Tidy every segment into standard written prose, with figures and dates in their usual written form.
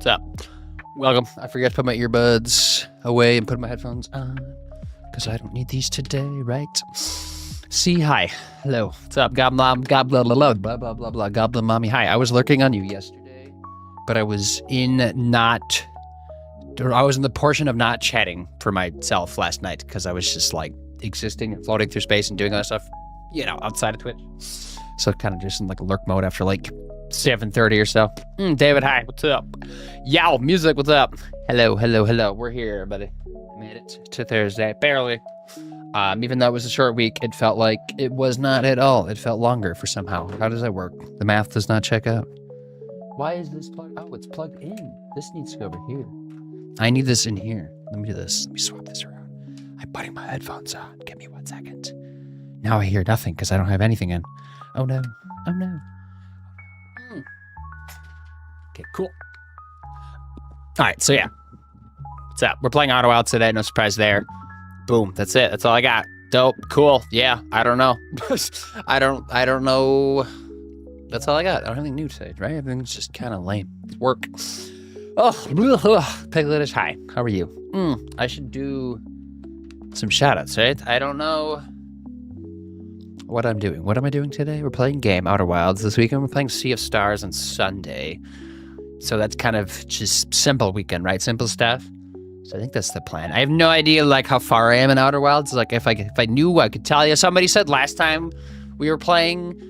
What's up? Welcome. I forgot to put my earbuds away and put my headphones on because I don't need these today, right? See, hi. Hello. What's up? Goblin, blah, blah, blah, blah, Goblin Mommy. Hi. I was lurking on you yesterday, but I was in the portion of not chatting for myself last night because I was just like existing and floating through space and doing other stuff, outside of Twitch. So kind of just in like lurk mode after like 7:30 or so. David, hi. What's up? Yow, music, what's up? Hello. We're here, everybody. Made it to Thursday, barely. Even though it was a short week, it felt like it was not at all. It felt longer for somehow. How does that work? The math does not check out. Why is this plugged? Oh, it's plugged in. This needs to go over here. I need this in here. Let me do this. Let me swap this around. I'm putting my headphones on. Give me 1 second. Now I hear nothing because I don't have anything in. Oh no. Okay, cool. All right, so yeah. What's up? We're playing Outer Wilds today. No surprise there. Boom. That's it. That's all I got. Dope. Cool. Yeah. I don't know. I don't know. That's all I got. I don't have anything new today, right? Everything's just kind of lame. Work. Piglet is hi. How are you? I should do some shoutouts, right? I don't know what I'm doing. What am I doing today? We're playing game Outer Wilds this weekend. We're playing Sea of Stars on Sunday. So that's kind of just simple weekend, right? Simple stuff. So I think that's the plan. I have no idea like how far I am in Outer Wilds. Like if I knew, I could tell you. Somebody said last time we were playing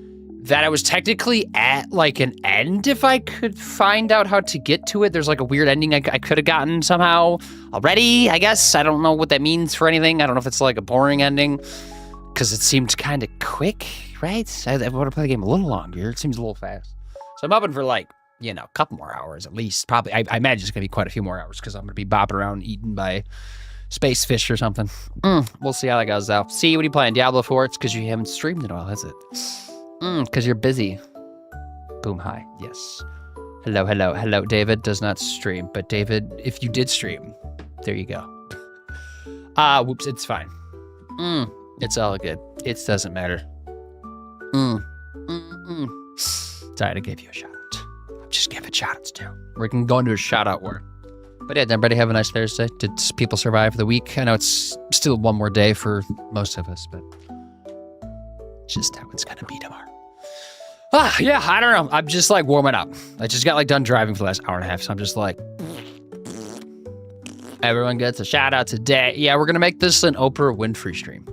that I was technically at like an end if I could find out how to get to it. There's like a weird ending I could have gotten somehow already, I guess. I don't know what that means for anything. I don't know if it's like a boring ending because it seemed kind of quick, right? I want to play the game a little longer. It seems a little fast. So I'm hoping for like, a couple more hours at least. Probably, I imagine it's going to be quite a few more hours because I'm going to be bopping around eaten by space fish or something. We'll see how that goes out. See, what are you playing? Diablo 4? It's because you haven't streamed in a while, is it? Because you're busy. Boom, hi. Yes. Hello. David does not stream, but David, if you did stream, there you go. Whoops, it's fine. It's all good. It doesn't matter. Sorry to give you a shout out. Just give it shout outs too. We can go into a shout out war. But yeah, did everybody have a nice Thursday? Did people survive the week? I know it's still one more day for most of us, but just how it's gonna be tomorrow. Yeah, I don't know. I'm just like warming up. I just got like done driving for the last hour and a half, so I'm just like, everyone gets a shout out today. Yeah, we're gonna make this an Oprah Winfrey stream.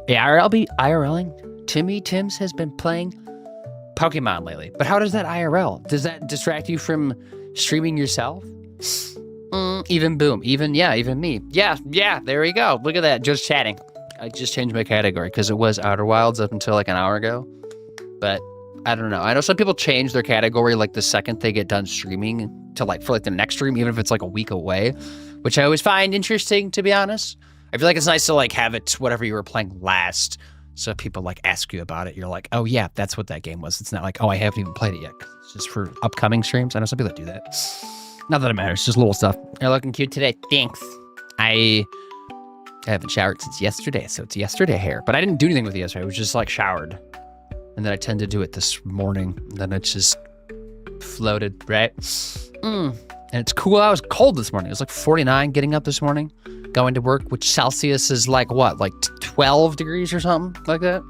Yeah, I'll be IRLing. Tims has been playing Pokemon lately. But how does that IRL? Does that distract you from streaming yourself? Even Boom. Even me. Yeah, there we go. Look at that, just chatting. I just changed my category because it was Outer Wilds up until like an hour ago. But I don't know. I know some people change their category like the second they get done streaming to like for like the next stream, even if it's like a week away, which I always find interesting, to be honest. I feel like it's nice to like have it whatever you were playing last. So people like ask you about it. You're like, oh yeah, that's what that game was. It's not like, oh, I haven't even played it yet. It's just for upcoming streams. I know some people that do that. Not that it matters, just little stuff. You're looking cute today. Thanks. I haven't showered since yesterday, so it's yesterday hair. But I didn't do anything with it yesterday. I was just like showered. And then I tend to do it this morning. And then it just floated, right? And it's cool. I was cold this morning. It was like 49 getting up this morning, going to work, which Celsius is like what? Like 12 degrees or something like that?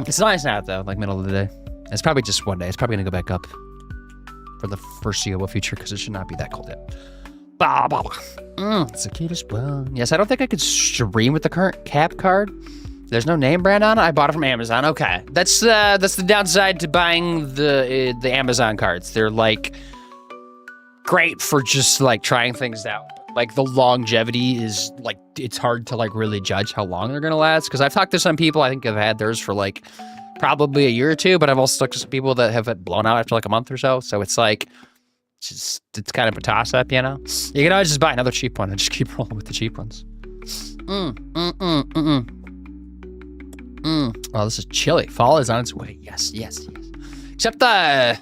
It's nice out though, like middle of the day. It's probably just one day. It's probably gonna go back up for the foreseeable future because it should not be that cold yet. It's the cutest one. Yes, I don't think I could stream with the current cap card. There's no name brand on it. I bought it from Amazon. Okay, that's the downside to buying the Amazon cards. They're like great for just like trying things out. Like the longevity is like, it's hard to like really judge how long they're gonna last. Because I've talked to some people, I think have had theirs for like probably a year or two, but I've also talked to some people that have it blown out after like a month or so. So it's like, it's kind of a toss up, You can always just buy another cheap one and just keep rolling with the cheap ones. Oh, this is chilly. Fall is on its way. Yes. Except the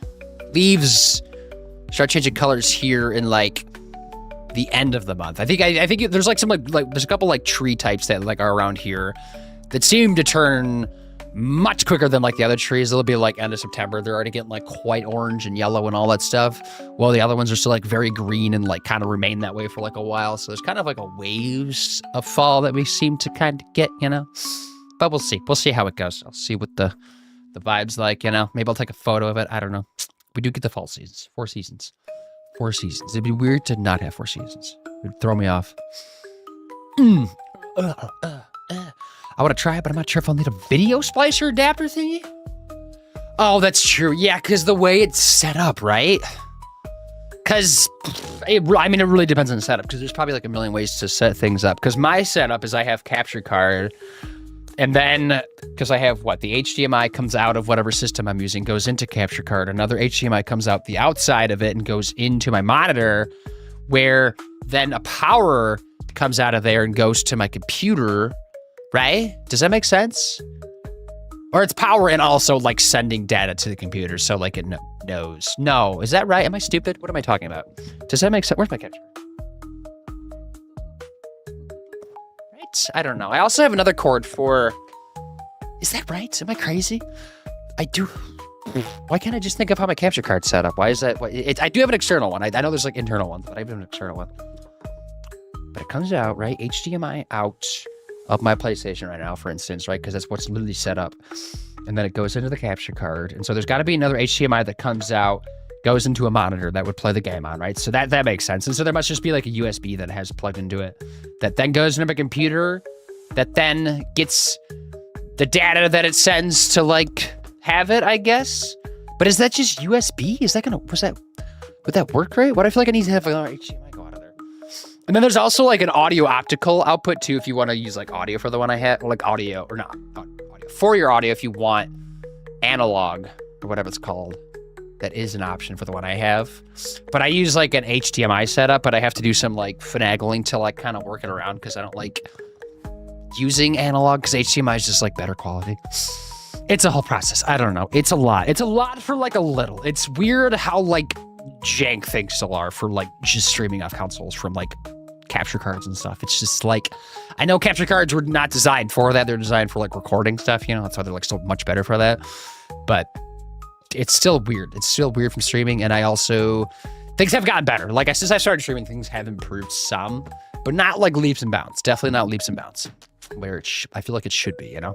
leaves start changing colors here in like the end of the month. I think there's like some like there's a couple like tree types that like are around here that seem to turn much quicker than like the other trees. It'll be like end of September. They're already getting like quite orange and yellow and all that stuff. While the other ones are still like very green and like kind of remain that way for like a while. So there's kind of like a waves of fall that we seem to kind of get, you know. But we'll see. We'll see how it goes. I'll see what the vibe's like, you know. Maybe I'll take a photo of it. I don't know. We do get the fall seasons. 4 seasons. 4 seasons. It'd be weird to not have 4 seasons. It would throw me off. I want to try it, but I'm not sure if I'll need a video splicer adapter thingy. Oh, that's true. Yeah, because the way it's set up, right? Because, it really depends on the setup, because there's probably like a million ways to set things up. Because my setup is I have capture card, and then, because I have the HDMI comes out of whatever system I'm using, goes into capture card. Another HDMI comes out the outside of it and goes into my monitor, where then a power comes out of there and goes to my computer, right? Does that make sense? Or it's power and also like sending data to the computer, so like it knows. No, is that right? Am I stupid? What am I talking about? Does that make sense? Where's my capture? Right? I don't know. I also have another cord for. Is that right? Am I crazy? I do. Why can't I just think of how my capture card's set up? Why is that? I do have an external one. I know there's like internal ones, but I have an external one. But it comes out, right? HDMI out of my PlayStation right now, for instance, right? Because that's what's literally set up. And then it goes into the capture card. And so there's got to be another HDMI that comes out, goes into a monitor that would play the game on, right? So that makes sense. And so there must just be like a USB that has plugged into it that then goes into my computer that then gets the data that it sends to like have it, I guess. But is that just USB? Is that gonna, would that work right? What do I feel like I need to have another HDMI go out of there? And then there's also like an audio optical output too, if you want to use like audio for the one I had, or like audio, or not audio, for your audio if you want analog or whatever it's called. That is an option for the one I have. But I use like an HDMI setup, but I have to do some like finagling to like kind of work it around because I don't like using analog because HDMI is just like better quality. It's a whole process. I don't know. It's a lot. It's a lot for like a little. It's weird how like jank things still are for like just streaming off consoles from like capture cards and stuff. It's just like, I know capture cards were not designed for that. They're designed for like recording stuff, you know, that's why they're like so much better for that. But it's still weird. It's still weird from streaming. And I also, things have gotten better. Like since I started streaming, things have improved some, but not like leaps and bounds. Definitely not leaps and bounds where I feel like it should be, you know?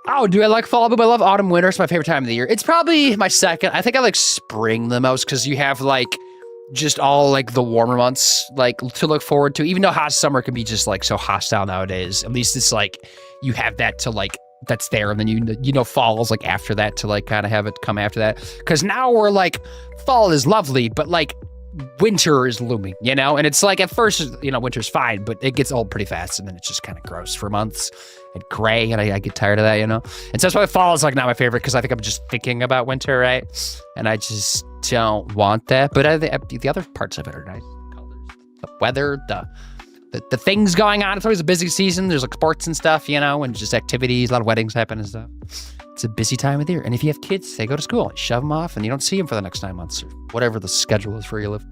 Oh, do I like fall? But I love autumn, winter. It's my favorite time of the year. It's probably my second. I think I like spring the most because you have like just all like the warmer months like to look forward to, even though hot summer can be just like so hostile nowadays. At least it's like you have that to like, that's there. And then you know fall is like after that to like kind of have it come after that. Because now we're like, fall is lovely, but like winter is looming, you know? And it's like at first, you know, winter's fine, but it gets old pretty fast and then it's just kind of gross for months and gray, and I get tired of that, you know? And so that's why fall is like not my favorite because I think I'm just thinking about winter, right? And I just don't want that. But the other parts of it are nice. Colors, the weather, the things going on. It's always a busy season. There's like sports and stuff, you know, and just activities, a lot of weddings happen and stuff. It's a busy time of the year. And if you have kids, they go to school, you shove them off and you don't see them for the next 9 months or whatever the schedule is for where you live.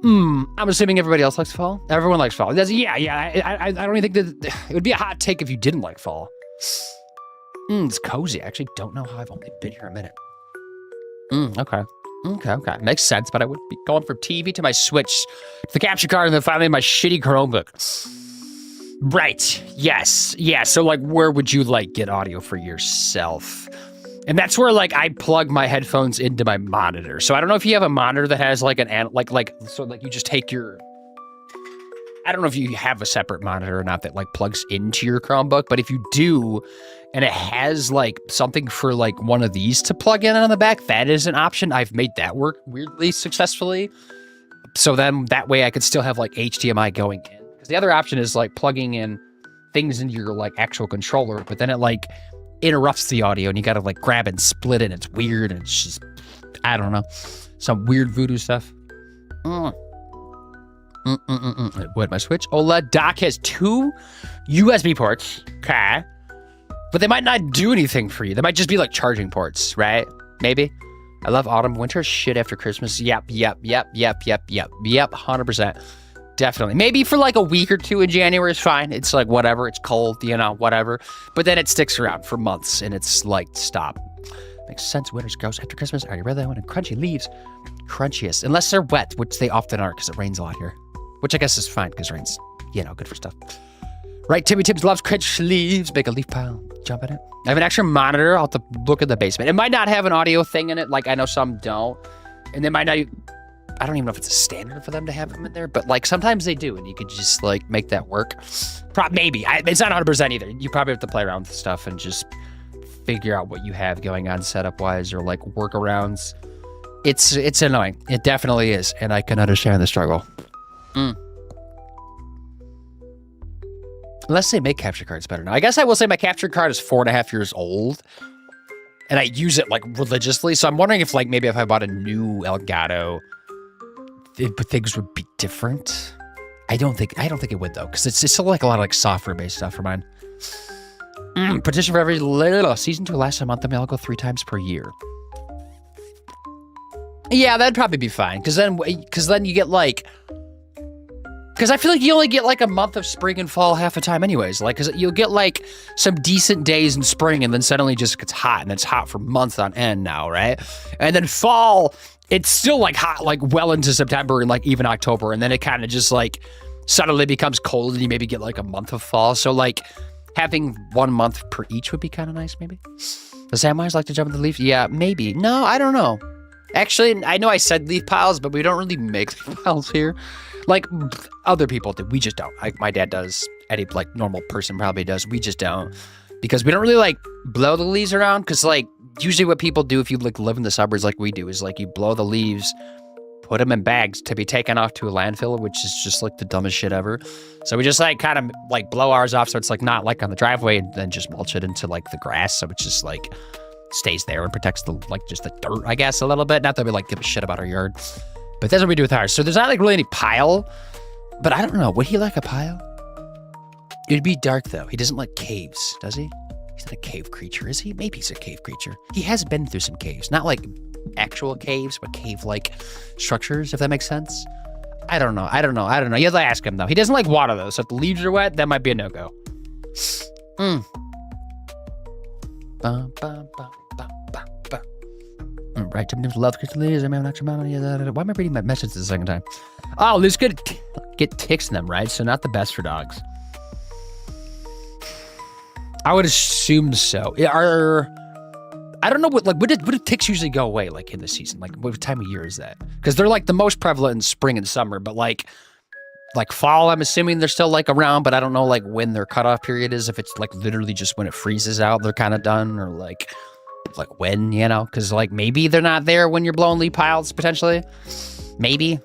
I'm assuming everybody else likes fall. Everyone likes fall. Yeah. I don't even think that it would be a hot take if you didn't like fall. It's cozy. I actually don't know how I've only been here a minute. Okay. Makes sense, but I would be going from TV to my Switch, to the capture card, and then finally my shitty Chromebook. Right. Yes. Yeah. So like, where would you like get audio for yourself? And that's where like I plug my headphones into my monitor. So I don't know if you have a monitor that has like so like you just take your, I don't know if you have a separate monitor or not that like plugs into your Chromebook, but if you do, and it has like something for like one of these to plug in on the back, that is an option. I've made that work weirdly successfully. So then that way I could still have like HDMI going in. Because the other option is like plugging in things into your like actual controller, but then it like interrupts the audio and you gotta like grab and split it. And it's weird and it's just, I don't know, some weird voodoo stuff. What, my Switch OLED dock has 2 USB ports, okay, but they might not do anything for you. They might just be like charging ports, right? Maybe. I love autumn, winter, shit after Christmas. Yep, 100%. definitely. Maybe for like a week or two in January is fine. It's like whatever. It's cold, whatever. But then it sticks around for months, and it's like stop. Makes sense. Winter's gross after Christmas. Are you ready? When crunchy leaves, crunchiest, unless they're wet, which they often are because it rains a lot here. Which I guess is fine because rain's, good for stuff. Right, Timmy Tibbs loves crunchy leaves. Make a leaf pile. Jump in it. I have an extra monitor. I'll have to look at the basement. It might not have an audio thing in it. Like, I know some don't. And they might not... I don't even know if it's a standard for them to have them in there. But, like, sometimes they do. And you could just, like, make that work. Maybe. It's not 100% either. You probably have to play around with stuff and just figure out what you have going on setup-wise or, like, workarounds. It's annoying. It definitely is. And I can understand the struggle. Unless they make capture cards better now. I guess I will say my capture card is 4.5 years old. And I use it, like, religiously. So I'm wondering if, like, maybe if I bought a new Elgato, things would be different. I don't think it would, though. Because it's still, like, a lot of, like, software-based stuff for mine. Petition for every season to last a month. I mean, I'll go 3 times per year. Yeah, that'd probably be fine. Because then you get, like... Because I feel like you only get, like, a month of spring and fall half the time anyways. Like, because you'll get, like, some decent days in spring and then suddenly it just gets hot. And it's hot for months on end now, right? And then fall, it's still, like, hot, like, well into September and, like, even October. And then it kind of just, like, suddenly becomes cold and you maybe get, like, a month of fall. So, like, having 1 month per each would be kind of nice, maybe. Does Samwise like to jump in the leaf? Yeah, maybe. No, I don't know. Actually, I know I said leaf piles, but we don't really make leaf piles here. Like, other people do. We just don't. Like, my dad does. Any, like, normal person probably does. We just don't. Because we don't really, like, blow the leaves around. Because, like, usually what people do if you, like, live in the suburbs like we do is, like, you blow the leaves, put them in bags to be taken off to a landfill, which is just, like, the dumbest shit ever. So we just, like, kind of, like, blow ours off so it's, like, not, like, on the driveway and then just mulch it into, like, the grass. So it's just, like, stays there and protects the, like, just the dirt, I guess, a little bit. Not that we, like, give a shit about our yard. But that's what we do with ours. So there's not, like, really any pile. But I don't know. Would he like a pile? It'd be dark, though. He doesn't like caves, does he? He's not a cave creature, is he? Maybe he's a cave creature. He has been through some caves. Not, like, actual caves, but cave-like structures, if that makes sense. I don't know. You have to ask him, though. He doesn't like water, though. So if the leaves are wet, that might be a no-go. Right, Tim love Crystal Leaves. I may have an extra amount. Why am I reading my message the second time? Oh, these could get ticks in them, right? So not the best for dogs. I would assume so. I don't know when do ticks usually go away, like, in the season? Like, what time of year is that? Because they're, like, the most prevalent in spring and summer, but, like fall, I'm assuming they're still, like, around, but I don't know, like, when their cutoff period is. If it's, like, literally just when it freezes out, they're kind of done, or, like when, because, like, maybe they're not there when you're blowing leaf piles, potentially. Maybe.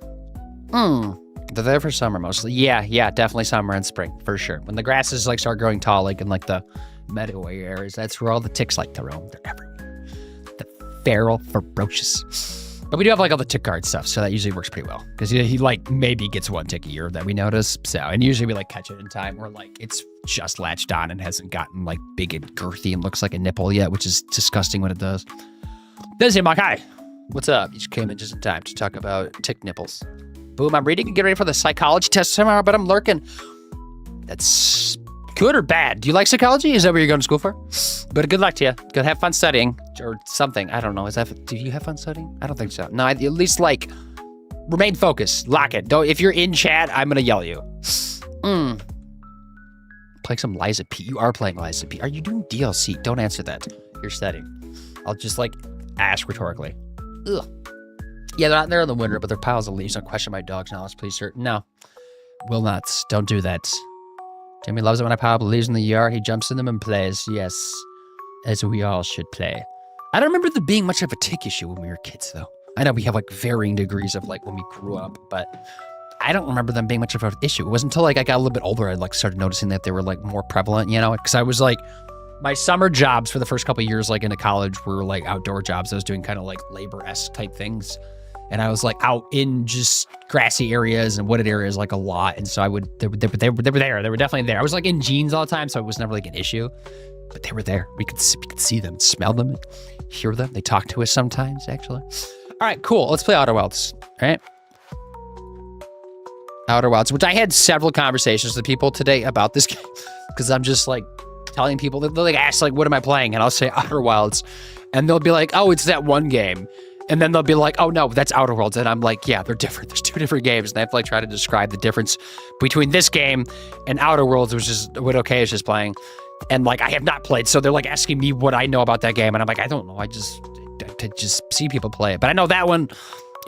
They're there for summer, mostly. Yeah, definitely summer and spring, for sure. When the grasses, like, start growing tall, like, in, like, the meadow areas, that's where all the ticks like to roam. They're everywhere. The feral, ferocious. But we do have, like, all the tick guard stuff, so that usually works pretty well. Because he, like, maybe gets 1 tick a year that we notice. So, and usually we, like, catch it in time where, like, it's just latched on and hasn't gotten, like, big and girthy and looks like a nipple yet, which is disgusting when it does. This is Mark. Hi. What's up? You just came in just in time to talk about tick nipples. Boom, I'm reading and getting ready for the psychology test tomorrow, but I'm lurking. That's good or bad? Do you like psychology? Is that what you're going to school for? But good luck to you. Go have fun studying or something. I don't know. Do you have fun studying? I don't think so. No, at least, like, remain focused. Lock it. Don't. If you're in chat, I'm going to yell at you. Playing some Liza P. You are playing Liza P. Are you doing DLC? Don't answer that. You're studying. I'll just, like, ask rhetorically. Ugh. Yeah, they're not there in the winter, but they're piles of leaves. Don't question my dog's knowledge, please, sir. No. Will not. Don't do that. Timmy loves it when I pile up leaves in the yard. He jumps in them and plays. Yes. As we all should play. I don't remember there being much of a tick issue when we were kids, though. I know we have, like, varying degrees of, like, when we grew up, but I don't remember them being much of an issue. It wasn't until, like, I got a little bit older I, like, started noticing that they were, like, more prevalent, because I was, like, my summer jobs for the first couple of years, like, into college were, like, outdoor jobs. I was doing kind of, like, labor-esque type things. And I was, like, out in just grassy areas and wooded areas, like, a lot. And so they were there. They were definitely there. I was, like, in jeans all the time, so it was never, like, an issue. But they were there. We could see them, smell them, hear them. They talk to us sometimes, actually. All right, cool. Let's play Outer Wilds, all right? Outer Wilds, which I had several conversations with people today about this game because I'm just like telling people, they'll like ask like, what am I playing? And I'll say Outer Wilds and they'll be like, oh, it's that one game. And then they'll be like, oh no, that's Outer Worlds. And I'm like, yeah, they're different. There's two different games. And I have to like try to describe the difference between this game and Outer Worlds, which is what OK is just playing. And like, I have not played. So they're like asking me what I know about that game. And I'm like, I don't know. I just see people play it. But I know that one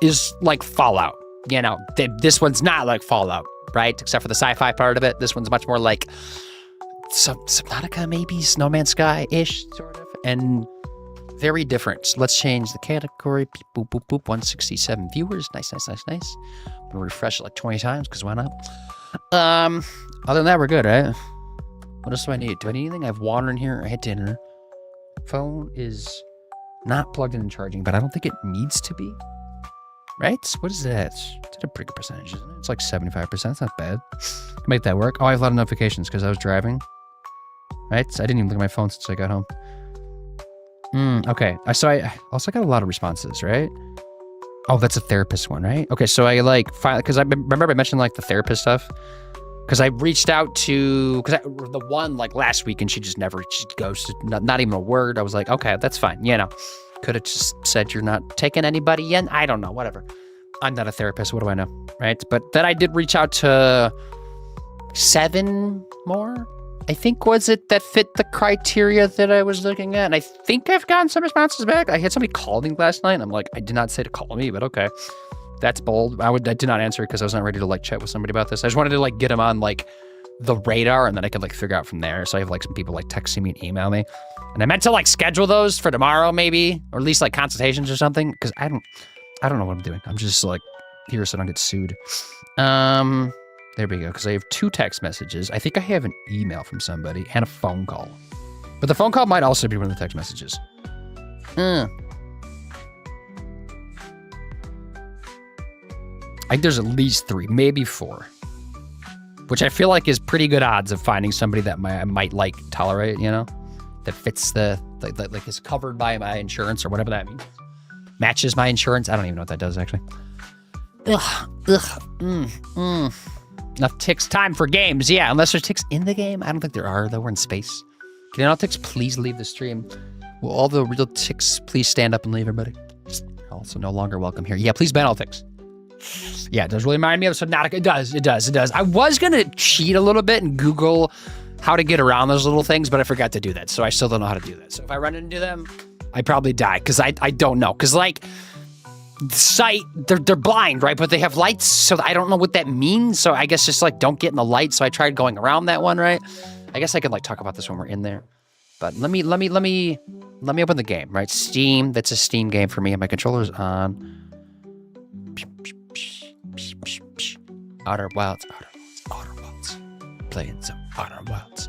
is like Fallout. You know, this one's not like Fallout, right? Except for the sci-fi part of it. This one's much more like Subnautica, maybe No Man's Sky-ish, sort of. And very different. So let's change the category. Boop, boop, boop. 167 viewers. Nice. I'm gonna refresh it like 20 times because why not? Other than that, we're good, right? What else do I need? Do I need anything? I have water in here. I had dinner. Phone is not plugged in and charging, but I don't think it needs to be. Right? What is that? It's a pretty good percentage, isn't it? It's like 75%. It's not bad. Can make that work. Oh, I have a lot of notifications because I was driving. Right? So I didn't even look at my phone since I got home. Okay. So I also got a lot of responses, right? Oh, that's a therapist one, right? Okay, so I like finally, because I remember I mentioned like the therapist stuff. Because I reached out to, the one like last week and she ghosted, not even a word. I was like, okay, that's fine. You know, could have just said you're not taking anybody in. I don't know, whatever. I'm not a therapist. What do I know, right? But then I did reach out to 7 more, I think, was it, that fit the criteria that I was looking at. And I think I've gotten some responses back. I had somebody call me last night. And I'm like, I did not say to call me, but okay. That's bold. I did not answer because I was not ready to like chat with somebody about this. I just wanted to like get them on like the radar and then I could like figure out from there. So I have like some people like texting me and email me. And I meant to like schedule those for tomorrow maybe, or at least like consultations or something. Cause I don't know what I'm doing. I'm just like here so I don't get sued. There we go. Cause I have 2 text messages. I think I have an email from somebody and a phone call. But the phone call might also be one of the text messages. I think there's at least 3, maybe 4, which I feel like is pretty good odds of finding somebody that I might like tolerate, you know, that fits the, like is covered by my insurance or whatever that means. Matches my insurance. I don't even know what that does actually. Enough ticks time for games. Yeah, unless there's ticks in the game. I don't think there are, though. We're in space. Can all ticks please leave the stream? Will all the real ticks please stand up and leave, everybody? Also no longer welcome here. Yeah, please ban all ticks. Yeah, it does really remind me of Subnautica. It does. I was going to cheat a little bit and Google how to get around those little things, but I forgot to do that. So I still don't know how to do that. So if I run into them, I probably die because I don't know. Because like sight, they're blind, right? But they have lights, so I don't know what that means. So I guess just like don't get in the light. So I tried going around that one, right? I guess I could like talk about this when we're in there. But let me open the game, right? Steam, that's a Steam game for me, and my controller's on. Outer Wilds. Playing some Outer Wilds.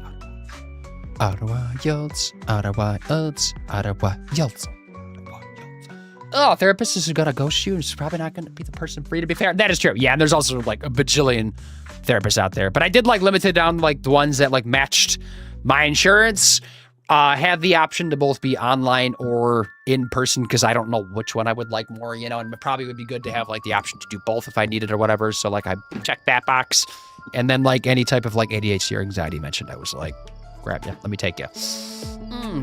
Oh, therapist is gonna ghost you. It's probably not gonna be the person for you, to be fair. That is true. Yeah, and there's also like a bajillion therapists out there. But I did like limit it down like the ones that like matched my insurance. Had the option to both be online or in person because I don't know which one I would like more, you know, and it probably would be good to have like the option to do both if I needed or whatever. So like I checked that box, and then like any type of like ADHD or anxiety mentioned, I was like, grab you, let me take you.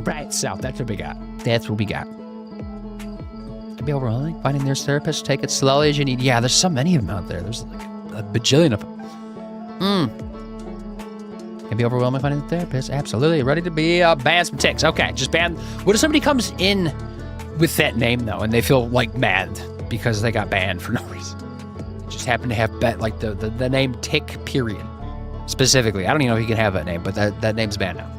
Right, so that's what we got. Could be overwhelming finding their therapist. Take it slowly as you need. Yeah, there's so many of them out there. There's like a bajillion of them. Can be overwhelming finding the therapist. Absolutely. Ready to be ban some ticks. Okay, just ban. What if somebody comes in with that name, though, and they feel, like, mad because they got banned for no reason? Just happen to have, like, the name Tick, period. Specifically. I don't even know if you can have that name, but that name's banned now.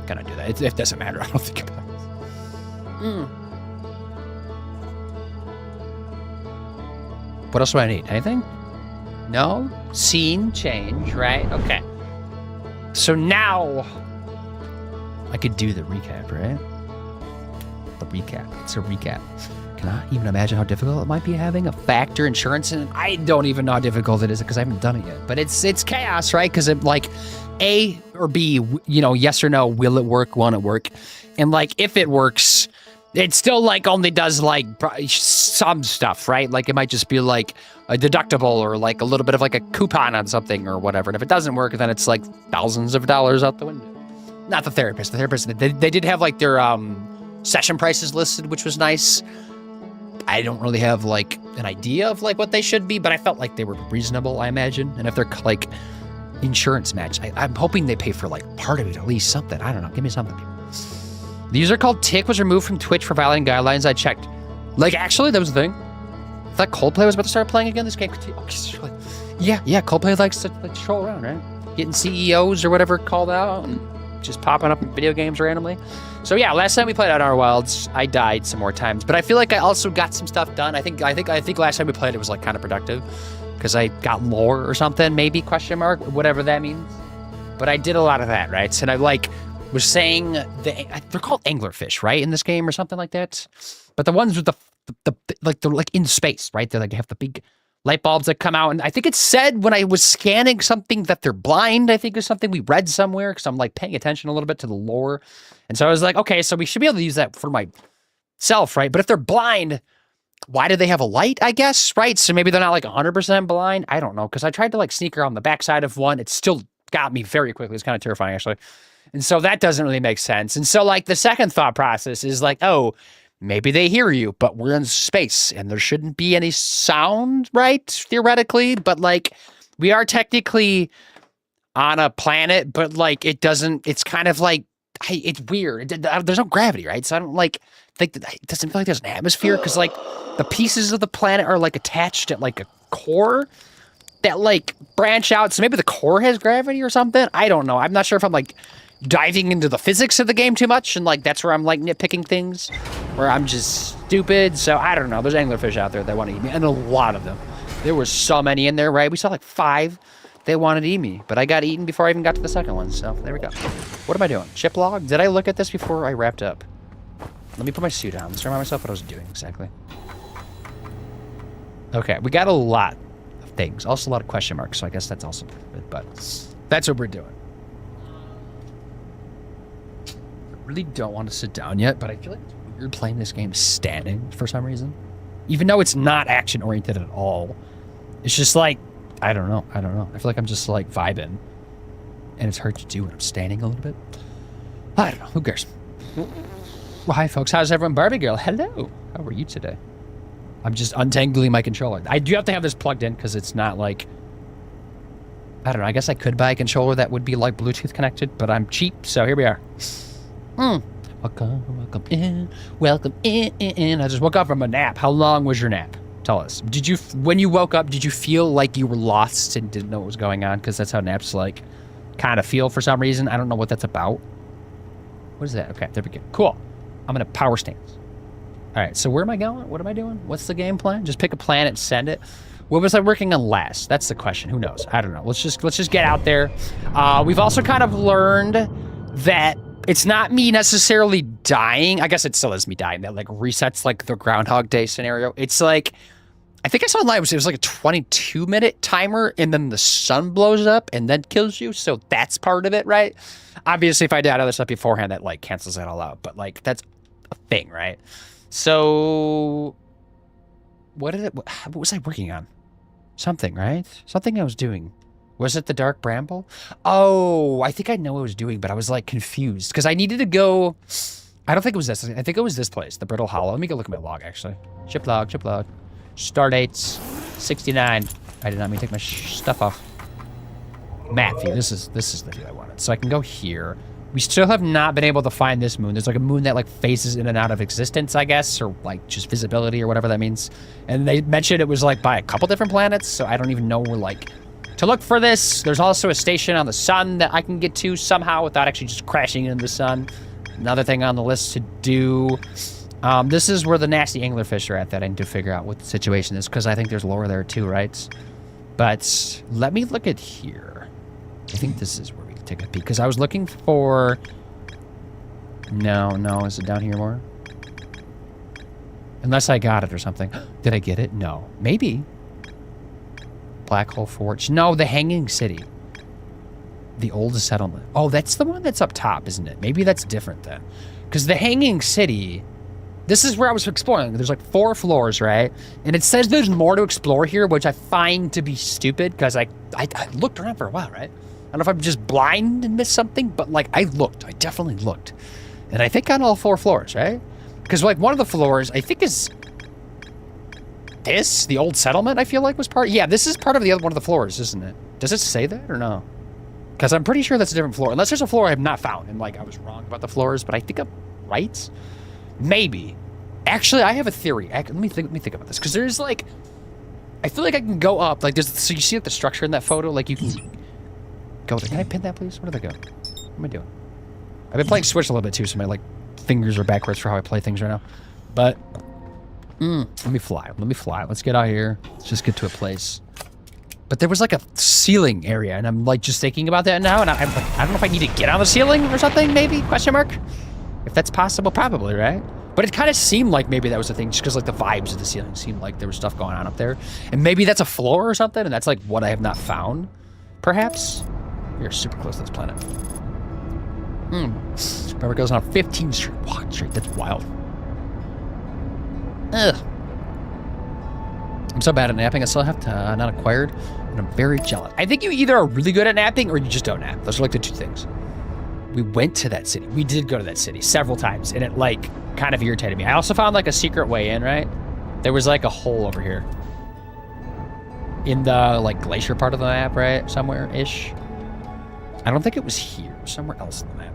Can I do that? It doesn't matter. I don't think about it. What else do I need? Anything? No? Scene change, right? Okay. So now I could do the recap, right? The recap. It's a recap. Can I even imagine how difficult it might be having a factor insurance? And I don't even know how difficult it is because I haven't done it yet. But it's chaos, right? Because it like A or B, you know, yes or no, will it work? Won't it work? And like if it works, It still like only does like some stuff, right? Like it might just be like a deductible or like a little bit of like a coupon on something or whatever. And if it doesn't work, then it's like thousands of dollars out the window. Not the therapist. The therapist, they did have like their session prices listed, which was nice. I don't really have like an idea of like what they should be, but I felt like they were reasonable, I imagine. And if they're like insurance match, I'm hoping they pay for like part of it, at least something. I don't know. Give me something, people. The user called Tick was removed from Twitch for violating guidelines. I checked. Like, actually, that was the thing. I thought Coldplay was about to start playing again. This game yeah, Coldplay likes to like troll around, right? Getting CEOs or whatever called out and just popping up in video games randomly. So yeah, last time we played Outer Wilds, I died some more times, but I feel like I also got some stuff done. I think last time we played it was like kind of productive because I got lore or something, maybe ? Whatever that means. But I did a lot of that, right? And I like was saying they're called anglerfish, right, in this game or something like that. But the ones with they're like in space, right? They have the big light bulbs that come out, and I think it said when I was scanning something that they're blind. I think is something we read somewhere because I'm like paying attention a little bit to the lore, and so I was like, okay, so we should be able to use that for myself, right? But if they're blind, why do they have a light? I guess, right? So maybe they're not like 100% blind. I don't know, because I tried to like sneak around the backside of one. It still got me very quickly. It's kind of terrifying, actually. And so that doesn't really make sense. And so like the second thought process is like, oh, maybe they hear you, but we're in space and there shouldn't be any sound, right? Theoretically, but like we are technically on a planet, but like it doesn't, it's kind of like, it's weird. There's no gravity, right? So I don't like think that it doesn't feel like there's an atmosphere because like the pieces of the planet are like attached at like a core that like branch out. So maybe the core has gravity or something. I don't know. I'm not sure if I'm like diving into the physics of the game too much, and like that's where I'm like nitpicking things, where I'm just stupid. So I don't know. There's anglerfish out there that want to eat me, and a lot of them. There were so many in there, right? We saw like 5. They wanted to eat me, but I got eaten before I even got to the second one. So there we go. What am I doing? Chip log? Did I look at this before I wrapped up? Let me put my suit on. Let's remind myself what I was doing exactly. Okay, we got a lot of things. Also a lot of question marks, so I guess that's also good, but that's what we're doing. Really don't want to sit down yet, but I feel like it's weird playing this game standing for some reason. Even though it's not action-oriented at all. It's just like, I don't know. I feel like I'm just like vibing. And it's hard to do when I'm standing a little bit. I don't know. Who cares? Well, hi, folks. How's everyone? Barbie girl, hello. How are you today? I'm just untangling my controller. I do have to have this plugged in because it's not like... I don't know. I guess I could buy a controller that would be like Bluetooth connected, but I'm cheap, so here we are. Welcome in. I just woke up from a nap. How long was your nap? Tell us. When you woke up, did you feel like you were lost and didn't know what was going on? Because that's how naps like kind of feel for some reason. I don't know what that's about. What is that? Okay, there we go. Cool. I'm gonna power stance. All right, so where am I going? What am I doing? What's the game plan? Just pick a planet and send it. What was I working on last? That's the question. Who knows? I don't know. Let's just get out there. We've also kind of learned that it's not me necessarily dying. I guess it still is me dying. That like resets like the Groundhog Day scenario. It's like, I think I saw online, it was like a 22-minute timer and then the sun blows up and then kills you. So that's part of it, right? Obviously, if I did other stuff beforehand, that like cancels that all out. But like, that's a thing, right? So what was I working on? Something, right? Something I was doing. Was it the Dark Bramble? Oh, I think I know what I was doing, but I was like confused because I needed to go. I don't think it was this. I think it was this place, the Brittle Hollow. Let me go look at my log, actually. Chip log. Star dates 69. I did not mean to take my stuff off. Map view. This is the view I wanted. So I can go here. We still have not been able to find this moon. There's like a moon that like phases in and out of existence, I guess, or like just visibility or whatever that means. And they mentioned it was like by a couple different planets, so I don't even know where like to look for this. There's also a station on the sun that I can get to somehow without actually just crashing into the sun. Another thing on the list to do. This is where the nasty anglerfish are at that I need to figure out what the situation is, because I think there's lore there too, right? But let me look at here. I think this is where we can take a peek, because I was looking for... No, is it down here more? Unless I got it or something. Did I get it? No. Maybe. Black Hole Forge. No, the Hanging City. The Old Settlement. Oh, that's the one that's up top, isn't it? Maybe that's different then. Because the Hanging City this is where I was exploring. There's like 4 floors, right? And it says there's more to explore here, which I find to be stupid because I looked around for a while, right? I don't know if I'm just blind and missed something, but like I definitely looked. And I think on all 4 floors, right? Because like one of the floors, I think is this, the old settlement, I feel like was part. Yeah, this is part of the other one of the floors, isn't it? Does it say that or no? Because I'm pretty sure that's a different floor. Unless there's a floor I have not found. And like I was wrong about the floors, but I think I'm right. Maybe. Actually, I have a theory. Let me think about this. Because there's like, I feel like I can go up. Like, so you see like the structure in that photo? Like you can go there. Can I pin that, please? Where did I go? What am I doing? I've been playing Switch a little bit too, so my like fingers are backwards for how I play things right now. But let me fly. Let's get out here. Let's just get to a place. But there was like a ceiling area, and I'm like just thinking about that now, and I'm like, I don't know if I need to get on the ceiling or something, maybe? Question mark? If that's possible, probably, right? But it kind of seemed like maybe that was the thing, just because like the vibes of the ceiling seemed like there was stuff going on up there. And maybe that's a floor or something, and that's like what I have not found, perhaps? We are super close to this planet. Remember, it goes on 15th Street. Walk Street, that's wild. Ugh. I'm so bad at napping, I still have to not acquired, and I'm very jealous. I think you either are really good at napping or you just don't nap. Those are like the 2 things. We went to that city. We did go to that city several times, and it like kind of irritated me. I also found like a secret way in, right? There was like a hole over here. In the like glacier part of the map, right? Somewhere-ish. I don't think it was here. Somewhere else in the map.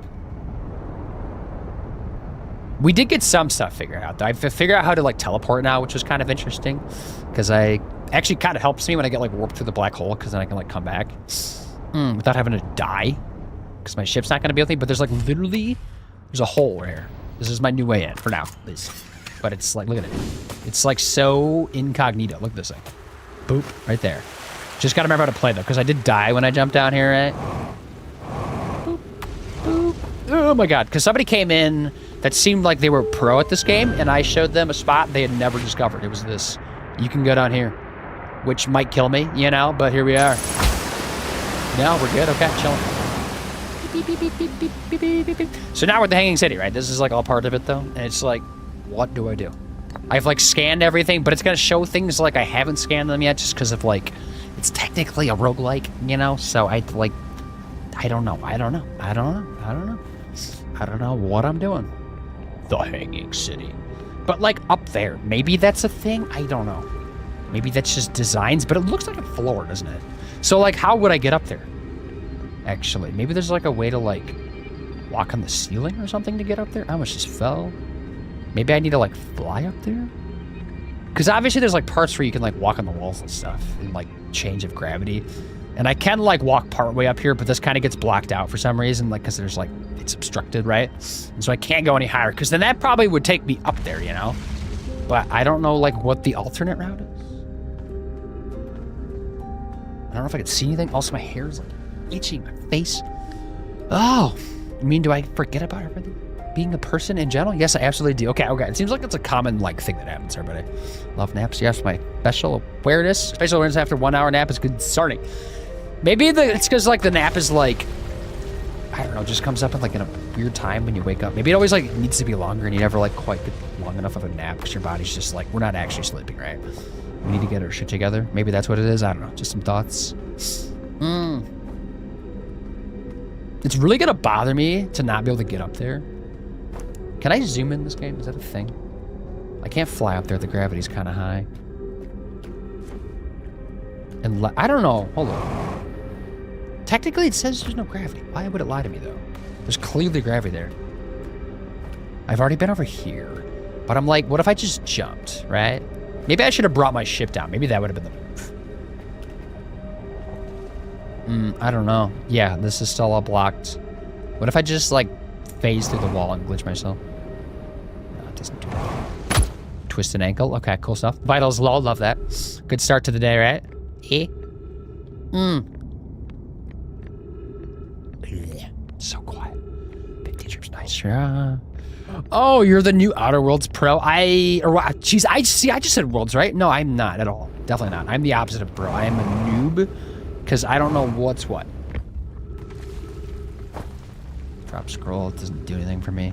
We did get some stuff figured out, though. I figured out how to, like, teleport now, which was kind of interesting. Because actually kind of helps me when I get, like, warped through the black hole, because then I can, like, come back. Without having to die. Because my ship's not going to be with me. But there's, like, literally, there's a hole right here. This is my new way in, for now, at least. But it's, like, look at it. It's, like, so incognito. Look at this thing. Boop, right there. Just got to remember how to play, though, because I did die when I jumped down here, right? Boop, boop. Oh, my God. Because somebody came in that seemed like they were pro at this game, and I showed them a spot they had never discovered. It was this. You can go down here, which might kill me, you know, but here we are. No, we're good. Okay, chilling. Beep, beep, beep, beep, beep, beep, beep, beep, beep. So now we're at the Hanging City, right? This is like all part of it, though, and it's like, what do I do? I've like scanned everything, but it's gonna show things like I haven't scanned them yet, just because of like, it's technically a roguelike, you know. So I don't know. I don't know what I'm doing. The Hanging City. But like up there, maybe that's a thing? I don't know. Maybe that's just designs, but it looks like a floor, doesn't it? So like, how would I get up there? Actually, maybe there's like a way to like walk on the ceiling or something to get up there? I almost just fell. Maybe I need to like fly up there? Because obviously there's like parts where you can like walk on the walls and stuff and like change of gravity. And I can like walk part way up here, but this kind of gets blocked out for some reason, like because there's like, it's obstructed, right? And so I can't go any higher, because then that probably would take me up there, you know? But I don't know like what the alternate route is. I don't know if I can see anything. Also, my hair is like itchy, my face. Oh, I mean, do I forget about everything? Being a person in general? Yes, I absolutely do. Okay. It seems like it's a common like thing that happens, everybody. Love naps. Yes, my special awareness. Special awareness after 1 hour nap is good starting. Maybe it's because like the nap is like, I don't know, just comes up in a weird time when you wake up. Maybe it always like needs to be longer and you never like quite get long enough of a nap because your body's just like, we're not actually sleeping, right? We need to get our shit together. Maybe that's what it is. I don't know. Just some thoughts. It's really gonna bother me to not be able to get up there. Can I zoom in this game? Is that a thing? I can't fly up there. The gravity's kind of high. And I don't know. Hold on. Technically, it says there's no gravity. Why would it lie to me, though? There's clearly gravity there. I've already been over here. But I'm like, what if I just jumped, right? Maybe I should have brought my ship down. Maybe that would have been the move. I don't know. Yeah, this is still all blocked. What if I just, like, phase through the wall and glitch myself? No, it doesn't do that. Twist an ankle. Okay, cool stuff. Vitals low. Love that. Good start to the day, right? So quiet. Big teacher's nice. Yeah. Oh, you're the new Outer Worlds pro. I just said Worlds, right? No, I'm not at all. Definitely not. I'm the opposite of pro. I am a noob because I don't know what's what. Drop scroll. It doesn't do anything for me.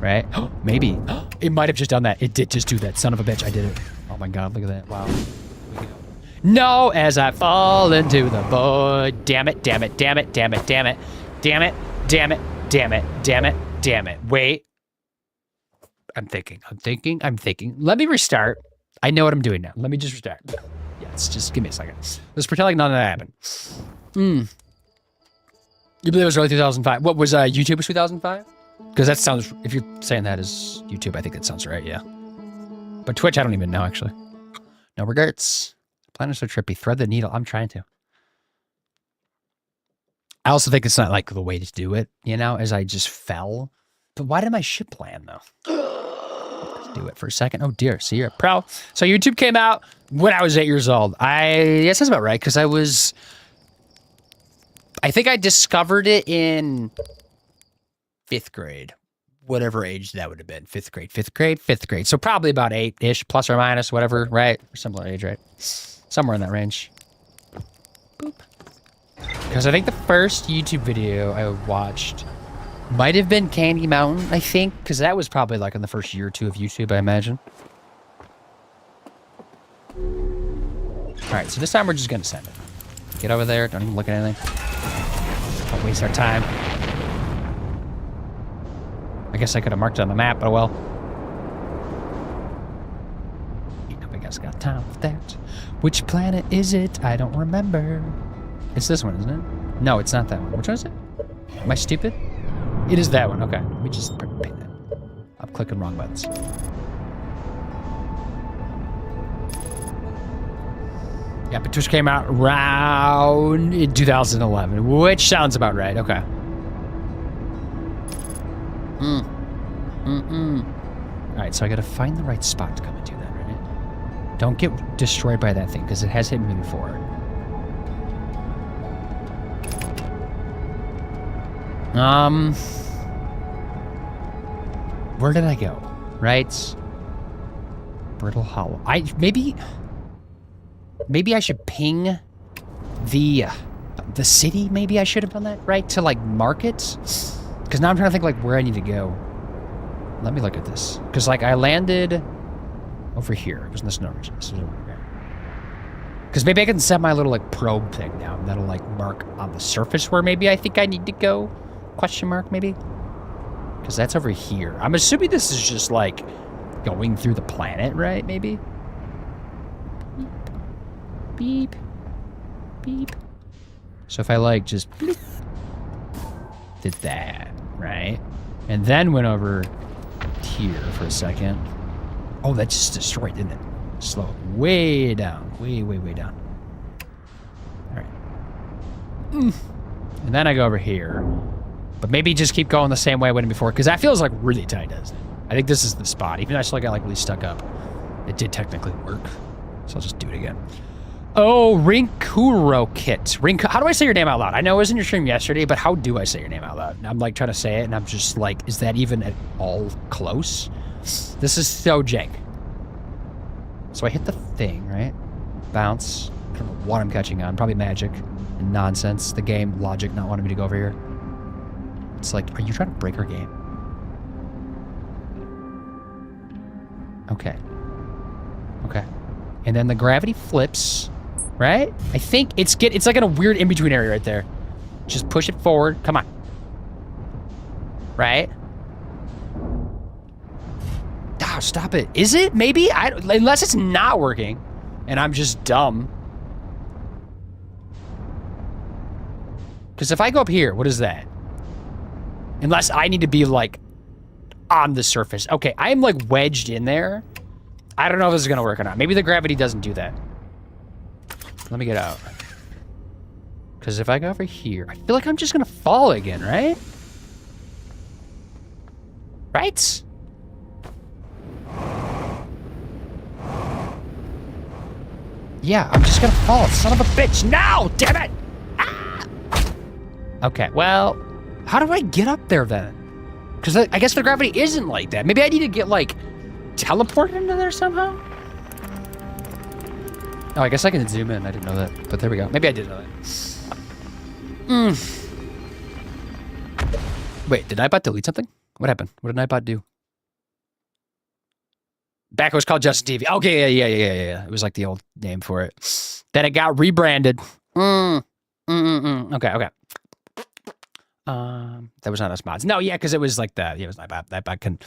right? Maybe. It might have just done that. It did just do that. Son of a bitch, I did it. Oh my god, look at that. Wow. No, as I fall into the void. Damn it, damn it, damn it, damn it, damn it, damn it, damn it, damn it, damn it, damn it. Wait. I'm thinking. Let me restart. I know what I'm doing now. Let me just restart. Yes, just give me a second. Let's pretend like none of that happened. You believe it was early 2005? What was YouTube was 2005? Because that sounds, if you're saying that is YouTube, I think that sounds right, yeah. But Twitch, I don't even know, actually. No regrets. Plan is so trippy. Thread the needle. I'm trying to. I also think it's not like the way to do it, you know, as I just fell. But why did my ship plan, though? Let's do it for a second. Oh, dear. See, you're a pro. So YouTube came out when I was 8 years old. Yes, that's about right, because I think I discovered it in 5th grade. Whatever age that would have been. 5th grade. So probably about 8-ish, plus or minus, whatever, right? Or similar age, right? Somewhere in that range. Boop. Because I think the first YouTube video I watched might have been Candy Mountain, I think. Because that was probably like in the first year or two of YouTube, I imagine. Alright, so this time we're just going to send it. Get over there. Don't even look at anything. Don't waste our time. I guess I could have marked it on the map, but well. I guess I got time for that. Which planet is it? I don't remember. It's this one, isn't it? No, it's not that one. Which one is it? Am I stupid? It is that one. Okay. Let me just paint that. I'm clicking wrong buttons. Yeah, but Twitch came out around in 2011, which sounds about right. Okay. Alright, so I gotta find the right spot to come and do that, right? Don't get destroyed by that thing, because it has hit me before. Where did I go? Right? Brittle Hollow. Maybe I should ping the city. Maybe I should have done that, right? To like mark it? Because now I'm trying to think like where I need to go. Let me look at this. Because like I landed over here. It was in the snow region. This is over here. Because maybe I can set my little like probe thing down. That'll like mark on the surface where maybe I think I need to go. Question mark maybe? Because that's over here. I'm assuming this is just like going through the planet, right? Maybe? Beep. Beep. So if I like just bloop, did that, right? And then went over here for a second. Oh, that just destroyed, didn't it? Slow it way down. Way, way, way down. All right. And then I go over here. But maybe just keep going the same way I went before, because that feels like really tight, doesn't it? I think this is the spot. Even though I still got like really stuck up. It did technically work. So I'll just do it again. Oh, Rinkuro Kit. How do I say your name out loud? I know it was in your stream yesterday, but how do I say your name out loud? I'm like trying to say it, and I'm just like, is that even at all close? This is so jank. So I hit the thing, right? Bounce. I don't know what I'm catching on. Probably magic and nonsense. The game logic not wanting me to go over here. It's like, are you trying to break our game? Okay. Okay. And then the gravity flips, right? I think it's like in a weird in-between area right there. Just push it forward. Come on. Right? Ah, stop it. Is it? Maybe? Unless it's not working and I'm just dumb. Because if I go up here, what is that? Unless I need to be, like, on the surface. Okay, I am, like, wedged in there. I don't know if this is going to work or not. Maybe the gravity doesn't do that. Let me get out. Because if I go over here, I feel like I'm just going to fall again, right? Right? Yeah, I'm just going to fall. Son of a bitch. No! Damn it! Ah! Okay, well... How do I get up there then? Because I guess the gravity isn't like that. Maybe I need to get like teleported into there somehow? Oh, I guess I can zoom in. I didn't know that. But there we go. Maybe I did know that. Wait, did Nightbot delete something? What happened? What did Nightbot do? Back it was called Justin TV. Okay, yeah. It was like the old name for it. Then it got rebranded. Okay. That was not us mods. No, yeah, because it was like that. It was like that can.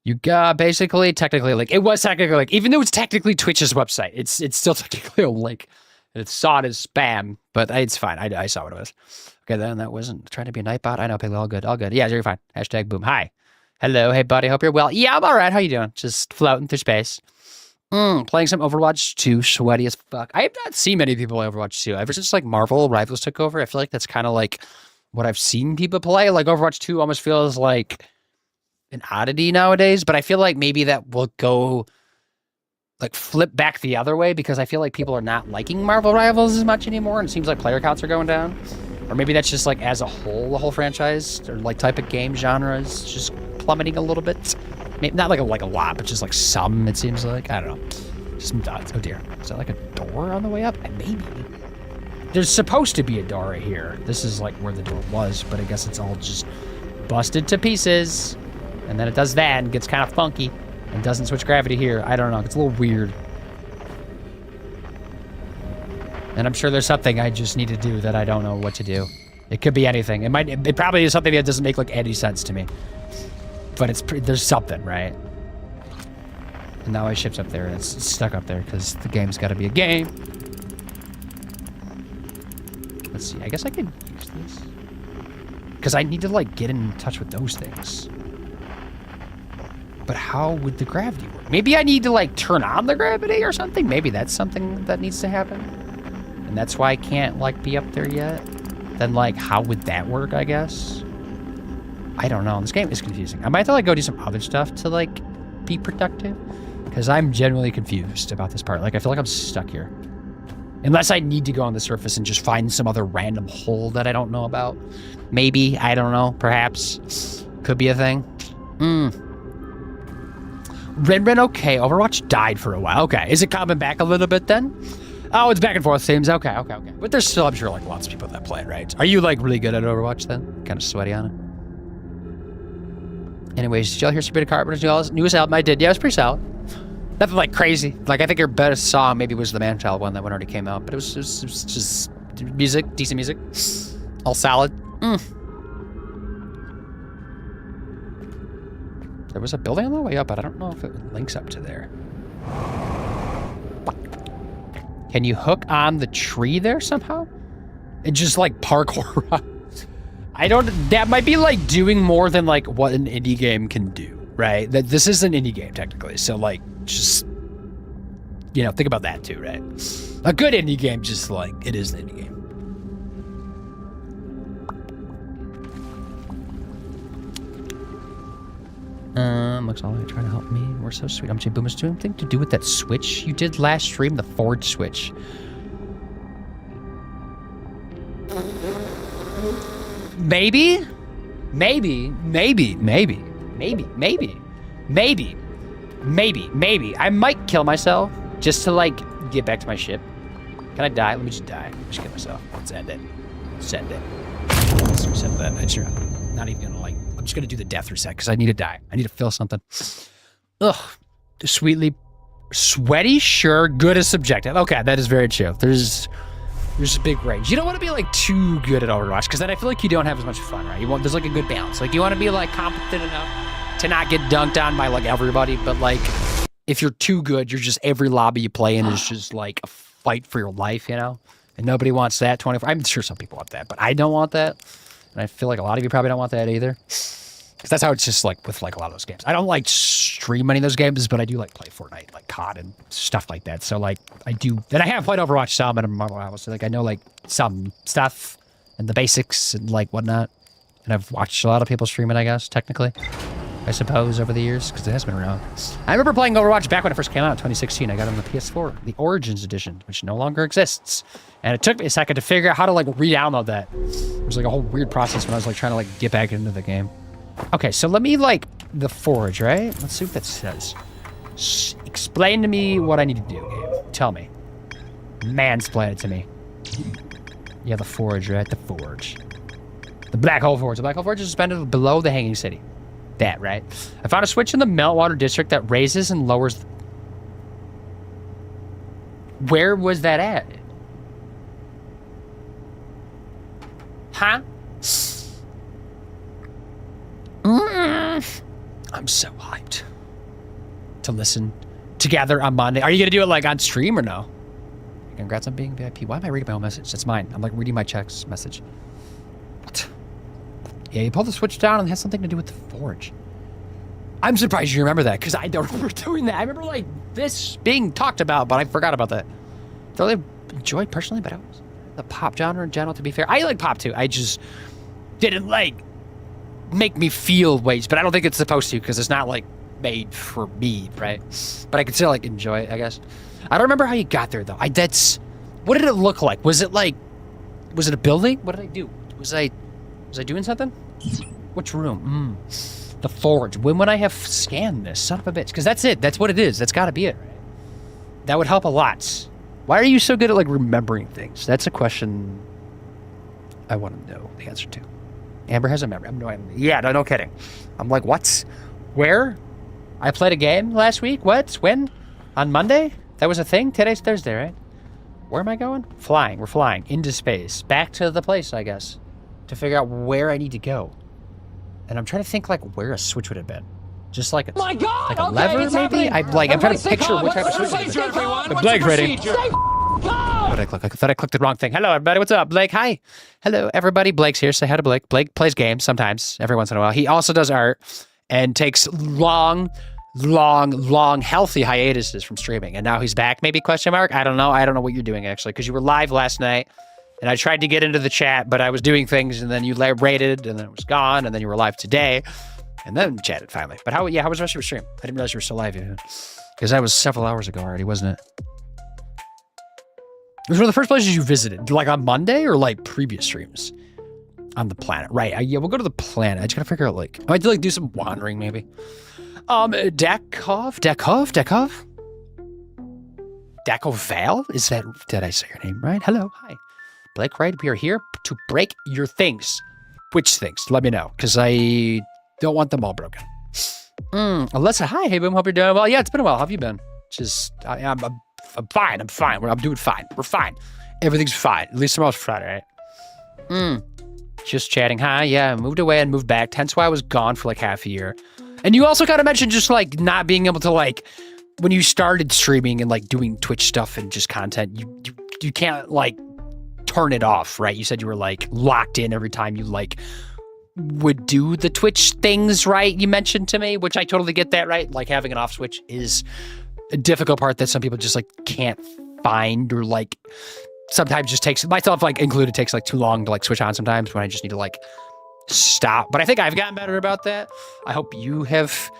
You got basically, technically, like it was technically like, even though it's technically Twitch's website, it's still technically a link. It saw it as spam, but it's fine. I saw what it was. Okay, then that wasn't trying to be a Nightbot. I know, Piggly, all good, all good. Yeah, you're fine. Hashtag boom. Hi. Hello, hey buddy, hope you're well. Yeah, I'm all right. How you doing? Just floating through space. Playing some Overwatch 2, sweaty as fuck. I have not seen many people play Overwatch 2. Ever since like Marvel Rivals took over, I feel like that's kind of like what I've seen people play. Like Overwatch 2 almost feels like an oddity nowadays, but I feel like maybe that will go like flip back the other way because I feel like people are not liking Marvel Rivals as much anymore, and it seems like player counts are going down. Or maybe that's just like as a whole, the whole franchise or like type of game genre is just plummeting a little bit. Maybe not like a lot, but just like some, it seems like. I don't know. Just some dots. Oh dear. Is that like a door on the way up? Maybe. There's supposed to be a door right here. This is like where the door was, but I guess it's all just busted to pieces. And then it does that and gets kind of funky and doesn't switch gravity here. I don't know. It's a little weird. And I'm sure there's something I just need to do that I don't know what to do. It could be anything. It probably is something that doesn't make like any sense to me. But there's something, right? And now my ship's up there and it's stuck up there because the game's got to be a game. Let's see. I guess I could use this. Because I need to like get in touch with those things. But how would the gravity work? Maybe I need to like turn on the gravity or something. Maybe that's something that needs to happen. And that's why I can't like be up there yet. Then like, how would that work, I guess? I don't know. This game is confusing. I might have to like go do some other stuff to like be productive. Because I'm genuinely confused about this part. Like, I feel like I'm stuck here. Unless I need to go on the surface and just find some other random hole that I don't know about. Maybe. I don't know. Perhaps. Could be a thing. Ren, okay. Overwatch died for a while. Okay. Is it coming back a little bit then? Oh, it's back and forth themes. Okay. But there's still, I'm sure, like lots of people that play it, right? Are you like really good at Overwatch then? Kind of sweaty on it. Anyways, did y'all hear Sabrina Carpenter's newest album? I did. Yeah, it was pretty solid. Nothing like crazy. Like, I think her best song maybe was the Man-Child one that one already came out. But it was just music, decent music. All solid. There was a building on the way up, but I don't know if it links up to there. Can you hook on the tree there somehow? And just like parkour. That might be like doing more than like what an indie game can do, right? That this is an indie game technically. So like just, you know, think about that too, right? A good indie game, just like it is an indie game. Looks all like trying to help me. We're so sweet. I'm Jay Boom. Is doing anything to do with that switch you did last stream, the Forge switch. Maybe. I might kill myself just to like get back to my ship. Can I die? Let me just die. Just kill myself. Let's end it. Send it. Let's reset that. I'm sure I'm not even gonna like. I'm just gonna do the death reset because I need to die. I need to feel something. Ugh. Sweetly sweaty. Sure. Good is subjective. Okay, that is very true. There's a big range. You don't want to be like too good at Overwatch because then I feel like you don't have as much fun, right? There's like a good balance. Like you want to be like competent enough to not get dunked on by like everybody, but like if you're too good, you're just every lobby you play in is just like a fight for your life, you know? And nobody wants that 24. I'm sure some people want that, but I don't want that. And I feel like a lot of you probably don't want that either. Because that's how it's just like with like a lot of those games. I don't like stream any of those games, but I do like play Fortnite, like COD and stuff like that. So like I do, and I have played Overwatch some and Marvel Rivals, so like I know like some stuff and the basics and like whatnot. And I've watched a lot of people stream it, I guess, technically. I suppose, over the years, because it has been around. I remember playing Overwatch back when it first came out in 2016. I got it on the PS4, the Origins Edition, which no longer exists. And it took me a second to figure out how to like re-download that. It was like a whole weird process when I was like trying to like get back into the game. Okay, so let me like the Forge, right? Let's see what that says. Explain to me what I need to do, Gabe. Tell me. Mansplain it to me. Yeah, the Forge, right? The Forge. The Black Hole Forge. The Black Hole Forge is suspended below the Hanging City. that, right? I found a switch in the Meltwater district that raises and lowers. Where was that at? Huh? I'm so hyped to listen together on Monday. Are you gonna do it like on stream or no? Congrats on being VIP. Why am I reading my own message? That's mine. I'm like reading my checks message. What? Yeah, you pulled the switch down and it has something to do with the forge. I'm surprised you remember that because I don't remember doing that. I remember like this being talked about, but I forgot about that. Thoroughly enjoyed personally, but I was the pop genre in general, to be fair. I like pop too. I just didn't like make me feel ways, but I don't think it's supposed to because it's not like made for me, right? But I could still like enjoy it, I guess. I don't remember how you got there though. What did it look like? Was it a building? What did I do? Was I doing something? Which room? The forge. When would I have scanned this? Son of a bitch. Because that's it. That's what it is. That's got to be it, right? That would help a lot. Why are you so good at like remembering things? That's a question I want to know the answer to. Amber has a memory. I'm no idea. Yeah, no kidding. I'm like, what? Where? I played a game last week. What? When? On Monday? That was a thing? Today's Thursday, right? Where am I going? Flying. We're flying into space. Back to the place, I guess, to figure out where I need to go. And I'm trying to think like where a switch would have been. Just like a, like a lever, maybe? I'm trying to picture what type of switch it is. But Blake's ready. What did I click? I thought I clicked the wrong thing. Hello, everybody. What's up? Blake, hi. Hello, everybody. Blake's here. Say hi to Blake. Blake plays games sometimes, every once in a while. He also does art and takes long, healthy hiatuses from streaming. And now he's back, maybe, question mark? I don't know. I don't know what you're doing, actually, because you were live last night. And I tried to get into the chat, but I was doing things, and then you rated, and then it was gone, and then you were live today, and then chatted finally. But how was the rest of your stream? I didn't realize you were still live yet. Because that was several hours ago already, wasn't it? It was one of the first places you visited, like on Monday or like previous streams on the planet. Right, yeah, we'll go to the planet. I just gotta figure out like, I might do like do some wandering maybe. Dakov? Dakoval? Is that, did I say your name right? Hello, hi. Blake, right? We are here to break your things. Which things? Let me know, because I don't want them all broken. Alyssa, hi. Hey, boom. Hope you're doing well. Yeah, it's been a while. How have you been? Just, I'm fine. I'm fine. I'm doing fine. We're fine. Everything's fine. At least tomorrow's Friday, right? Just chatting. Hi. Yeah, I moved away and moved back. Hence why I was gone for like half a year. And you also kind of mentioned just like not being able to like, when you started streaming and like doing Twitch stuff and just content, you can't like turn it off, right? You said you were like locked in every time you like would do the Twitch things, right? You mentioned to me, which I totally get that, right? Like having an off switch is a difficult part that some people just like can't find, or like sometimes just takes, myself like included, takes like too long to like switch on sometimes when I just need to like stop. But I think I've gotten better about that. I hope you have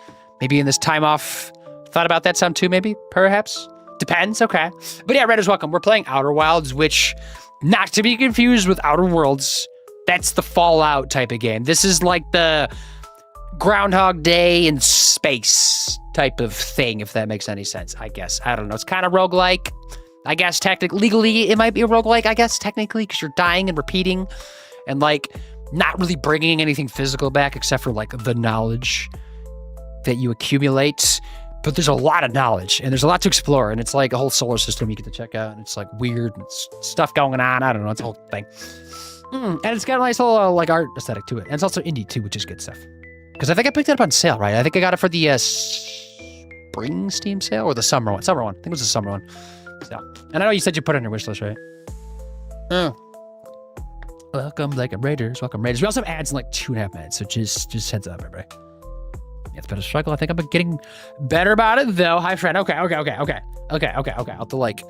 maybe in this time off thought about that some too, maybe, perhaps. Depends, okay. But yeah, Redders, welcome. We're playing Outer Wilds, which, not to be confused with Outer Worlds, that's the Fallout type of game. This is like the Groundhog Day in space type of thing, if that makes any sense, I guess. I don't know. It's kind of roguelike. I guess technically, legally, it might be a roguelike, I guess, technically, because you're dying and repeating and like not really bringing anything physical back except for like the knowledge that you accumulate. But there's a lot of knowledge and there's a lot to explore, and it's like a whole solar system you get to check out, and it's like weird and stuff going on. I don't know. It's a whole thing. And it's got a nice little like art aesthetic to it. And it's also indie too, which is good stuff. Because I think I picked it up on sale, right? I think I got it for the spring Steam sale or the summer one. Summer one. I think it was the summer one. So, and I know you said you put it on your wish list, right? Welcome, Blake and Raiders. Welcome, Raiders. We also have ads in like 2.5 minutes, so just heads up, everybody. Yeah, it's been a struggle. I think I'm getting better about it, though. Hi, friend. Okay. I'll have to like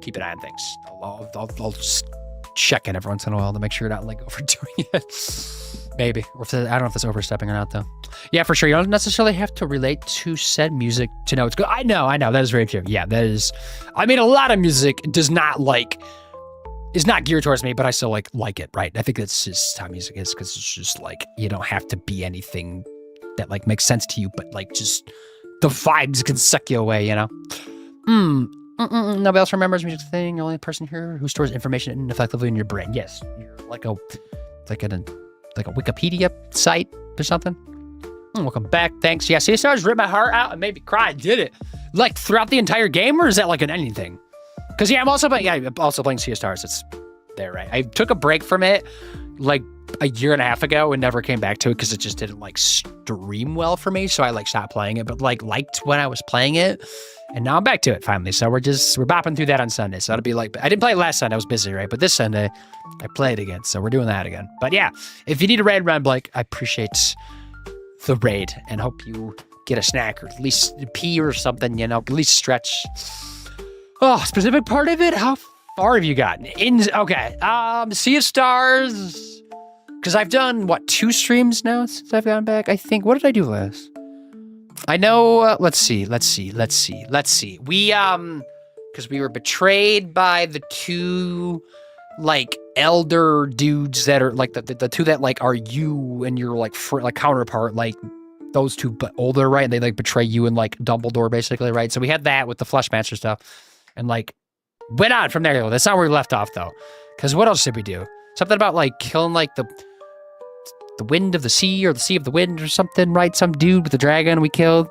keep an eye on things. I'll just check in every once in a while to make sure you're not like overdoing it. Maybe. Or if I don't know if that's overstepping or not, though. Yeah, for sure. You don't necessarily have to relate to said music to know it's good. I know. That is very true. Yeah, that is. I mean, a lot of music is not geared towards me, but I still like it, right? I think that's just how music is, because it's just like you don't have to be anything that like makes sense to you, but like just the vibes can suck you away, you know? Nobody else remembers music thing. Only person here who stores information effectively in your brain. Yes, you're like a Wikipedia site or something. Welcome back. Thanks. Yeah, Sea Stars ripped my heart out and made me cry. Did it? Like throughout the entire game, or is that like an anything? Because yeah, I'm also playing Sea Stars. It's there, right? I took a break from it like a year and a half ago and never came back to it because it just didn't like stream well for me. So I like stopped playing it, but like liked when I was playing it. And now I'm back to it finally. So we're bopping through that on Sunday. So it'll be like, I didn't play it last Sunday. I was busy, right? But this Sunday I played again. So we're doing that again. But yeah, if you need a raid run, Blake, I appreciate the raid and hope you get a snack or at least pee or something, you know, at least stretch. Oh, specific part of it? How far have you gotten? Okay, Sea of Stars. Because I've done, what, 2 streams now since I've gotten back? I think, what did I do last? I know, let's see. We, because we were betrayed by the 2, like, elder dudes that are, like, the 2 that, like, are you and your, like, counterpart, like, those 2, but older, right? And they, like, betray you and, like, Dumbledore, basically, right? So we had that with the Fleshmaster stuff. And, like, went on from there, though. That's not where we left off, though. Because what else did we do? Something about, like, killing, like, the wind of the sea or the sea of the wind or something, right? Some dude with a dragon we killed.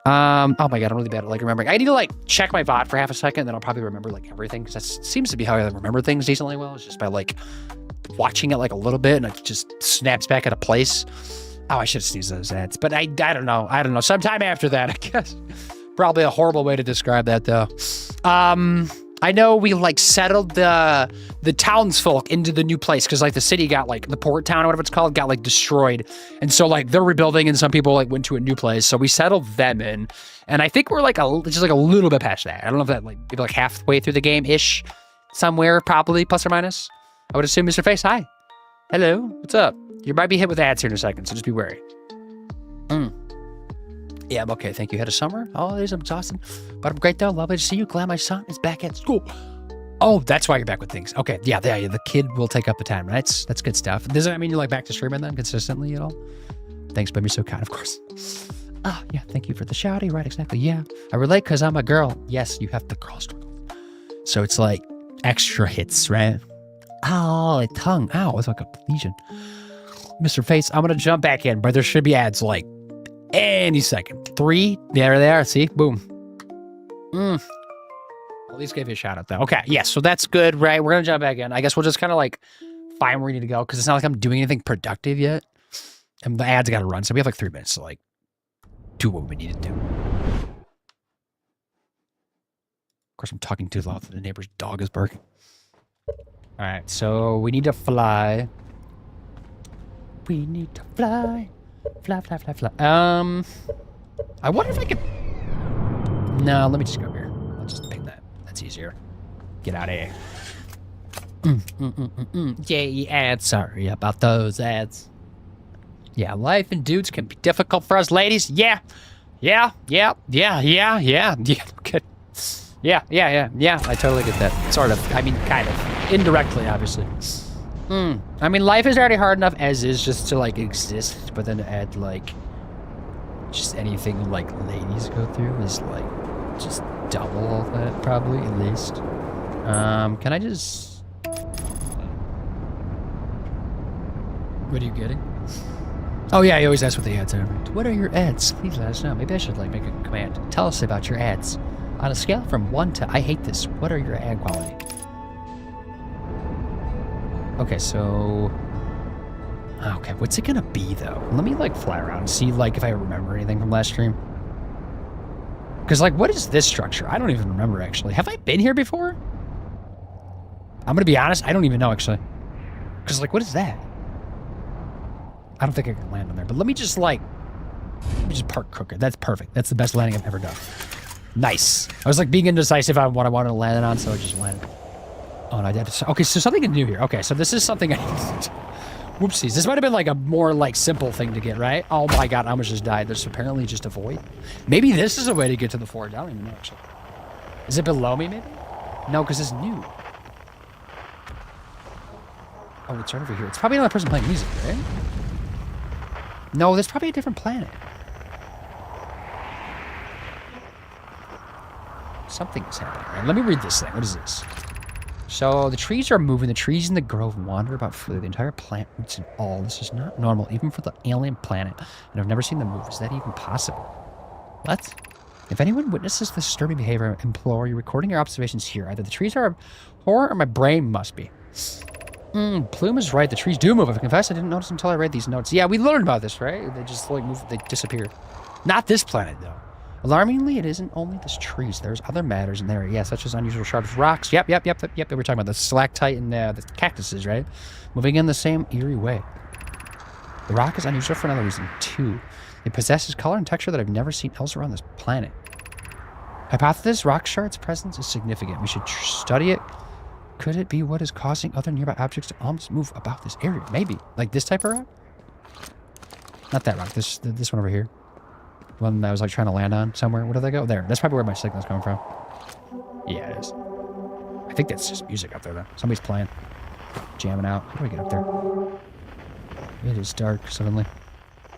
Oh my god, I'm really bad at, like, remembering. I need to, like, check my VOD for half a second, then I'll probably remember, like, everything. Because that seems to be how I remember things decently well. It's just by, like, watching it, like, a little bit, and it just snaps back into place. Oh, I should have sneezed those ads. But I don't know. Sometime after that, I guess. Probably a horrible way to describe that, though. I know we, like, settled the townsfolk into the new place because, like, the city got, like, the port town or whatever it's called got, like, destroyed. And so, like, they're rebuilding and some people, like, went to a new place. So we settled them in. And I think we're, like, just, like, a little bit past that. I don't know if that, like, maybe, like, halfway through the game-ish somewhere, probably, plus or minus. I would assume Mr. Face, hi. Hello, what's up? You might be hit with ads here in a second, so just be wary. Yeah, I'm okay. Thank you. Had a summer? Oh, I'm exhausted. But I'm great, though. Lovely to see you. Glad my son is back at school. Oh, that's why you're back with things. Okay. Yeah, the kid will take up the time, right? That's good stuff. Does that mean you're, like, back to streaming then consistently at all? Thanks, baby. You're so kind, of course. Oh, yeah. Thank you for the shouty. Right, exactly. Yeah. I relate because I'm a girl. Yes, you have the girl struggle. So it's, like, extra hits, right? Oh, a tongue. Ow, it's like a lesion. Mr. Face, I'm going to jump back in, but there should be ads, like, any second. 3, there they are. See, boom. At least gave you a shout out though. Okay, yeah, so that's good, right? We're gonna jump back in. I guess we'll just kind of like find where we need to go because it's not like I'm doing anything productive yet, and the ads got to run. So we have like 3 minutes to like do what we need to do. Of course, I'm talking too loud. The neighbor's dog is barking. All right, so we need to fly. We need to fly. Fly. I wonder if I could... No, let me just go over here. I'll just pick that. That's easier. Get out of here. Yay, ads. Sorry about those ads. Yeah, life and dudes can be difficult for us ladies. Yeah. Good. Yeah. I totally get that. Sort of. I mean, kind of. Indirectly, obviously. I mean, life is already hard enough as is just to, like, exist, but then to add, like, just anything, like, ladies go through is, like, just double all that, probably, at least. Can I just... What are you getting? Oh, yeah, I always ask what the ads are. What are your ads? Please let us know. Maybe I should, like, make a command. Tell us about your ads. On a scale from 1 to I hate this, what are your ad quality? Okay, so... Okay, what's it gonna be, though? Let me, like, fly around and see, like, if I remember anything from last stream. Because, like, what is this structure? I don't even remember, actually. Have I been here before? I'm gonna be honest, I don't even know, actually. Because, like, what is that? I don't think I can land on there, but let me just, like... Let me just park crooked. That's perfect. That's the best landing I've ever done. Nice. I was, like, being indecisive on what I wanted to land it on, so I just landed. Oh, no, I did. Okay, so something new here. Okay, so this is something I... Whoopsies. This might have been, like, a more, like, simple thing to get, right? Oh, my God. I almost just died. There's apparently just a void. Maybe this is a way to get to the forge. I don't even know, actually. Is it below me, maybe? No, because it's new. Oh, it's right over here. It's probably another person playing music, right? No, there's probably a different planet. Something is happening, right? Let me read this thing. What is this? So the trees are moving. The trees in the grove wander about freely. The entire plant roots and all. This is not normal, even for the alien planet. And I've never seen them move. Is that even possible? What? If anyone witnesses this disturbing behavior, I implore you recording your observations here. Either the trees are a horror or my brain must be. Plume is right. The trees do move. I confess I didn't notice until I read these notes. Yeah, we learned about this, right? They just like move. They disappear. Not this planet, though. Alarmingly, it isn't only this trees. There's other matters in there, yeah, such as unusual sharp rocks. Yep. We're talking about the stalactite and the cactuses, right? Moving in the same eerie way. The rock is unusual for another reason, too. It possesses color and texture that I've never seen elsewhere on this planet. Hypothesis, rock shard's presence is significant. We should study it. Could it be what is causing other nearby objects to almost move about this area? Maybe. Like this type of rock? Not that rock. This one over here. One that I was like trying to land on somewhere. Where did they go? There. That's probably where my signal's coming from. Yeah, it is. I think that's just music up there, though. Somebody's playing. Jamming out. How do I get up there? It is dark suddenly.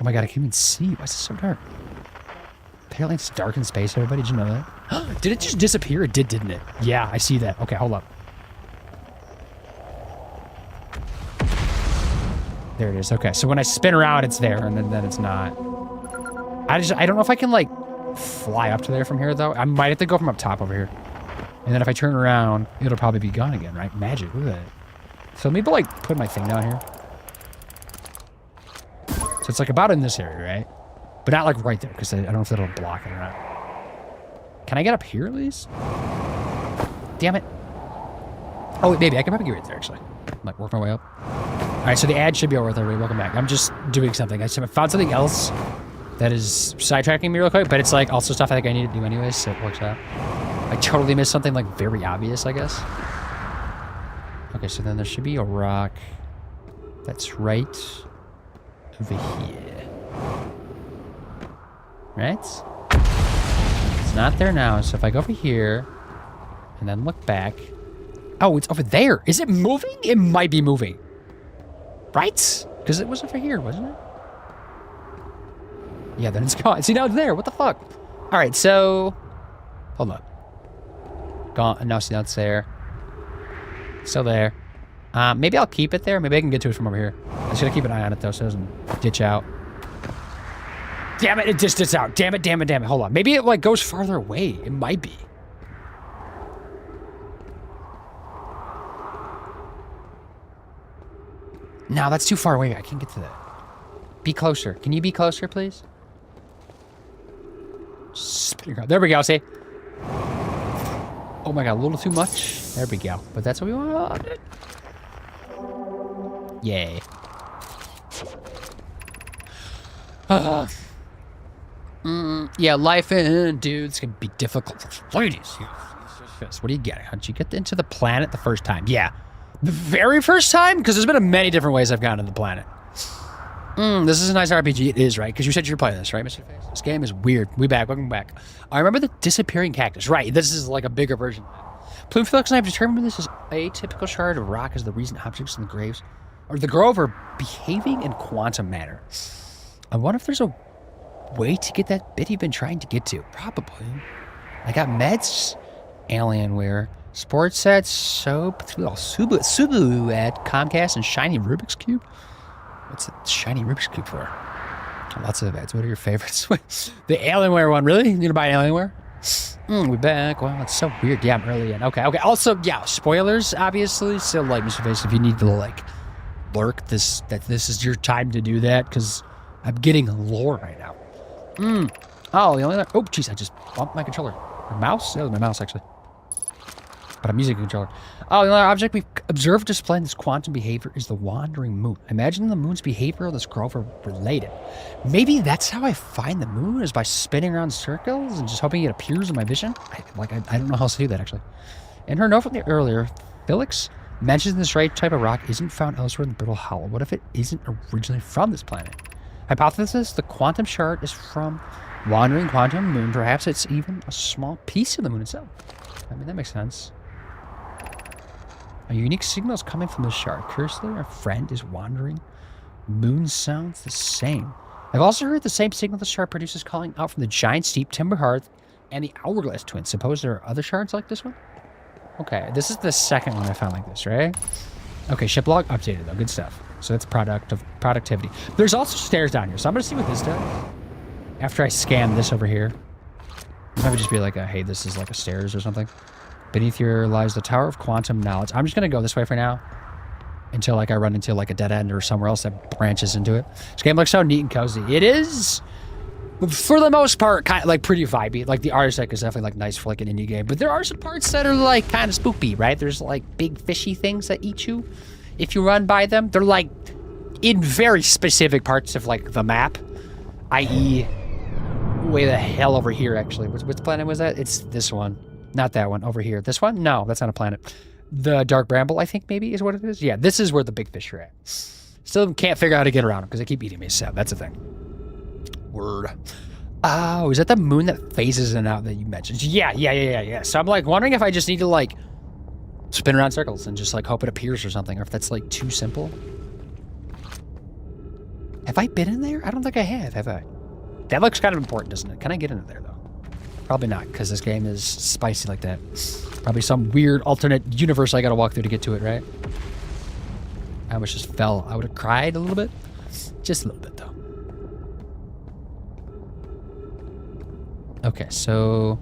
Oh my god, I can't even see. Why is it so dark? Apparently it's dark in space, everybody. Did you know that? Did it just disappear? It did, didn't it? Yeah, I see that. Okay, hold up. There it is. Okay, so when I spin around, it's there, and then it's not. I don't know if I can, like, fly up to there from here, though. I might have to go from up top over here. And then if I turn around, it'll probably be gone again, right? Magic. Look at that. So maybe, like, put my thing down here. So it's, like, about in this area, right? But not, like, right there, because I don't know if that'll block it or not. Can I get up here, at least? Damn it. Oh, wait, maybe. I can probably get right there, actually. Might work my way up. All right, so the ad should be over with, everybody. Welcome back. I'm just doing something. I found something else that is sidetracking me real quick, but it's like also stuff I think I need to do anyways, so it works out. I totally missed something like very obvious, I guess. Okay, so then there should be a rock that's right over here. Right? It's not there now, so if I go over here and then look back. Oh, it's over there. Is it moving? It might be moving. Right? Because it was over here, wasn't it? Yeah, then it's gone. See, now it's there. What the fuck? All right, so... Hold up. Gone. No, see, now it's there. Still there. Maybe I'll keep it there. Maybe I can get to it from over here. I just gotta keep an eye on it, though, so it doesn't ditch out. Damn it, it just ditched out. Damn it. Hold on. Maybe it, like, goes farther away. It might be. No, that's too far away. I can't get to that. Be closer. Can you be closer, please? Spinning around. There we go, see? Oh my god, a little too much. There we go. But that's what we want. Yay. Yeah, life in dudes can be difficult. Ladies. What do you get? How'd you get into the planet the first time? Yeah. The very first time? Because there's been many different ways I've gotten to the planet. This is a nice RPG. It is, right? Because you said you were playing this, right, Mr. Face? This game is weird. Welcome back. I remember the disappearing cactus. Right, this is like a bigger version. Plume, Felix, and I have determined this is a typical shard of rock as the reason objects in the graves or the grove are behaving in quantum manner. I wonder if there's a way to get that bit you've been trying to get to. Probably. I got meds, Alienware, sports sets, soap, Subaru at Comcast, and shiny Rubik's Cube. What's a shiny Rubik's Cube for? Lots of ads. What are your favorites? The Alienware one, really? You gonna buy an Alienware? We're back. Wow, it's so weird. Yeah, I'm early in. Okay. Also, yeah, spoilers, obviously. So, like, Mr. Face, if you need to, like, lurk this is your time to do that, because I'm getting lore right now. Oh, the only other... Oh, jeez, I just bumped my controller. My mouse? That was my mouse, actually. But I'm using a controller. Oh, the other object we've observed displaying this quantum behavior is the wandering moon. Imagine the moon's behavior and this grove are related. Maybe that's how I find the moon, is by spinning around circles and just hoping it appears in my vision. I don't know how else to do that, actually. In her note from the earlier, Felix mentions this right type of rock isn't found elsewhere in the Brittle Hollow. What if it isn't originally from this planet? Hypothesis, the quantum shard is from wandering quantum moon. Perhaps it's even a small piece of the moon itself. I mean, that makes sense. A unique signal is coming from the shard. Curiously, our friend is wandering. Moon sounds the same. I've also heard the same signal the shard produces calling out from the giant steep timber hearth and the hourglass twins. Suppose there are other shards like this one? Okay, this is the second one I found like this, right? Okay, ship log updated though. Good stuff. So that's productivity. There's also stairs down here, so I'm gonna see what this does. After I scan this over here. Maybe just be like, hey, this is like a stairs or something. Beneath here lies the Tower of Quantum Knowledge. I'm just gonna go this way for now. Until like I run into like a dead end or somewhere else that branches into it. This game looks so neat and cozy. It is, for the most part, kind of like pretty vibey. Like the art aesthetic is definitely like nice for like an indie game. But there are some parts that are like kind of spooky, right? There's like big fishy things that eat you if you run by them. They're like in very specific parts of like the map, i.e. way the hell over here actually. Which planet was that? It's this one, not that one. Over here. This one? No, that's not a planet. The Dark Bramble, I think maybe is what it is. Yeah, this is where the big fish are at. Still can't figure out how to get around them because they keep eating me. So that's the thing. Word. Oh, is that the moon that phases in and out that you mentioned? Yeah. So I'm like wondering if I just need to like spin around circles and just like hope it appears or something, or if that's like too simple. Have I been in there? I don't think I have I? That looks kind of important, doesn't it? Can I get into there though? Probably not, because this game is spicy like that. Probably some weird alternate universe I gotta walk through to get to it, right? I almost just fell. I would have cried a little bit. Just a little bit, though. Okay, so...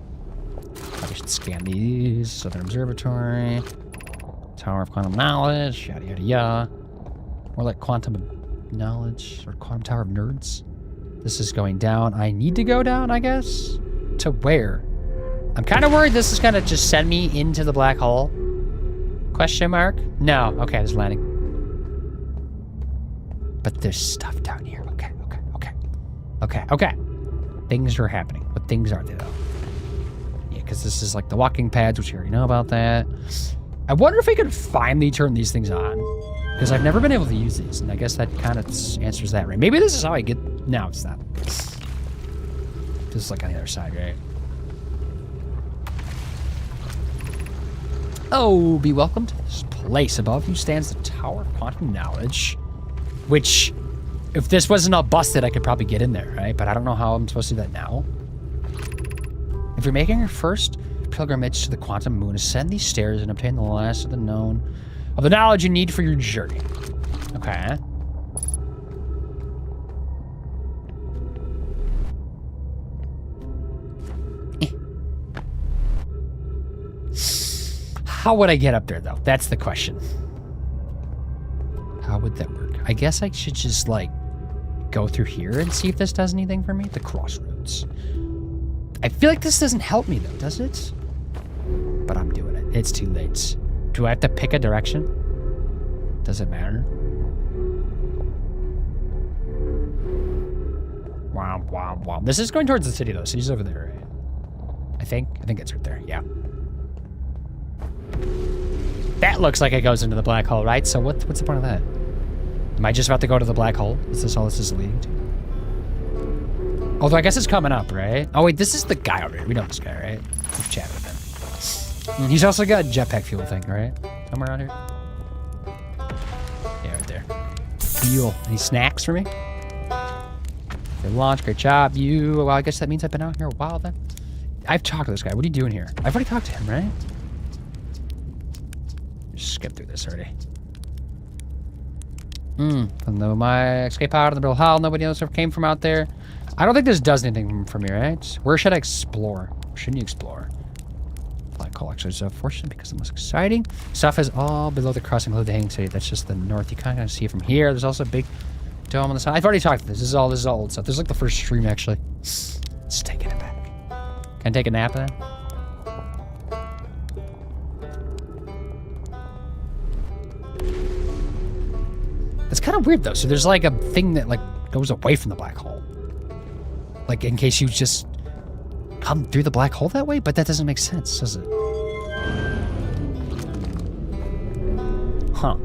I should scan these. Southern Observatory. Tower of Quantum Knowledge. Yada, yada, yada. More like Quantum Knowledge. Or Quantum Tower of Nerds. This is going down. I need to go down, I guess? To where? I'm kind of worried this is going to just send me into the black hole. Question mark? No. Okay, there's landing. But there's stuff down here. Okay. Things are happening. What things are they, though? Yeah, because this is like the walking pads, which you already know about that. I wonder if I could finally turn these things on. Because I've never been able to use these, and I guess that kind of answers that, right? Maybe this is how I get... No, it's not. This is like on the other side, right? Oh, be welcome to this place. Above you stands the Tower of Quantum Knowledge, which, if this wasn't all busted, I could probably get in there, right? But I don't know how I'm supposed to do that now. If you're making your first pilgrimage to the Quantum Moon, ascend these stairs and obtain the last of the knowledge you need for your journey. Okay. How would I get up there, though? That's the question. How would that work? I guess I should just, like, go through here and see if this does anything for me. The crossroads. I feel like this doesn't help me, though, does it? But I'm doing it. It's too late. Do I have to pick a direction? Does it matter? Wow. This is going towards the city, though. City's over there, right? I think it's right there. Yeah. That looks like it goes into the black hole, right? So what's the point of that? Am I just about to go to the black hole? Is this all this is leading to? Although I guess it's coming up, right? Oh wait, this is the guy over here. We know this guy, right? We've chatted with him. He's also got a jetpack fuel thing, right? Somewhere around here. Yeah, right there. Fuel. Any snacks for me? Good launch, great job. Well, I guess that means I've been out here a while then. I've talked to this guy. What are you doing here? I've already talked to him, right? Skip through this already. Though my escape out of the Brittle Hall, nobody else ever came from out there. I don't think this does anything for me, right? Where should I explore? Shouldn't you explore? Black hole actually is unfortunate because the most exciting stuff is all below the crossing, below the hanging city. That's just the north. You kind of see it from here. There's also a big dome on the side. I've already talked to this. This is all old stuff. This is like the first stream actually. Let's take it back. Can I take a nap then? It's kind of weird though. So there's like a thing that like goes away from the black hole. Like in case you just come through the black hole that way, but that doesn't make sense, does it? Huh.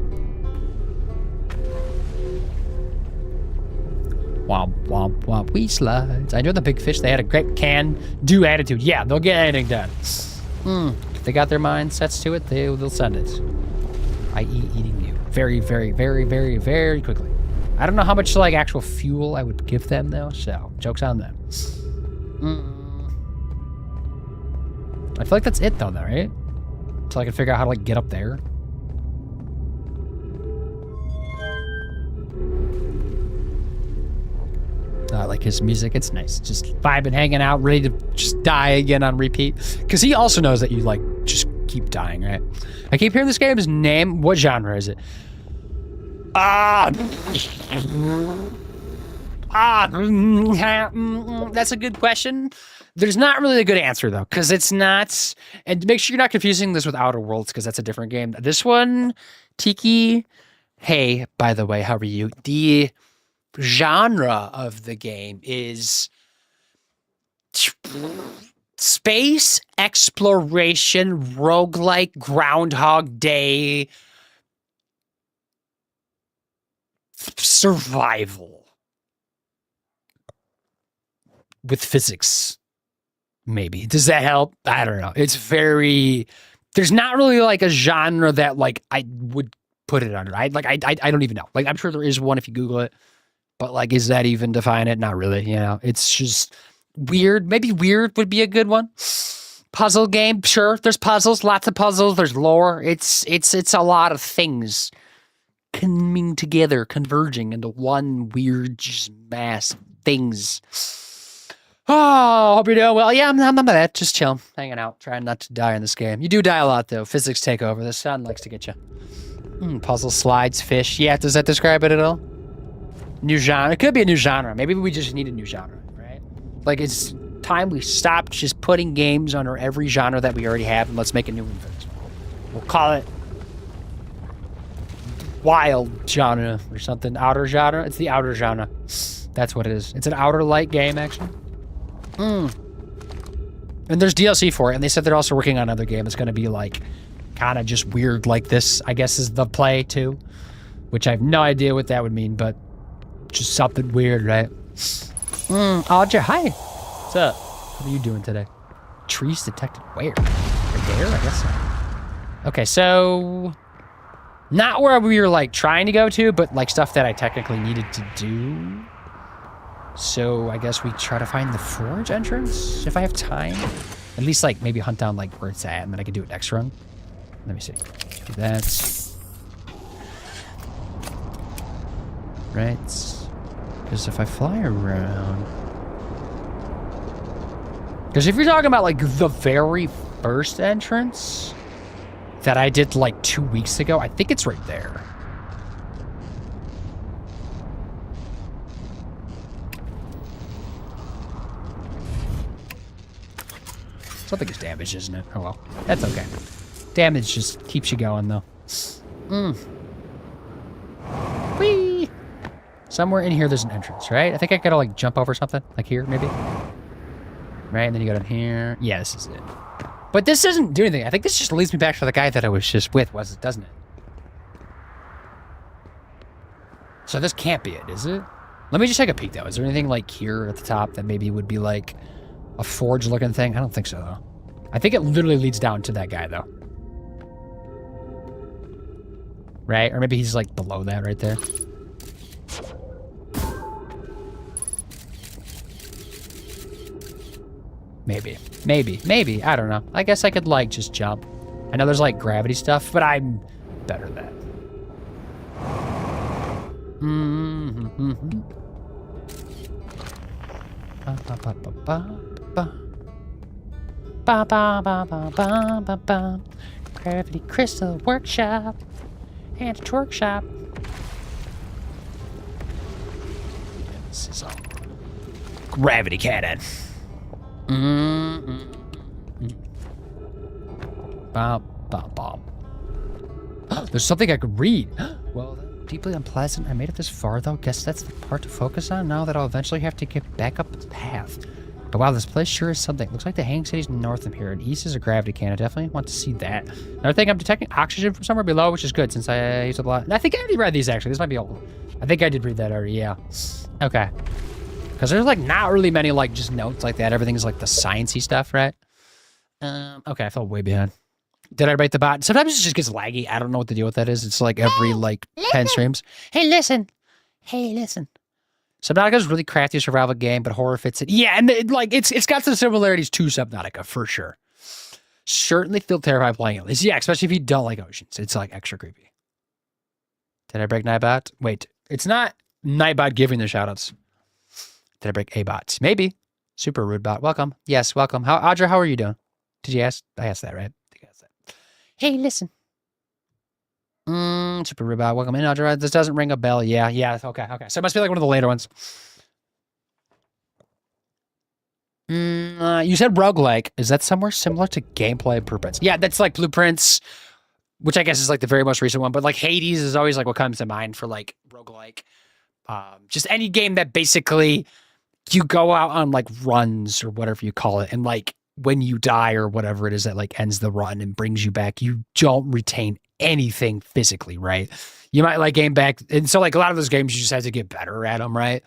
Wow, we slides. I know the big fish, they had a great can-do attitude. Yeah, they'll get anything done. If they got their mindsets to it, they'll send it. I.e. eating you. Very, very, very, very, very quickly. I don't know how much like actual fuel I would give them though, so joke's on them. I feel like that's it though, right? It's I can figure out how to like get up there. I like his music. It's nice. Just vibing, hanging out, ready to just die again on repeat. Because he also knows that you like just keep dying, right? I keep hearing this game's name. What genre is it? That's a good question. There's not really a good answer though, because it's not. And make sure you're not confusing this with Outer Worlds, because that's a different game. This one, Tiki. Hey, by the way, how are you? The genre of the game is space exploration, roguelike, Groundhog Day, survival with physics. Maybe. Does that help? I don't know. It's very, there's not really like a genre that like I would put it under. I don't even know. Like I'm sure there is one if you Google it. But like, is that even define it? Not really, you know. It's just weird. Maybe weird would be a good one. Puzzle game, sure. There's puzzles, lots of puzzles. There's lore. It's a lot of things coming together, converging into one weird just mass of things. Oh, hope you're doing well. Yeah, I'm that. Just chilling, hanging out, trying not to die in this game. You do die a lot though. Physics take over. The sun likes to get you. Puzzle, slides, fish. Yeah, does that describe it at all? New genre. It could be a new genre. Maybe we just need a new genre, right? Like it's time we stopped just putting games under every genre that we already have, and let's make a new one for this one. We'll call it wild genre or something. Outer genre. It's the outer genre. That's what it is. It's an outer light game, actually. And there's DLC for it, and they said they're also working on another game. It's going to be like kind of just weird like this, I guess, is the play too, which I have no idea what that would mean, but just something weird, right? Audra, hi. What's up? What are you doing today? Trees detected where? Right there, I guess so. Okay, so not where we were like trying to go to, but like stuff that I technically needed to do. So I guess we try to find the forge entrance if I have time. At least like maybe hunt down like where it's at, and then I can do it next run. Let me see. Do that. Right. Because if I fly around... Because if you're talking about like the very first entrance that I did like 2 weeks ago, I think it's right there. Something is damaged, isn't it? Oh well. That's okay. Damage just keeps you going though. Whee! Somewhere in here there's an entrance, right? I think I gotta like jump over something. Like here, maybe? Right, and then you go down here. Yeah, this is it. But this doesn't do anything. I think this just leads me back to the guy that I was just with, doesn't it? So this can't be it, is it? Let me just take a peek though. Is there anything like here at the top that maybe would be like a forge looking thing? I don't think so though. I think it literally leads down to that guy though. Right? Or maybe he's like below that right there. Maybe. I don't know. I guess I could like just jump. I know there's like gravity stuff, but I'm better at that. Gravity Crystal Workshop and Twerk Shop. This is all gravity cannon. There's something I could read. Well, deeply unpleasant. I made it this far, though. Guess that's the part to focus on now that I'll eventually have to get back up the path. But wow, this place sure is something. Looks like the Hang City's north of here, and east is a gravity cannon. I definitely want to see that. Another thing, I'm detecting oxygen from somewhere below, which is good since I used up a lot. I think I already read these, actually. This might be old. I think I did read that already, yeah. Okay. Because there's like not really many like just notes like that. Everything's like the sciencey stuff, right? Okay, I fell way behind. Did I write the bot? Sometimes it just gets laggy. I don't know what the deal with that is. It's like every like 10 streams. Hey, listen. Subnautica is a really crafty survival game, but horror fits it. Yeah, and it's got some similarities to Subnautica for sure. certainly feel terrified playing it. Yeah, especially if you don't like oceans. It's like extra creepy. Did I break Nightbot? Wait, it's not Nightbot giving the shoutouts. Did I break A-Bot? Maybe. Super rude bot. Welcome. Yes, welcome. Audra, how are you doing? Did you ask? I asked that, right? I think I asked that. Hey, listen. Super rude bot. Welcome in, Audra. This doesn't ring a bell. Yeah. Okay. So it must be like one of the later ones. You said roguelike. Is that somewhere similar to gameplay blueprints? Yeah, that's like blueprints, which I guess is like the very most recent one. But like Hades is always like what comes to mind for like roguelike. Just any game that basically you go out on like runs or whatever you call it. And like when you die or whatever it is that like ends the run and brings you back, you don't retain anything physically, right? You might like game back. And so like a lot of those games, you just have to get better at them, right?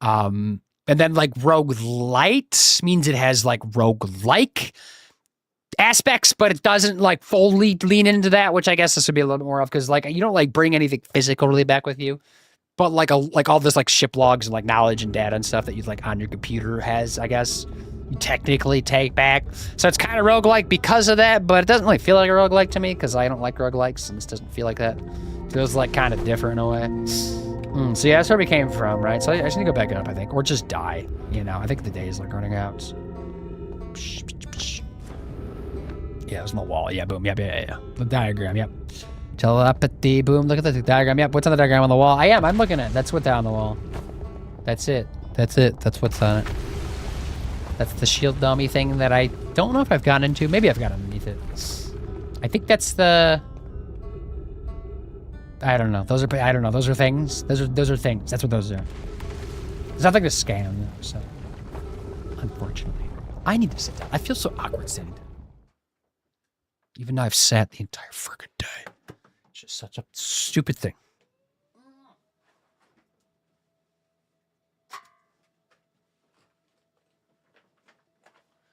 And then like roguelite means it has like roguelike aspects, but it doesn't like fully lean into that, which I guess this would be a little bit more of because like you don't like bring anything physical really back with you. But like all this like ship logs and like knowledge and data and stuff that you like on your computer has, I guess, you technically take back. So it's kind of roguelike because of that, but it doesn't really feel like a roguelike to me because I don't like roguelikes and this doesn't feel like that. It feels like kind of different in a way. So yeah, that's where we came from, right? So I just need to go back up, I think, or just die. You know, I think the day is like running out. Yeah, it was on the wall. Yeah, boom. Yeah. The diagram. Yep. Telepathy, boom, look at the diagram. Yep, what's on the diagram on the wall? I'm looking at it. That's what's on the wall. That's it. That's what's on it. That's the shield dummy thing that I don't know if I've gotten into. Maybe I've got underneath it. I think that's the... I don't know. Those are things. Those are things. That's what those are. It's nothing to scam, though, so... Unfortunately. I need to sit down. I feel so awkward sitting down. Even though I've sat the entire freaking day. Just such a stupid thing.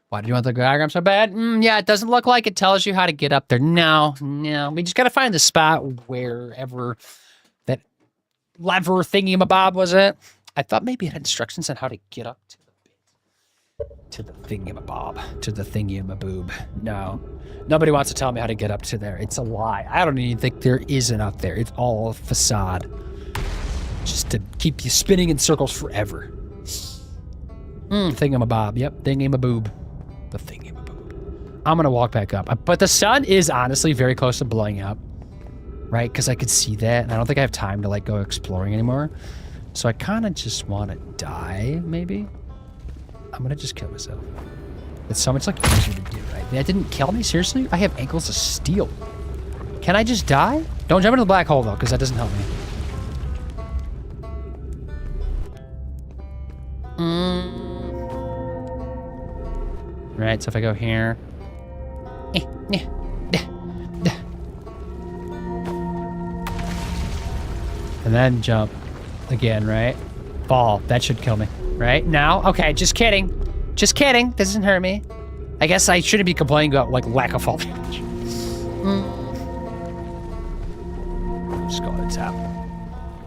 Why do you want the diagram so bad? Yeah, it doesn't look like it tells you how to get up there. No. We just got to find the spot wherever that lever thingy-mabob was at. I thought maybe it had instructions on how to get up to the thingy-mabob, to the thingy-maboob. No. Nobody wants to tell me how to get up to there. It's a lie. I don't even think there is an up there. It's all a facade. Just to keep you spinning in circles forever. Thingy-mabob. Yep, thingy-maboob. The thingy-maboob. I'm going to walk back up. But the sun is honestly very close to blowing up. Right? Because I could see that. And I don't think I have time to like go exploring anymore. So I kind of just want to die, maybe. I'm going to just kill myself. It's so much like easier to do, right? That didn't kill me? Seriously? I have ankles of steel. Can I just die? Don't jump into the black hole, though, because that doesn't help me. Right, so if I go here... And then jump again, right? Fall. That should kill me. Right? Now? Okay, just kidding. Just kidding. This doesn't hurt me. I guess I shouldn't be complaining about, like, lack of fall damage. Just go to the top.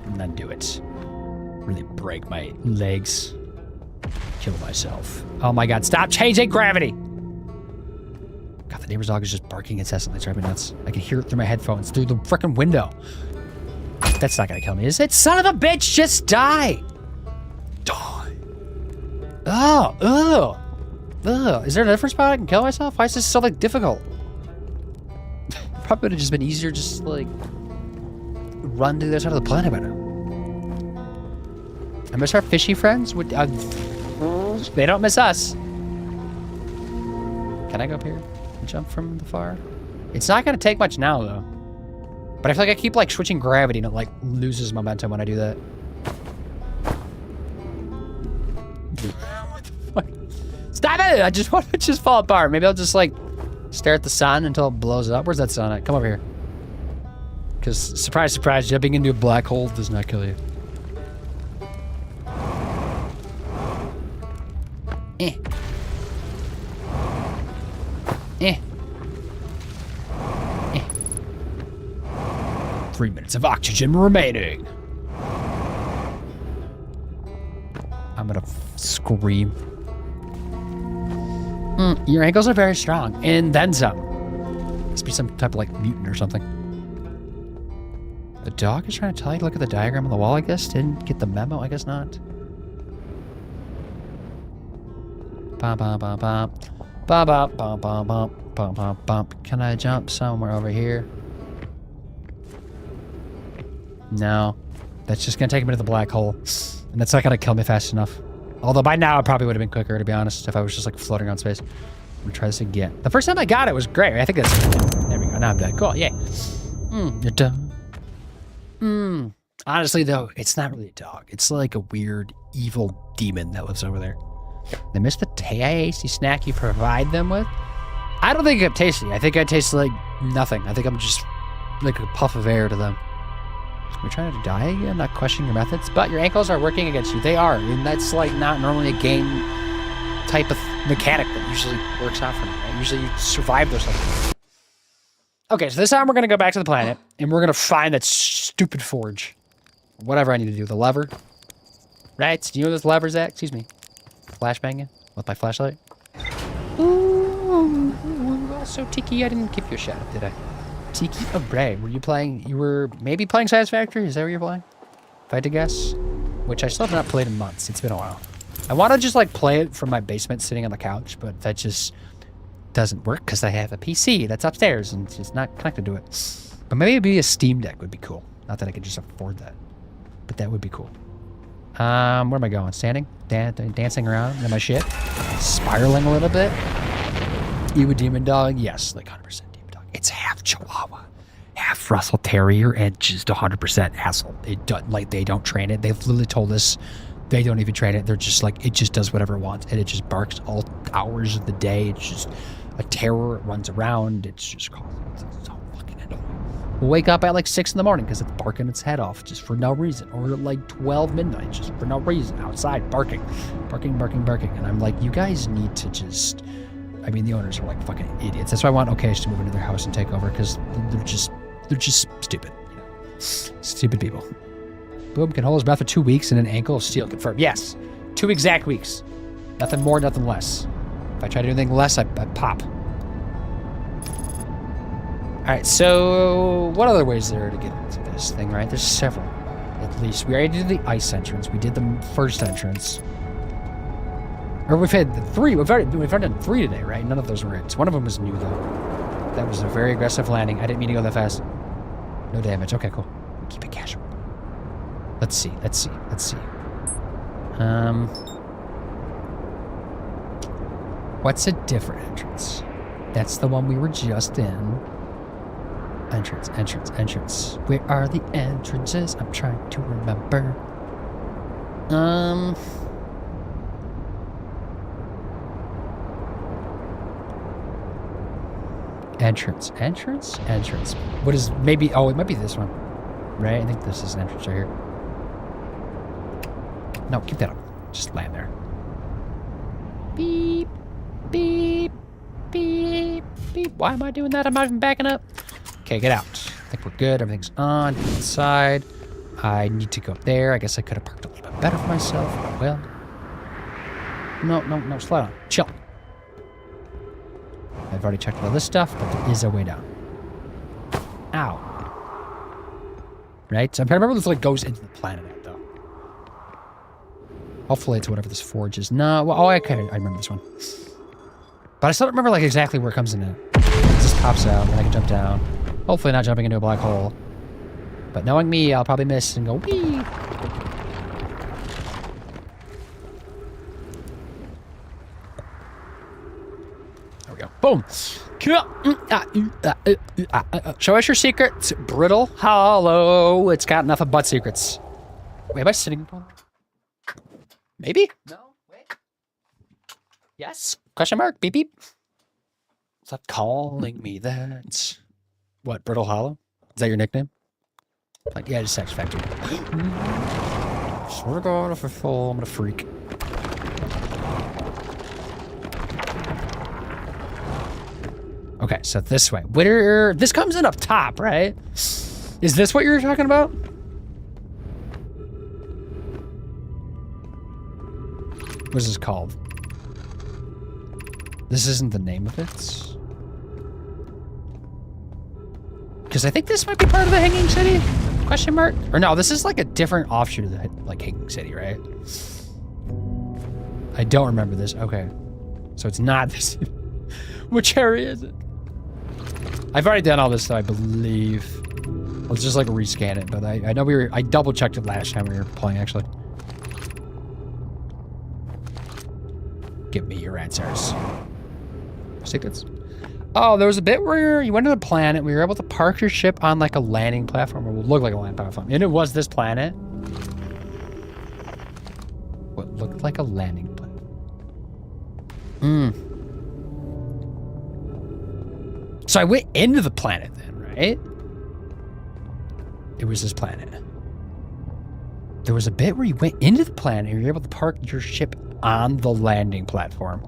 And then do it. Really break my legs. Kill myself. Oh my god, stop changing gravity! God, the neighbor's dog is just barking incessantly. It's driving me nuts. I can hear it through my headphones, through the frickin' window. That's not gonna kill me, is it? Son of a bitch, just die! Die. Oh, ugh. Is there a different spot I can kill myself? Why is this so, like, difficult? Probably would have just been easier just, like, run to the other side of the planet by now. I miss our fishy friends. They don't miss us. Can I go up here and jump from the far? It's not going to take much now, though. But I feel like I keep, like, switching gravity and it, like, loses momentum when I do that. What the fuck? Stop it! I just want to just fall apart. Maybe I'll just, like, stare at the sun until it blows up. Where's that sun at? Come over here. Because, surprise, surprise, jumping into a black hole does not kill you. Eh. 3 minutes of oxygen remaining. I'm gonna scream. Your ankles are very strong. And then some. Must be some type of like mutant or something. The dog is trying to tell you to look at the diagram on the wall, I guess. Didn't get the memo, I guess not. Bum, bum, bum, bum. Bum, bum, bum, bum, bum, bum, bum, bum. Can I jump somewhere over here? No. That's just gonna take me to the black hole. And that's not gonna kill me fast enough. Although by now it probably would have been quicker, to be honest, if I was just like floating around space. I'm gonna try this again. The first time I got it was great. I think that's... There we go. Now I'm dead. Cool. Yay. You're done. Honestly, though, it's not really a dog. It's like a weird, evil demon that lives over there. They miss the tasty snack you provide them with? I don't think I'm tasty. I think I taste like nothing. I think I'm just like a puff of air to them. You're trying to die again, not questioning your methods, but your ankles are working against you. They are, and that's like not normally a game type of mechanic that usually works out for me. Right? Usually you survive those things. Okay, so this time we're gonna go back to the planet, and we're gonna find that stupid forge. Whatever I need to do, the lever. Right? Do you know where this lever's at? Excuse me. Flashbanging with my flashlight. Ooh, so Tiki, I didn't give you a shout out, did I? Tiki Abre, were you playing? You were maybe playing Satisfactory? Is that what you're playing? If I had to guess. Which I still have not played in months. It's been a while. I want to just like play it from my basement sitting on the couch, but that just doesn't work because I have a PC that's upstairs and it's just not connected to it. But maybe a Steam Deck would be cool. Not that I could just afford that, but that would be cool. Where am I going? Standing? Dancing around in my shit? Spiraling a little bit? You a demon dog? Yes, like 100% demon dog. It's half Chihuahua, half Russell Terrier, and just 100% asshole. They don't train it. They've literally told us they don't even train it. They're just like, it just does whatever it wants, and it just barks all hours of the day. It's just a terror. It runs around. It's just so fucking annoying. We'll wake up at like 6 in the morning because it's barking its head off just for no reason. Or at like 12 midnight just for no reason. Outside, barking. And I'm like, you guys need to just... I mean, the owners are like fucking idiots. That's why I want Okash to move into their house and take over because they're just stupid. You know? Stupid people. Boom, can hold his breath for 2 weeks and an ankle of steel confirmed. Yes, 2 exact weeks. Nothing more, nothing less. If I try to do anything less, I pop. All right, so what other ways there to get into this thing, right? There's several, at least. We already did the ice entrance. We did the first entrance. Or we've had 3. We've already done 3 today, right? None of those were it. One of them was new, though. That was a very aggressive landing. I didn't mean to go that fast. No damage. Okay, cool. Keep it casual. Let's see. What's a different entrance? That's the one we were just in. Entrance. Where are the entrances? I'm trying to remember. Entrance. What is, maybe, oh, it might be this one. Right? I think this is an entrance right here. No, keep that up. Just land there. Beep. Why am I doing that? I'm not even backing up. Okay, get out. I think we're good. Everything's on. Inside. I need to go up there. I guess I could have parked a little bit better for myself. But well. No. Slow down. Chill. I've already checked all this stuff, but there is a way down. Ow. Right? So I'm trying to remember this like goes into the planet, though. Hopefully it's whatever this forge is. No, well, I remember this one. But I still don't remember like exactly where it comes in at. It just pops out, and I can jump down. Hopefully not jumping into a black hole. But knowing me, I'll probably miss and go wee. There we go. Boom. Show us your secrets. Brittle Hollow. It's got enough of butt secrets. Wait, am I sitting upon that? Maybe? No, wait. Yes? Question mark? Beep beep. Stop calling me that. What, Brittle Hollow? Is that your nickname? Like, yeah, just Sex Factory. Swear to God, if I fall, I'm gonna freak. Okay, so this way. This comes in up top, right? Is this what you're talking about? What is this called? This isn't the name of it. Because I think this might be part of the Hanging City? Question mark? Or no, this is like a different offshoot of the like Hanging City, right? I don't remember this. Okay. So it's not this. Which area is it? I've already done all this though, I believe. Let's just like rescan it, but I know I double checked it last time we were playing actually. Give me your answers. Tickets. Oh, there was a bit where you went to the planet. We were able to park your ship on like a landing platform, or would look like a landing platform, and it was this planet. What looked like a landing platform. So I went into the planet then, right? It was this planet. There was a bit where you went into the planet and you were able to park your ship on the landing platform.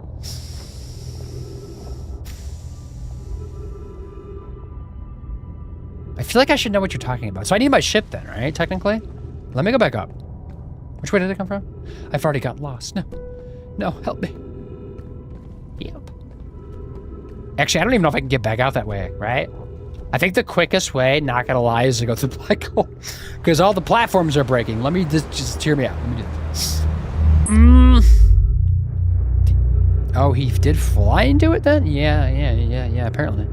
I feel like I should know what you're talking about. So I need my ship then, right? Technically? Let me go back up. Which way did it come from? I've already got lost. No. No, help me. Yep. Actually, I don't even know if I can get back out that way, right? I think the quickest way, not gonna lie, is to go through the black hole. Because all the platforms are breaking. Let me just hear me out. Let me do this. Oh, he did fly into it then? Yeah, apparently.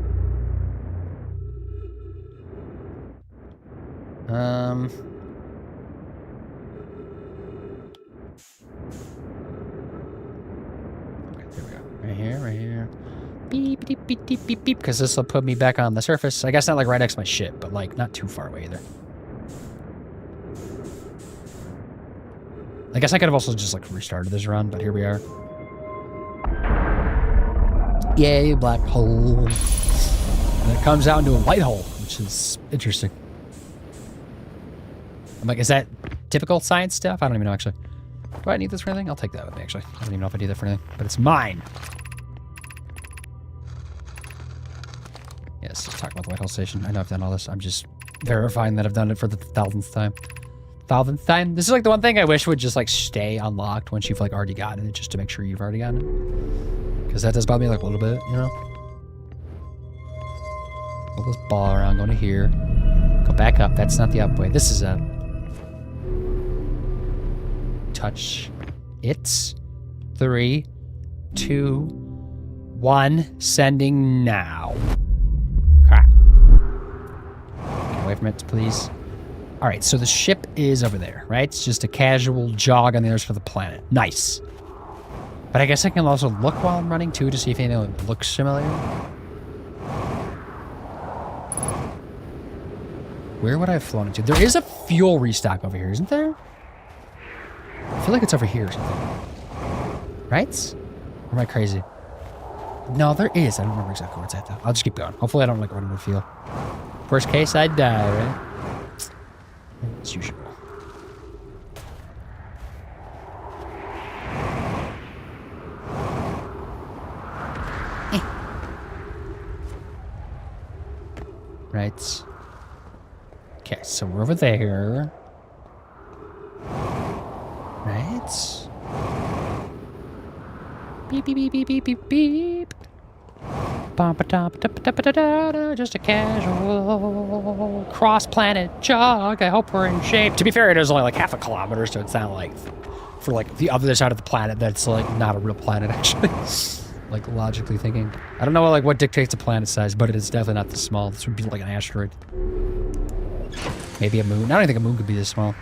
Okay, there we go. Right here. Beep, beep, beep, beep, beep, beep, because this will put me back on the surface. I guess not like right next to my ship, but like not too far away either. I guess I could have also just like restarted this run, but here we are. Yay, black hole. And it comes out into a white hole, which is interesting. I'm like, is that typical science stuff? I don't even know, actually. Do I need this for anything? I'll take that with me, actually. I don't even know if I need that for anything, but it's mine. Yes, just talk about the White Hole Station. I know I've done all this. I'm just verifying that I've done it for the 1000th time. 1000th time? This is like the one thing I wish would just like stay unlocked once you've like already gotten it, just to make sure you've already gotten it. Because that does bother me like a little bit, you know? Pull this ball around, going to here. Go back up. That's not the up way. This is up. Touch it. 3, 2, 1. Sending now. Crap. Get away from it, please. All right, so the ship is over there, right? It's just a casual jog on the other side of the planet. Nice. But I guess I can also look while I'm running too to see if anything looks familiar. Where would I have flown into? There is a fuel restock over here, isn't there? I feel like it's over here or something. Right? Or am I crazy? No, there is. I don't remember exactly where it's at, though. I'll just keep going. Hopefully I don't, like, run into the fuel. Worst case, I die, right? As usual. Right. Okay, so we're over there. Right. Beep, beep, beep, beep, beep, beep, beep. Just a casual cross-planet jog. I hope we're in shape. To be fair, it is only like half a kilometer, so it's not like for like the other side of the planet that's like not a real planet, actually. Like logically thinking. I don't know like what dictates a planet size, but it is definitely not this small. This would be like an asteroid. Maybe a moon. I don't think a moon could be this small.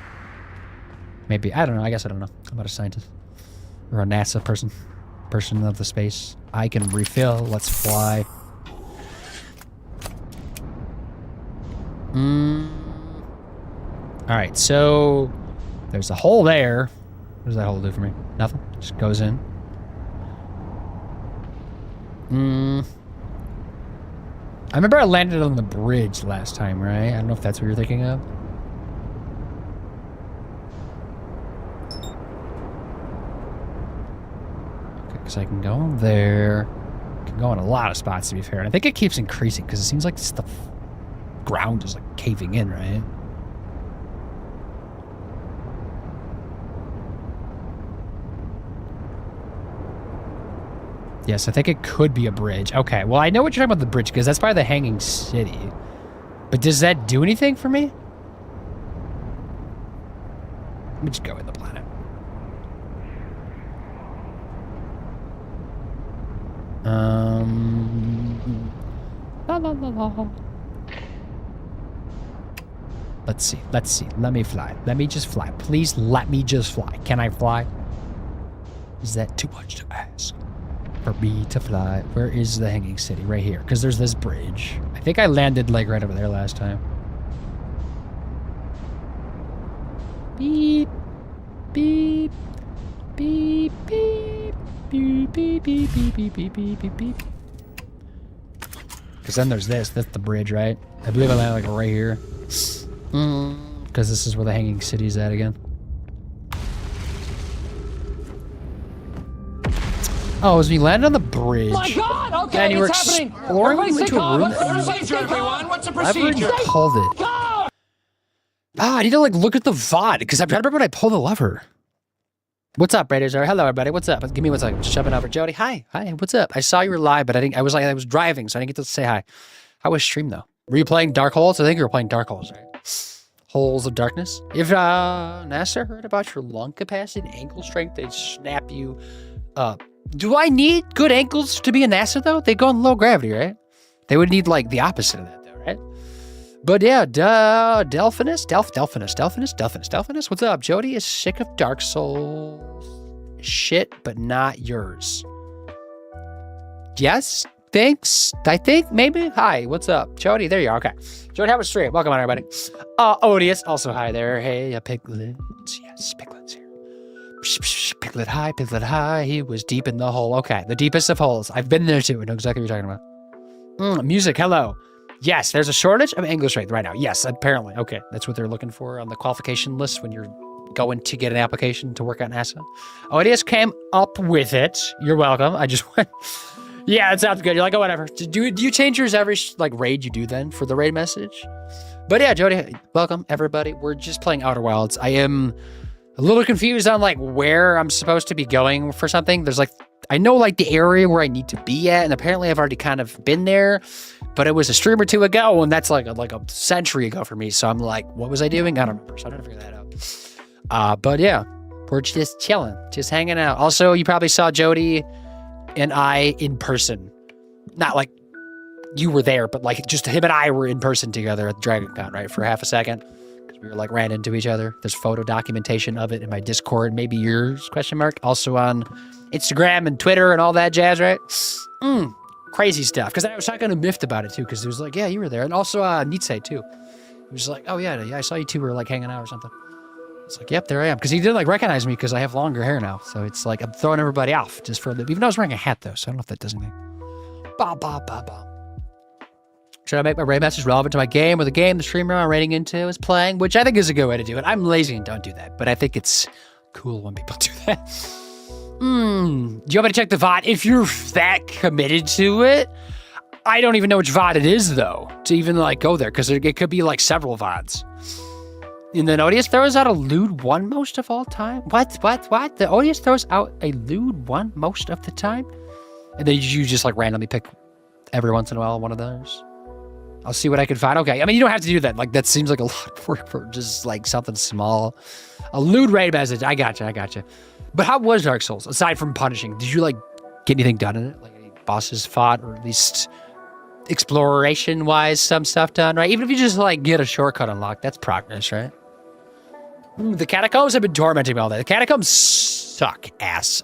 Maybe. I don't know. I guess I don't know. I'm not a scientist. Or a NASA person. Person of the space. I can refill. Let's fly. Alright, so there's a hole there. What does that hole do for me? Nothing. Just goes in. I remember I landed on the bridge last time, right? I don't know if that's what you're thinking of. Okay, because I can go there. I can go in a lot of spots, to be fair. And I think it keeps increasing because it seems like the ground is like caving in, right? Yes, I think it could be a bridge. Okay, well, I know what you're talking about the bridge, because that's by the Hanging City. But does that do anything for me? Let me just go in the planet. La la la la. Let's see. Let me fly. Let me just fly. Please let me just fly. Can I fly? Is that too much to ask for me to fly? Where is the Hanging City? Right here. Because there's this bridge. I think I landed like right over there last time. Beep. Beep. Beep. Beep. Beep. Beep. Beep. Beep. Beep. Beep. Beep. Beep. Beep. Because then there's this. That's the bridge, right? I believe I landed like right here. Because this is where the Hanging City's at again. Oh, as we landed on the bridge. My God! Okay, and you were it's happening. exploring into a room. What's the procedure, everyone? What's the procedure? I pulled it. I need to like look at the VOD because I'm trying to remember when I pulled the lever. What's up, Raiders? Hello, everybody. What's up? Give me 1 second. Just jumping over. Jody, hi. What's up? I saw you were live, but I was driving, so I didn't get to say hi. How was stream though? Were you playing Dark Holes? I think you were playing Dark Holes, right? Holes of Darkness. If NASA heard about your lung capacity and ankle strength, they'd snap you up. Do I need good ankles to be a NASA though? They go in low gravity, right? They would need like the opposite of that though, right? But yeah, Delphinus. What's up? Jody is sick of Dark Souls shit, but not yours. Yes? Thanks. I think maybe. Hi, what's up? Jody, there you are. Okay. Jody, have a stream. Welcome on, everybody. Odious, also hi there. Hey, Piglets. Yes, Piglets here. Piglet hi. He was deep in the hole. Okay, the deepest of holes. I've been there too. I know exactly what you're talking about. Music, hello. Yes, there's a shortage of English strength right now. Yes, apparently. Okay, that's what they're looking for on the qualification list when you're going to get an application to work at NASA. Odious came up with it. You're welcome. I just went... Yeah, it sounds good. You're like, oh, whatever. Do you change yours every raid you do then for the raid message? But yeah, Jody, welcome everybody. We're just playing Outer Wilds. I am a little confused on like where I'm supposed to be going for something. There's like, I know like the area where I need to be at, and apparently I've already kind of been there, but it was a stream or two ago, and that's like a century ago for me. So I'm like, what was I doing? I don't remember. So I don't figure that out. But yeah, we're just chilling, just hanging out. Also, you probably saw Jody and I in person. Not like you were there, but like just him and I were in person together at DragonCon, right? For half a second. Because we were like ran into each other. There's photo documentation of it in my Discord, maybe yours, ? Also on Instagram and Twitter and all that jazz, right? Crazy stuff. Because I was talking to Mift about it too, because it was like, yeah, you were there. And also Nietzsche too. He was like, oh yeah, I saw you two were like hanging out or something. It's like, yep, there I am. Because he didn't like recognize me because I have longer hair now. So it's like I'm throwing everybody off just for even though I was wearing a hat though. So I don't know if that does anything. Should I make my raid message relevant to my game or the game the streamer I'm raiding into is playing? Which I think is a good way to do it. I'm lazy and don't do that. But I think it's cool when people do that. Do you want me to check the VOD? If you're that committed to it, I don't even know which VOD it is though. To even like go there. Because it could be like several VODs. And then Odious throws out a lewd one most of all time? What? The Odious throws out a lewd one most of the time? And then you just like randomly pick every once in a while one of those? I'll see what I can find. Okay, I mean, you don't have to do that. Like, that seems like a lot of work for just like something small. A lewd raid message. I gotcha. But how was Dark Souls, aside from punishing? Did you like get anything done in it? Like any bosses fought, or at least exploration-wise, some stuff done, right? Even if you just like get a shortcut unlocked, that's progress, right? The catacombs have been tormenting me all day. The catacombs suck ass.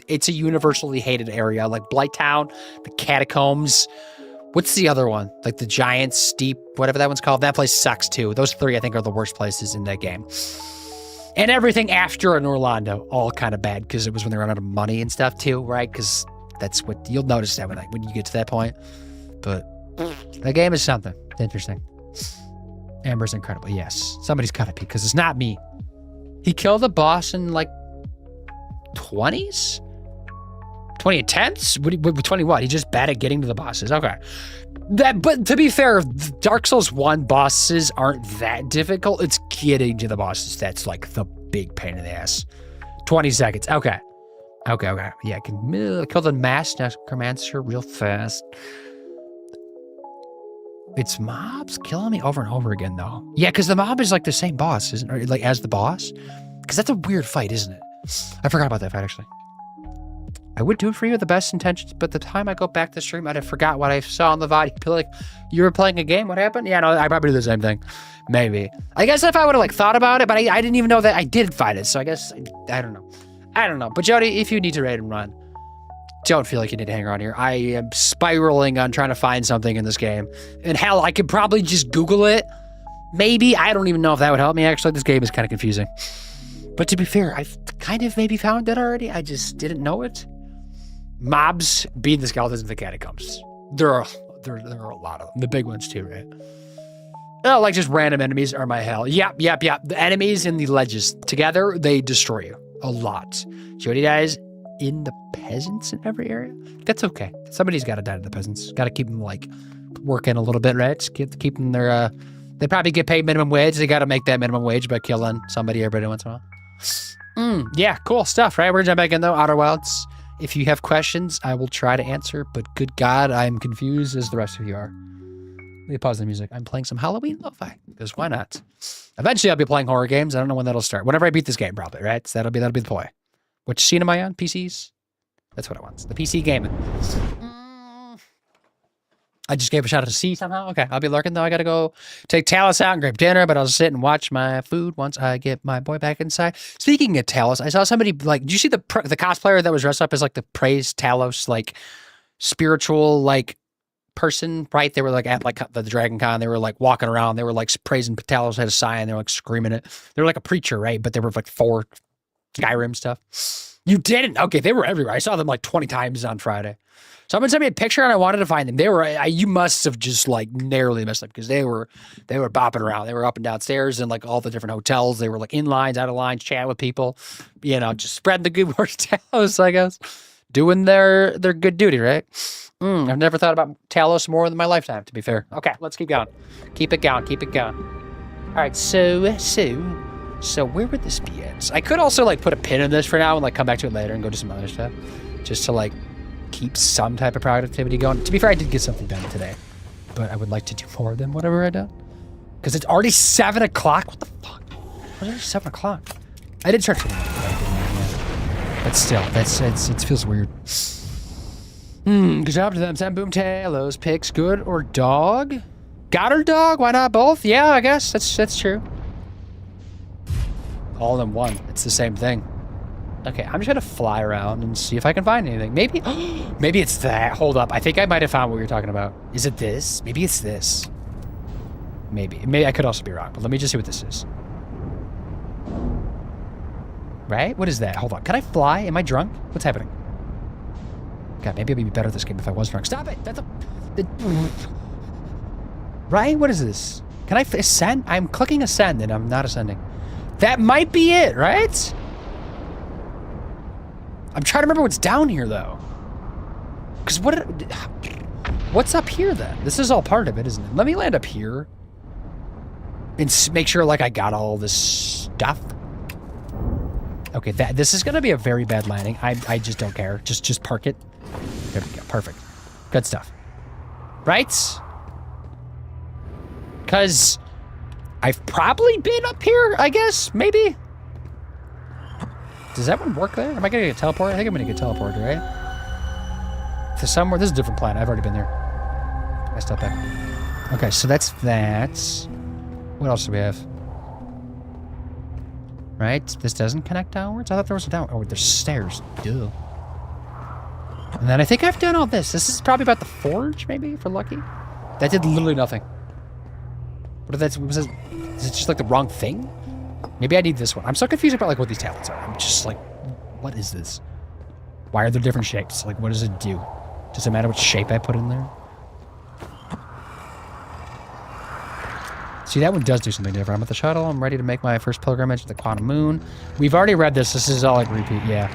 It's a universally hated area. Like Blighttown, the catacombs. What's the other one? Like the Giant Steep, whatever that one's called. That place sucks too. Those three, I think, are the worst places in that game. And everything after in Orlando, all kind of bad because it was when they ran out of money and stuff too, right? Because that's what you'll notice that when you get to that point. But that game is something. It's interesting. Amber's incredible. Yes, somebody's gotta be because it's not me. He killed a boss in like 20s? 2010s? 20 what? He just bad at getting to the bosses. Okay. But to be fair, Dark Souls 1 bosses aren't that difficult. It's getting to the bosses that's like the big pain in the ass. 20 seconds. Okay. Okay. Yeah, I can kill the mass necromancer real fast. It's mobs killing me over and over again, though. Yeah, because the mob is like the same boss, isn't it? Like, as the boss? Because that's a weird fight, isn't it? I forgot about that fight, actually. I would do it for you with the best intentions, but the time I go back to the stream, I'd have forgot what I saw on the VOD. You'd be like, you were playing a game? What happened? Yeah, no, I probably do the same thing. Maybe. I guess if I would have, like, thought about it, but I didn't even know that I did fight it, so I guess, I don't know. I don't know. But, Jody, if you need to raid and run, don't feel like you need to hang around here. I am spiraling on trying to find something in this game. And hell, I could probably just Google it. Maybe. I don't even know if that would help me, actually. This game is kind of confusing. But to be fair, I've kind of maybe found it already. I just didn't know it. Mobs being the skeletons and the catacombs. There are a lot of them. The big ones too, right? Oh, like just random enemies are my hell. Yep. The enemies in the ledges. Together, they destroy you. A lot. Jody dies in the peasants in every area. That's okay. Somebody's got to die to the peasants. Got to keep them, like, working a little bit, right? Keep them their, they probably get paid minimum wage. They got to make that minimum wage by killing somebody every once in a while. Yeah, cool stuff, right? We're gonna jump back in, though. Outer Wilds. If you have questions, I will try to answer, but good God, I'm confused as the rest of you are. Let me pause the music. I'm playing some Halloween lo-fi, because why not? Eventually, I'll be playing horror games. I don't know when that'll start. Whenever I beat this game, probably, right? So that'll be the play. Which scene am I on? PCs? That's what I want. The PC gaming. I just gave a shout out to C somehow. Okay, I'll be lurking, though. I gotta go take Talus out and grab dinner, but I'll sit and watch my food once I get my boy back inside. Speaking of Talos, I saw somebody, like, did you see the cosplayer that was dressed up as, like, the praise Talos, like, spiritual, like, person, right? They were, like, at, like, the Dragon Con. They were, like, walking around. They were, like, praising Talos, had a sign. They were, like, screaming it. They were, like, a preacher, right? But they were, like, for Skyrim stuff. You didn't? Okay, they were everywhere. I saw them, like, 20 times on Friday. Someone sent me a picture and I wanted to find them. They were, you must have just like narrowly messed up because they were bopping around. They were up and downstairs in like all the different hotels. They were like in lines, out of lines, chatting with people, you know, just spreading the good word to Talos, I guess. Doing their good duty, right? I've never thought about Talos more in my lifetime, to be fair. Okay, let's keep going. Keep it going. All right, so where would this be at? I could also like put a pin in this for now and like come back to it later and go do some other stuff. Just to like keep some type of productivity going. To be fair, I did get something done today, but I would like to do more than whatever I done. Because it's already 7 o'clock. What the fuck? It's already 7 o'clock. I did start feeling like that. But still, it feels weird. Good job to them. Sam Boom Talos picks good or dog? Got or dog? Why not both? Yeah, I guess that's true. All in one. It's the same thing. Okay, I'm just gonna fly around and see if I can find anything. Maybe it's that. Hold up. I think I might have found what we were talking about. Is it this? Maybe it's this. Maybe I could also be wrong, but let me just see what this is. Right? What is that? Hold on. Can I fly? Am I drunk? What's happening? God, maybe I'd be better at this game if I was drunk. Stop it! Right? What is this? Can I ascend? I'm clicking ascend and I'm not ascending. That might be it, right? I'm trying to remember what's down here, though. Because what's up here, then? This is all part of it, isn't it? Let me land up here. And make sure, like, I got all this stuff. Okay, this is going to be a very bad landing. I just don't care. Just park it. There we go. Perfect. Good stuff. Right? Because I've probably been up here, I guess. Maybe. Does that one work there? Am I going to get teleported? I think I'm going to get teleported, right? To somewhere. This is a different planet. I've already been there. I stepped back. Okay, so that's that. What else do we have? Right? This doesn't connect downwards? I thought there was a down. Oh, there's stairs. Duh. And then I think I've done all this. This is probably about the forge, maybe, if we're lucky. That did literally nothing. What is it just like the wrong thing? Maybe I need this one. I'm so confused about like what these tablets are. I'm just like, what is this? Why are there different shapes? Like, what does it do? Does it matter what shape I put in there? See, that one does do something different. I'm at the shuttle. I'm ready to make my first pilgrimage to the Quantum Moon. We've already read this. This is all like repeat. Yeah.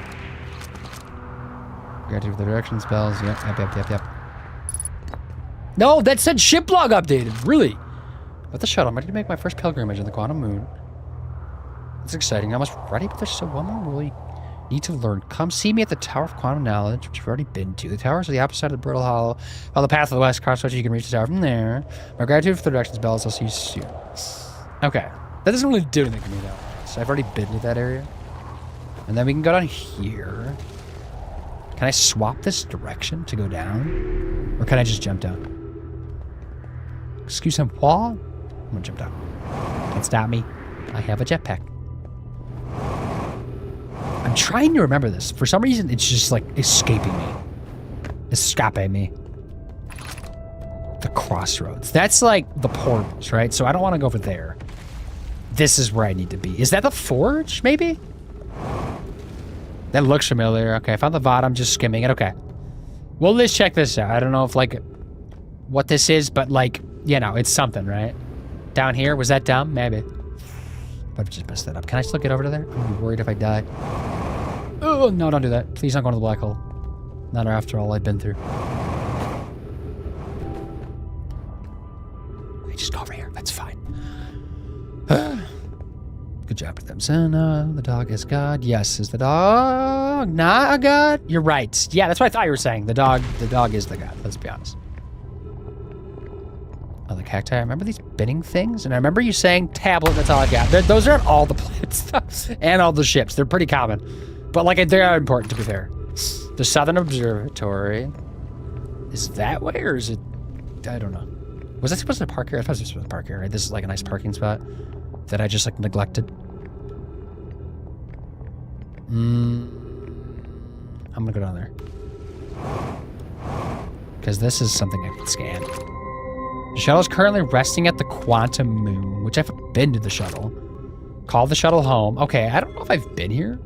Granted the direction spells. Yep. No, that said ship log updated. Really? At the shuttle, I'm ready to make my first pilgrimage to the Quantum Moon. It's exciting. I'm almost ready, but there's still one more really Need to learn. Come see me at the Tower of Quantum Knowledge, which you've already been to. The towers are the opposite side of the Brittle Hollow. On the path of the west, crossroads, you can reach the tower from there. My gratitude for the directions bells. I'll see you soon. Okay. That doesn't really do anything to me, though. So I've already been to that area. And then we can go down here. Can I swap this direction to go down? Or can I just jump down? Excuse me, what? I'm gonna jump down. Can't stop me. I have a jetpack. I'm trying to remember this. For some reason, it's just like escaping me. Escaping me. The crossroads. That's like the portals, right? So I don't want to go over there. This is where I need to be. Is that the forge, maybe? That looks familiar. Okay, I found the VOD. I'm just skimming it. Okay. Well, let's check this out. I don't know if, like, what this is, but, like, you know, it's something, right? Down here. Was that dumb? Maybe. But I've just messed that up. Can I still get over to there? I'm gonna be worried if I die. Oh, no, don't do that. Please don't go into the black hole. Not after all I've been through. Okay, just go over here. That's fine. Good job with them. Senna, the dog is God. Yes, is the dog not a god? You're right. Yeah, that's what I thought you were saying. The dog is the god. Let's be honest. Oh, the cacti. I remember these binning things, and I remember you saying tablet. That's all I got. Those are on all the planets and all the ships. They're pretty common, but like they are important to be fair. The Southern Observatory. Is that way, or is it? I don't know. Was I supposed to park here? I thought I was supposed to park here. Right? This is like a nice parking spot that I just like neglected. I'm gonna go down there because this is something I can scan. The shuttle is currently resting at the Quantum Moon, which I've been to the shuttle. Call the shuttle home. Okay, I don't know if I've been here.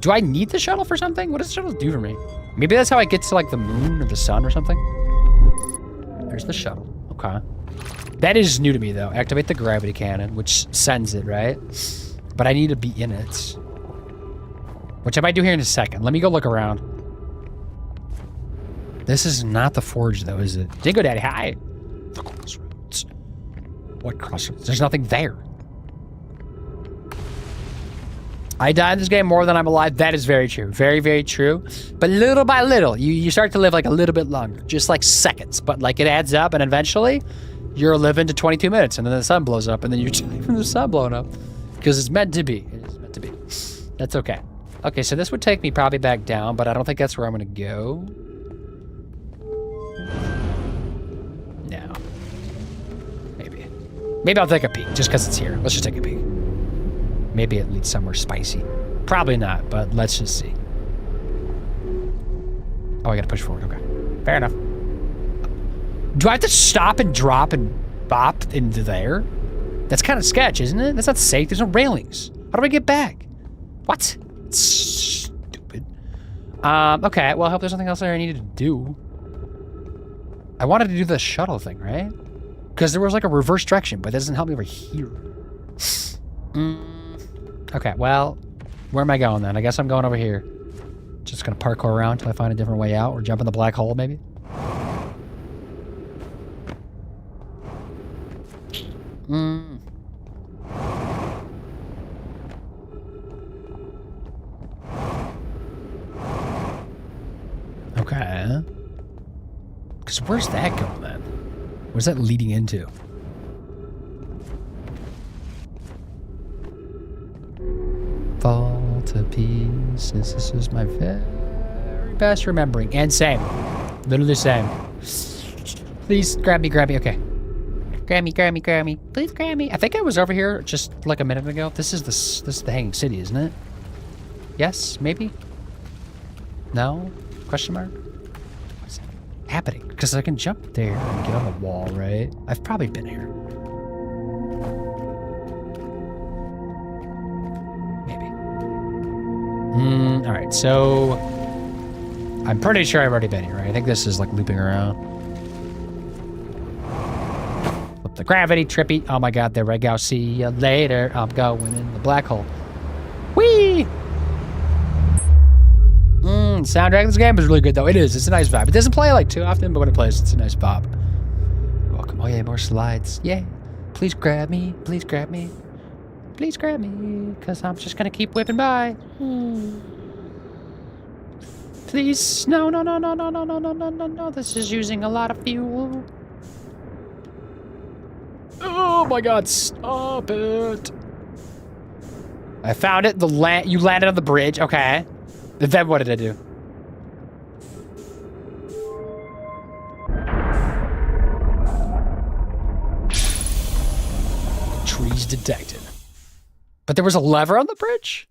Do I need the shuttle for something? What does the shuttle do for me? Maybe that's how I get to like the moon or the sun or something. There's the shuttle. Okay. That is new to me though. Activate the gravity cannon, which sends it, right? But I need to be in it. Which I might do here in a second. Let me go look around. This is not the forge though, is it? Dingo Daddy, hi. The crossroads. What crossroads? There's nothing there. I die in this game more than I'm alive. That is very true. Very, very true. But little by little, you start to live like a little bit longer. Just like seconds. But like it adds up and eventually you're living to 22 minutes and then the sun blows up and then you're dying from the sun blowing up. Because it's meant to be. It is meant to be. That's okay. Okay, so this would take me probably back down, but I don't think that's where I'm going to go. No. Maybe. Maybe I'll take a peek just because it's here. Let's just take a peek. Maybe it leads somewhere spicy. Probably not, but let's just see. Oh, I gotta push forward. Okay. Fair enough. Do I have to stop and drop and bop into there? That's kind of sketch, isn't it? That's not safe. There's no railings. How do I get back? What? It's stupid. Okay. Well, I hope there's something else there I needed to do. I wanted to do the shuttle thing, right? Because there was like a reverse direction, but that doesn't help me over here. Okay, well, where am I going then? I guess I'm going over here. Just gonna parkour around until I find a different way out, or jump in the black hole, maybe? Okay. Because where's that going then? Where's that leading into? Fall to pieces. This is my very best remembering. And same. Literally same. Please grab me, grab me. Okay. Grab me, grab me, grab me. Please grab me. I think I was over here just like a minute ago. This is the Hanging City, isn't it? Yes, maybe? No? Question mark? What's happening? Because I can jump there and get on the wall, right? I've probably been here. All right, so I'm pretty sure I've already been here, right? I think this is like looping around. Flip the gravity, trippy. Oh my God, there we go. See you later. I'm going in the black hole. Whee! Soundtrack of this game is really good though. It is. It's a nice vibe. It doesn't play like too often, but when it plays, it's a nice vibe. Welcome. Oh yeah, more slides. Yay. Please grab me. Please grab me. Please grab me, because I'm just going to keep whipping by. Please. No. This is using a lot of fuel. Oh my god, stop it. I found it. You landed on the bridge. Okay. Then what did I do? Trees detected. But there was a lever on the bridge?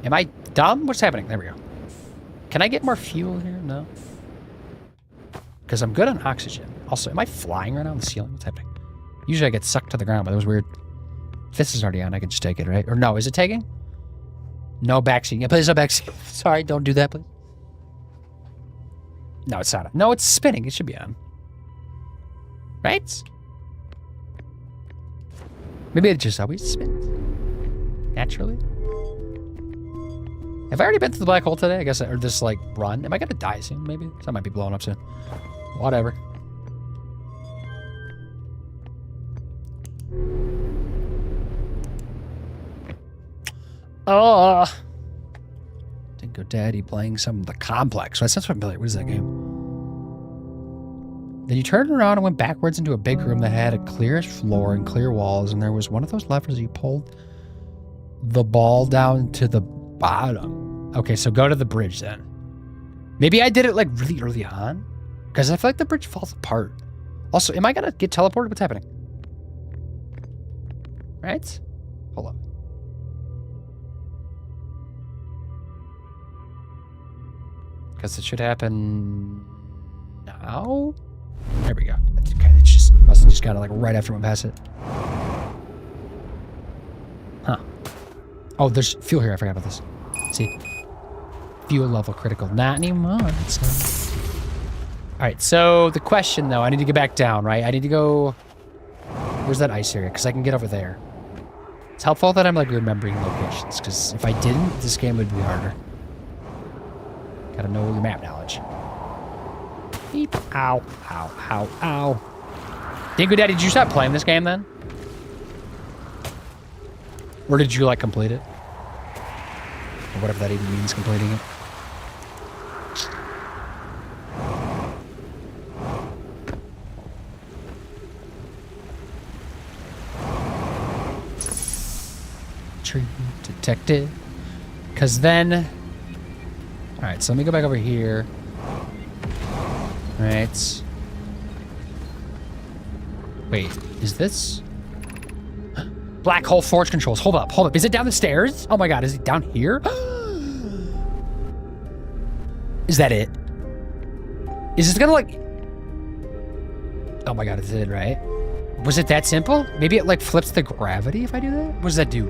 Am I dumb? What's happening? There we go. Can I get more fuel here? No. Because I'm good on oxygen. Also, am I flying right now on the ceiling? What's happening? Usually I get sucked to the ground, but that was weird. If this is already on, I can just take it, right? Or no, is it taking? No backseat. Yeah, please no backseat. Sorry, don't do that, please. No, it's not. No, it's spinning. It should be on. Right? Maybe it just always spins. Naturally. Have I already been to the black hole today? I guess, or this, like, run? Am I gonna die soon, maybe? So I might be blowing up soon. Whatever. Dingo Daddy playing some of the Complex. That sounds familiar. What is that game? Then you turned around and went backwards into a big room that had a clearish floor and clear walls, and there was one of those levers you pulled the ball down to the bottom. Okay, so go to the bridge then. Maybe I did it like really early on, because I feel like the bridge falls apart. Also, am I gonna get teleported? What's happening? Right? Hold on. Because it should happen now? There we go. That's okay. It just must have just got it like right after we pass it. Huh. Oh, there's fuel here. I forgot about this. See? Fuel level critical. Not anymore. Alright, so the question though, I need to get back down, right? I need to go... Where's that ice area? Because I can get over there. It's helpful that I'm like remembering locations, because if I didn't, this game would be harder. Gotta know your map knowledge. Beep. Ow. Ow. Ow. Ow. Dingo Daddy, did you stop playing this game then? Or did you like complete it? Or whatever that even means, completing it. Tree detected. Because then... Alright, so let me go back over here. Alright. Wait, is this... Black hole forge controls. Hold up. Is it down the stairs? Oh my god, is it down here? Is that it? Is this gonna like... Oh my god, is it right? Was it that simple? Maybe it like flips the gravity if I do that? What does that do?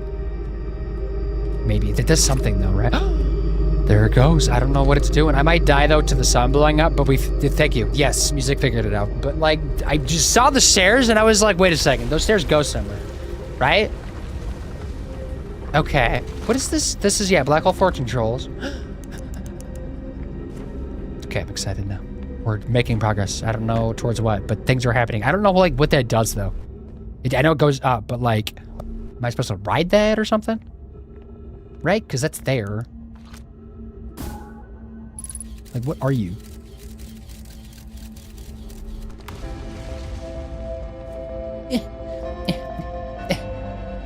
Maybe. It does something though, right? There it goes. I don't know what it's doing. I might die though to the sun blowing up, but thank you. Yes, music figured it out. But like, I just saw the stairs and I was like, wait a second. Those stairs go somewhere. Right? Okay. What is this? This is, yeah, black hole forge controls. Okay, I'm excited now. We're making progress. I don't know towards what, but things are happening. I don't know like what that does though. I know it goes up, but like, am I supposed to ride that or something? Right? Because that's there. Like, what are you?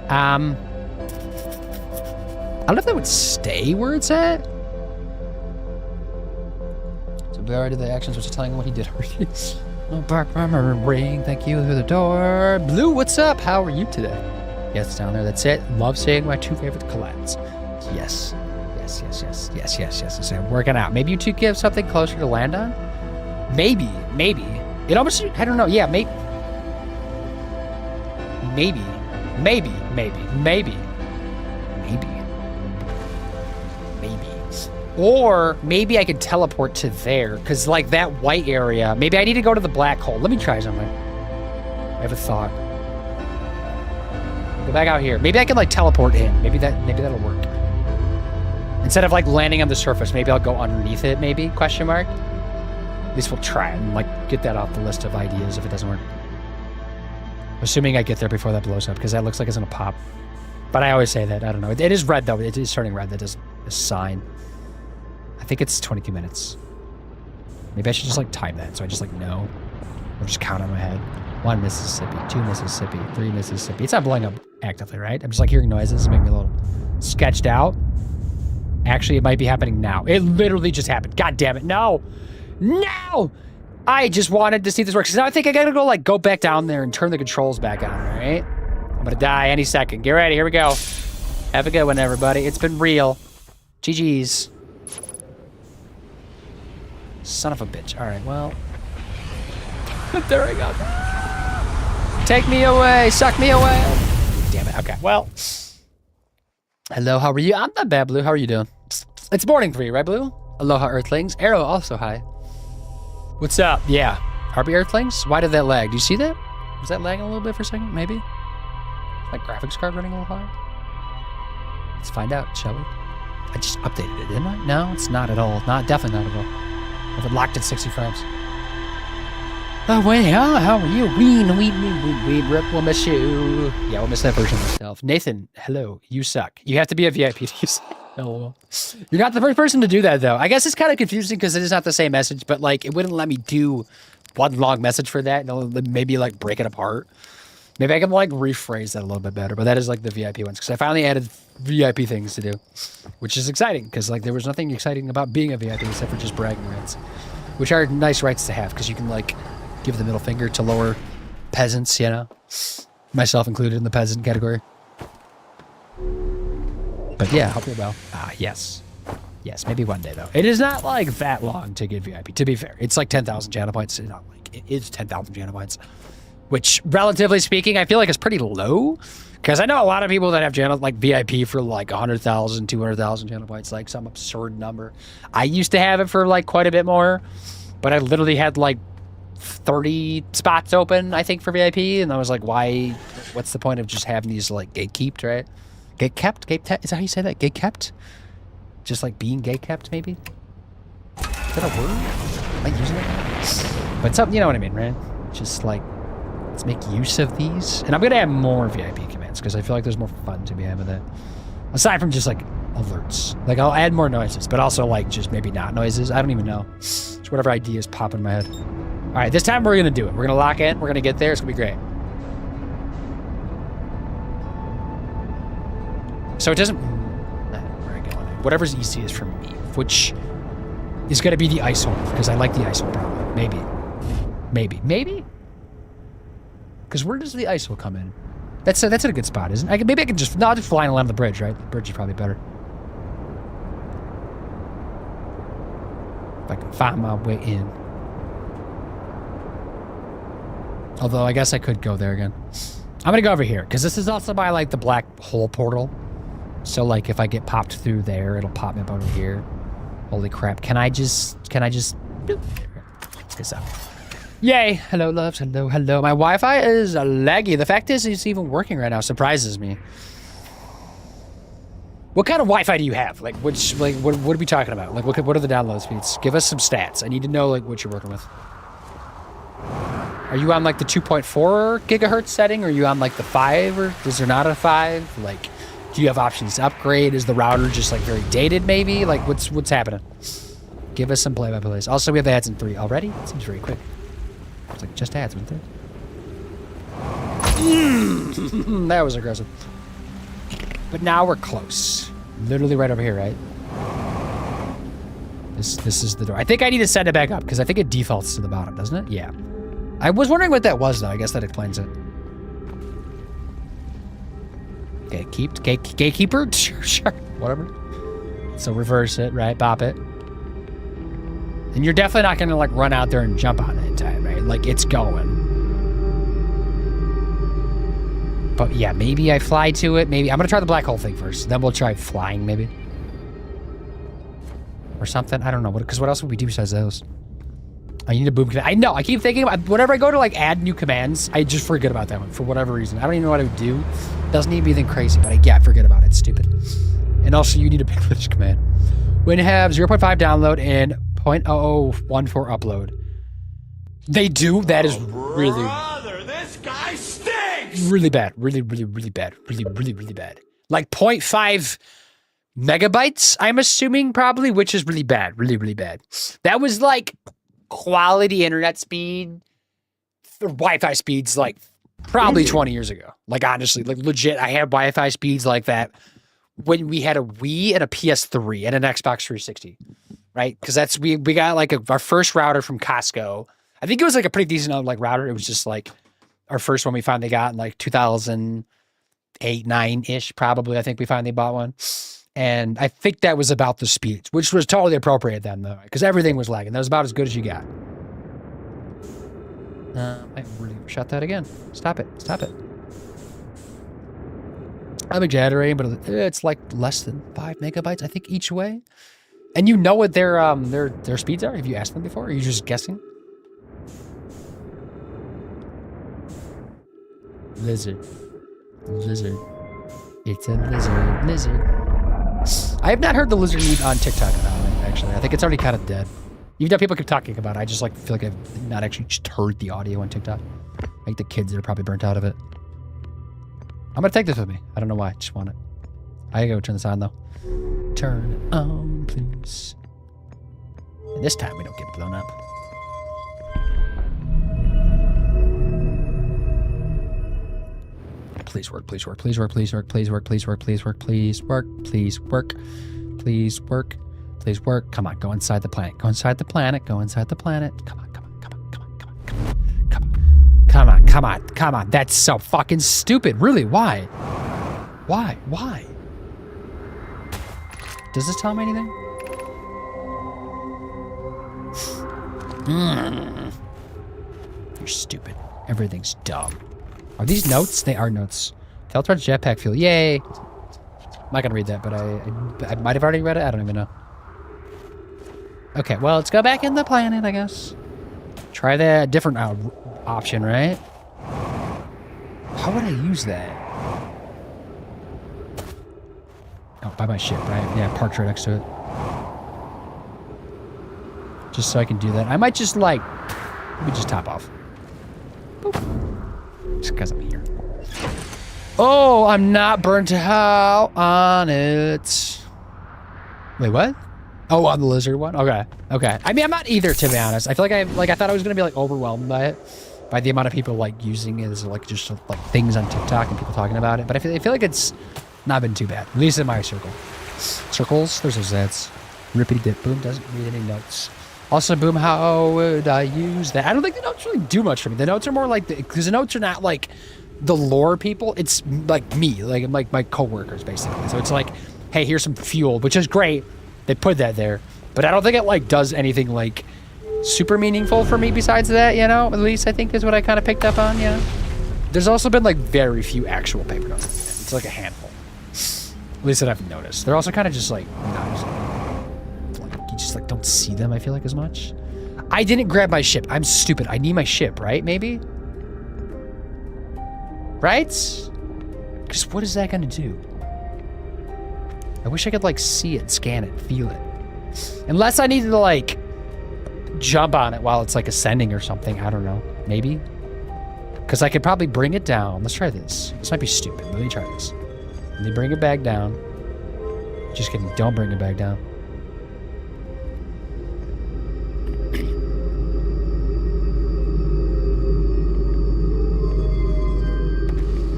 I don't know if that would stay where it's at. So we already did the actions, which is telling him what he did already. Oh, bark, ring, thank you through the door. Blue, what's up? How are you today? Yes, it's down there. That's it. Love seeing my two favorite collabs. Yes. Yes. I'm working out. Maybe you two give something closer to land on? Maybe. It almost, I don't know. Yeah, maybe. Or maybe I could teleport to there, because like that white area, maybe I need to go to the black hole. Let me try something. I have a thought. Go back out here. Maybe I can like teleport in. Maybe that'll work. Instead of like landing on the surface, maybe I'll go underneath it, maybe, question mark. At least we'll try and like get that off the list of ideas if it doesn't work. Assuming I get there before that blows up, because that looks like it's gonna pop. But I always say that. I don't know. It is red though. It is turning red. That is a sign. I think it's 22 minutes. Maybe I should just like time that so I just like know. Or just count on my head. 1 Mississippi, 2 Mississippi, 3 Mississippi. It's not blowing up actively, right? I'm just like hearing noises, make me a little sketched out. Actually, it might be happening now. It literally just happened. God damn it. No. No! I just wanted to see if this works. So now I think I gotta go back down there and turn the controls back on, right? I'm gonna die any second. Get ready, here we go. Have a good one, everybody. It's been real. GG's. Son of a bitch. Alright, well. There we go. Take me away. Suck me away. Damn it. Okay, well. Hello, how are you? I'm not bad, Blue. How are you doing? It's morning for you, right, Blue? Aloha, Earthlings. Arrow, also hi. What's up? Yeah. RB Earthlings? Why did that lag? Do you see that? Was that lagging a little bit for a second? Maybe? Like graphics card running a little high? Let's find out, shall we? I just updated it, didn't I? No, it's not at all. Definitely not at all. I've been locked at 60 frames. Oh, wait, how are you? We rip, we'll miss you. Yeah, we'll miss that version of myself. Nathan, hello, you suck. You have to be a VIP to use LOL. You're not the first person to do that, though. I guess it's kind of confusing because it is not the same message, but, like, it wouldn't let me do one long message for that. It'll maybe, like, break it apart. Maybe I can, like, rephrase that a little bit better, but that is, like, the VIP ones, because I finally added VIP things to do, which is exciting, because, like, there was nothing exciting about being a VIP except for just bragging rights, which are nice rights to have, because you can, like, give the middle finger to lower peasants, you know? Myself included in the peasant category. But yeah, hope you're well. Yes. Yes, maybe one day, though. It is not, like, that long to get VIP, to be fair. It's, like, 10,000 channel points. It's not, like, it is 10,000 channel points. Which, relatively speaking, I feel like is pretty low. Because I know a lot of people that have channel like VIP for like 100,000, 200,000 channel points, like some absurd number. I used to have it for like quite a bit more, but I literally had like 30 spots open, I think, for VIP. And I was like, why? What's the point of just having these like gatekept, right? Gatekept? Is that how you say that? Gatekept? Just like being gatekept, maybe? Is that a word? Am I using it? But something, you know what I mean, right? Just like, let's make use of these. And I'm going to add more VIP commands because I feel like there's more fun to be had with it. Aside from just like alerts. Like I'll add more noises, but also like just maybe not noises. I don't even know. Just whatever ideas pop in my head. All right, this time we're going to do it. We're going to lock in. We're going to get there. It's going to be great. So it doesn't... Where are I going? Whatever's easiest for me, which is going to be the ice hole because I like the ice hole probably. Maybe? Because where does the ice hole come in? That's a good spot, isn't it? Maybe I can just... No, I'll just fly along the bridge, right? The bridge is probably better. If I can find my way in. Although, I guess I could go there again. I'm gonna go over here, because this is also by, like, the black hole portal. So, like, if I get popped through there, it'll pop me up over here. Holy crap. Can I just... Let's get this out. Yay! Hello, loves. Hello. My Wi-Fi is laggy. The fact is, it's even working right now. Surprises me. What kind of Wi-Fi do you have? Like, what are we talking about? Like, what are the download speeds? Give us some stats. I need to know, like, what you're working with. Are you on, like, the 2.4 gigahertz setting? Or are you on, like, the 5? Or is there not a 5? Like, do you have options to upgrade? Is the router just, like, very dated, maybe? Like, what's happening? Give us some play-by-plays. Also, we have ads in 3 already. It seems very quick. It's like just ads, wasn't it? That was aggressive. But now we're close. Literally right over here, right? This is the door. I think I need to set it back up because I think it defaults to the bottom, doesn't it? Yeah. I was wondering what that was, though. I guess that explains it. Gatekeeper? Sure. Whatever. So reverse it, right? Bop it. And you're definitely not going to, like, run out there and jump on it in time, right? Like, it's going. But, yeah, maybe I fly to it. Maybe. I'm going to try the black hole thing first. Then we'll try flying, maybe. Or something. I don't know. Because what else would we do besides those? I need a boom command. I know. I keep thinking about... Whenever I go to, like, add new commands, I just forget about that one for whatever reason. I don't even know what I would do. Doesn't need to be anything crazy, but I forget about it. It's stupid. And also, you need a big glitch command. When you have 0.5 download and 0.0014 upload. They do? That is really... Brother, this guy stinks! Really bad. Really, really, really bad. Really, really, really bad. Like 0.5 megabytes, I'm assuming, probably, which is really bad. Really, really bad. That was like quality internet speed, or Wi-Fi speeds, like probably 20 years ago. Like, honestly, like legit, I had Wi-Fi speeds like that when we had a Wii and a PS3 and an Xbox 360, right? Because that's, we got like our first router from Costco. I think it was like a pretty decent like router. It was just like our first one we finally got in like 2008, 9-ish, probably. I think we finally bought one. And I think that was about the speeds, which was totally appropriate then, though, because everything was lagging. That was about as good as you got. I really shut that again. Stop it. Stop it. I'm exaggerating, but it's like less than 5 megabytes, I think, each way. And you know what their speeds are? Have you asked them before? Or are you just guessing? Lizard. Lizard. It's a lizard. Lizard. I have not heard the lizard meat on TikTok about it, actually. I think it's already kind of dead. Even though people keep talking about it, I just like feel like I've not actually just heard the audio on TikTok. I think the kids are probably burnt out of it. I'm gonna take this with me. I don't know why. I just want it. I gotta go turn this on though. Turn it on, please. And this time we don't get blown up. Please work, please work, please work, please work, please work, please work, please work, please work, please work, please work, please work. Come on, go inside the planet. Go inside the planet. Go inside the planet. Come on, come on, come on, come on, come on, come on, come on, come on, come on, come on. That's so fucking stupid. Really? Why? Why? Why? Does this tell me anything? You're stupid. Everything's dumb. Are these notes? They are notes. Teletran's jetpack fuel. Yay! I'm not gonna read that, but I might have already read it. I don't even know. Okay, well, let's go back in the planet, I guess. Try the different option, right? How would I use that? Oh, by my ship, right? Yeah, parked right next to it. Just so I can do that. I might just like, let me just top off. Boop. Just because I'm here. Oh, I'm not burnt out on it. Wait, what? Oh, on the lizard one? Okay. Okay. I mean, I'm not either, to be honest. I feel like I thought I was going to be like overwhelmed by it. By the amount of people like using it as like just like things on TikTok and people talking about it. But I feel like it's not been too bad. At least in my circle. Circles? There's those Zs. Rippity dip. Boom doesn't read any notes. Also, Boom, how would I use that? I don't think the notes really do much for me. The notes are more like, because the notes are not like the lore people. It's like me, like my coworkers, basically. So it's like, hey, here's some fuel, which is great. They put that there. But I don't think it like does anything like super meaningful for me besides that, you know? At least I think is what I kind of picked up on, you know? There's also been like very few actual paper notes. It's like a handful. At least that I've noticed. They're also kind of just like, you just like don't see them, I feel like, as much. I didn't grab my ship. I'm stupid. I need my ship, right? Maybe? Right? Because what is that going to do? I wish I could like see it, scan it, feel it. Unless I needed to like jump on it while it's like ascending or something. I don't know. Maybe? Because I could probably bring it down. Let's try this. This might be stupid. Let me try this. Let me bring it back down. Just kidding. Don't bring it back down.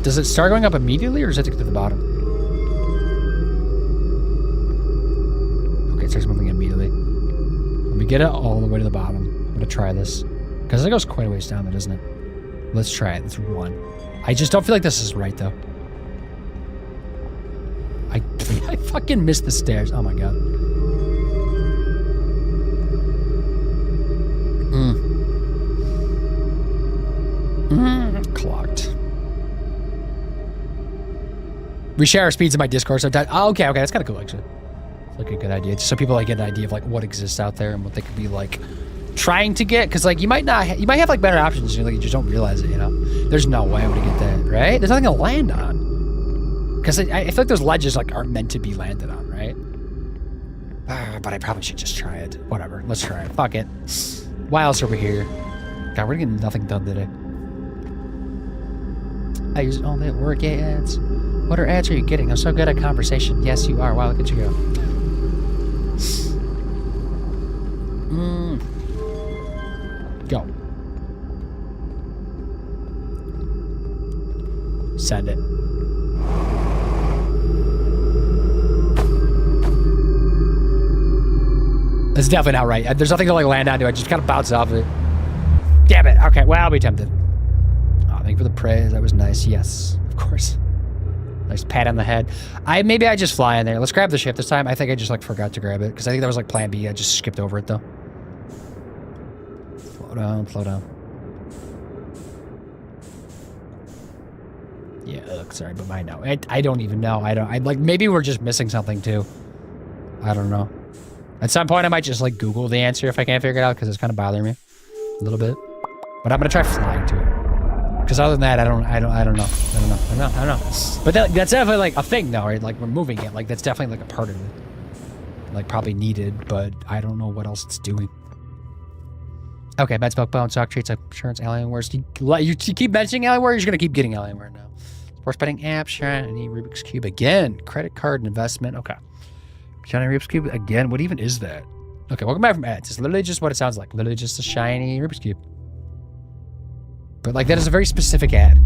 Does it start going up immediately, or does it have to get to the bottom? Okay, it starts moving immediately. Let me get it all the way to the bottom. I'm gonna try this. Because it goes quite a ways down, doesn't it? Let's try it. Let's run. I just don't feel like this is right, though. I fucking missed the stairs. Oh my god. Clocked. We share our speeds in my Discord sometimes. Oh, okay, that's kind of cool, actually. It's like a good idea. Just so people like get an idea of like what exists out there and what they could be like trying to get. Because like you might have like better options. You just don't realize it. You know, there's no way I would get that. Right? There's nothing to land on. Because I feel like those ledges like aren't meant to be landed on, right? But I probably should just try it. Whatever. Let's try it. Fuck it. Why else are we here? God, we're getting nothing done today. I use it only at work ads. What ads are you getting? I'm so good at conversation. Yes, you are. Wow, look at you go. Go. Send it. That's definitely not right. There's nothing to like land onto. I just kind of bounce off it. Damn it. Okay, well, I'll be tempted. Oh, thank you for the praise. That was nice. Yes, of course. Nice pat on the head. Maybe I just fly in there. Let's grab the ship this time. I think I just like forgot to grab it because I think that was like plan B. I just skipped over it though. Slow down, slow down. Yeah, sorry, but I know. I don't even know. I like maybe we're just missing something too. I don't know. At some point I might just like Google the answer if I can't figure it out because it's kind of bothering me a little bit. But I'm gonna try flying to it. Because other than that, I don't know. But that's definitely like a thing though, right? Like we're moving it. Like that's definitely like a part of it. Like probably needed, but I don't know what else it's doing. Okay, med milk, bone, sock treats, insurance, Alienware. You keep mentioning Alienware, you're just gonna keep getting Alienware now. Sports betting app, Shrine, and Rubik's Cube again. Credit card and investment. Okay. Shiny Rubik's Cube again. What even is that? Okay, welcome back from ads. It's literally just what it sounds like. Literally just a shiny Rubik's Cube. But like that is a very specific ad.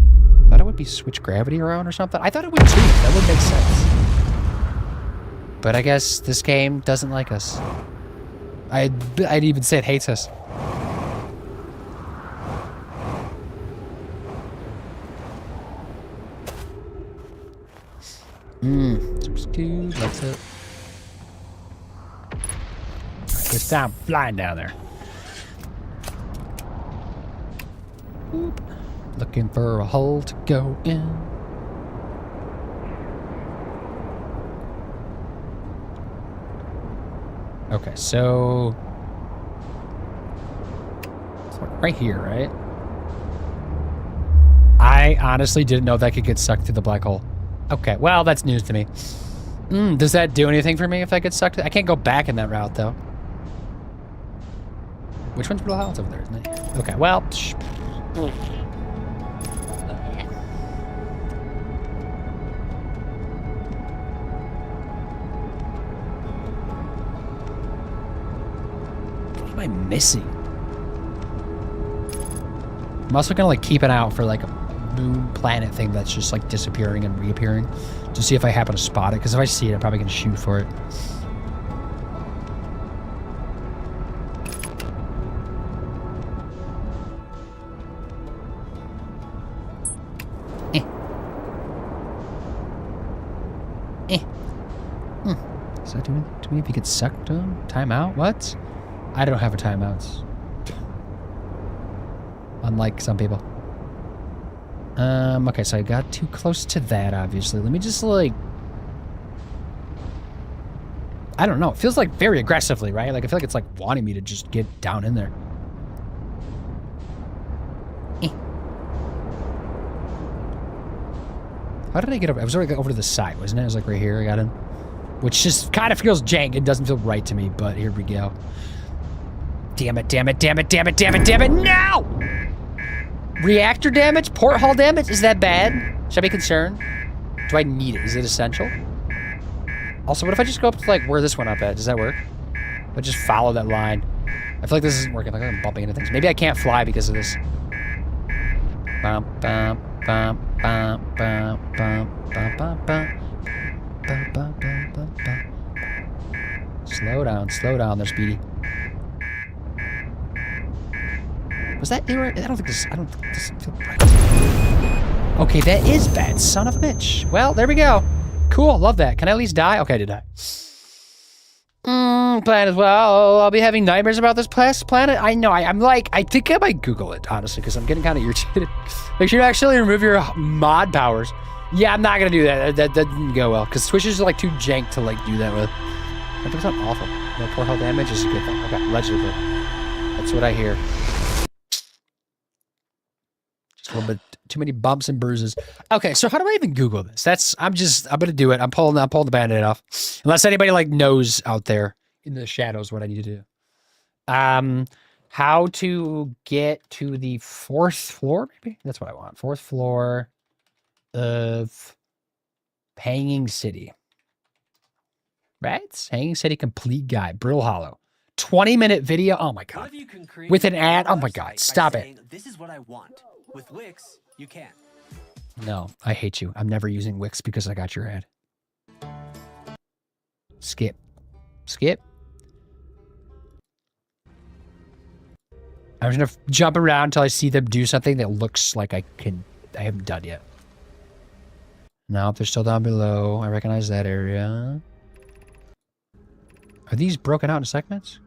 I thought it would be switch gravity around or something. I thought it would too. That would make sense. But I guess this game doesn't like us. I'd even say it hates us. Rubik's Cube. That's it. This time, flying down there. Boop. Looking for a hole to go in. Okay, so it's like right here, right? I honestly didn't know that could get sucked through the black hole. Okay, well, that's news to me. Does that do anything for me if I get sucked? I can't go back in that route, though. Which one's Blue Hole? It's over there, isn't it? Okay, well. What am I missing? I'm also gonna like keep an eye out for like a moon planet thing that's just like disappearing and reappearing to see if I happen to spot it, because if I see it, I'm probably gonna shoot for it. Does that do anything to me if you get sucked on? Timeout? What? I don't have a timeout. Unlike some people. Okay, so I got too close to that, obviously. Let me just, like... I don't know. It feels like very aggressively, right? Like, I feel like it's, like, wanting me to just get down in there. How did I get over? I was already over to the side, wasn't it? It was, like, right here I got in. Which just kind of feels jank. It doesn't feel right to me, but here we go. Damn it, damn it, damn it, damn it, damn it, damn it, no! Reactor damage? Porthole damage? Is that bad? Should I be concerned? Do I need it? Is it essential? Also, what if I just go up to, like, where this went up at? Does that work? But just follow that line. I feel like this isn't working. Like, I'm bumping into things. Maybe I can't fly because of this. Bum, bum, bum, bum, bum, bum, bum, bum, bum. Slow down there, Speedy. Was that error? I don't think this feel right. Okay, that is bad, son of a bitch. Well, there we go. Cool, love that. Can I at least die? Okay, I did die. Planet as well. I'll be having nightmares about this planet. I know, I'm like, I think I might Google it, honestly, because I'm getting kind of irritated. Make sure to actually remove your mod powers. Yeah, I'm not gonna do that. That didn't go well, because switches are like too jank to like do that with. That looks not awful. No poor health damage is a good thing. Okay, allegedly. That's what I hear. Just a little bit too many bumps and bruises. Okay, so how do I even Google this? I'm gonna do it. I'm pulling the band-aid off. Unless anybody like knows out there in the shadows what I need to do. How to get to the 4th floor, maybe? That's what I want. 4th floor. of Hanging City. Right? Hanging City complete guide. Brittle Hollow. 20-minute video. Oh my god. With an ad. Oh my god. Stop it. This is what I want. With Wix, you can't. No, I hate you. I'm never using Wix because I got your ad. Skip. Skip. I'm just gonna jump around until I see them do something that looks like I haven't done yet. No, they're still down below. I recognize that area. Are these broken out in segments?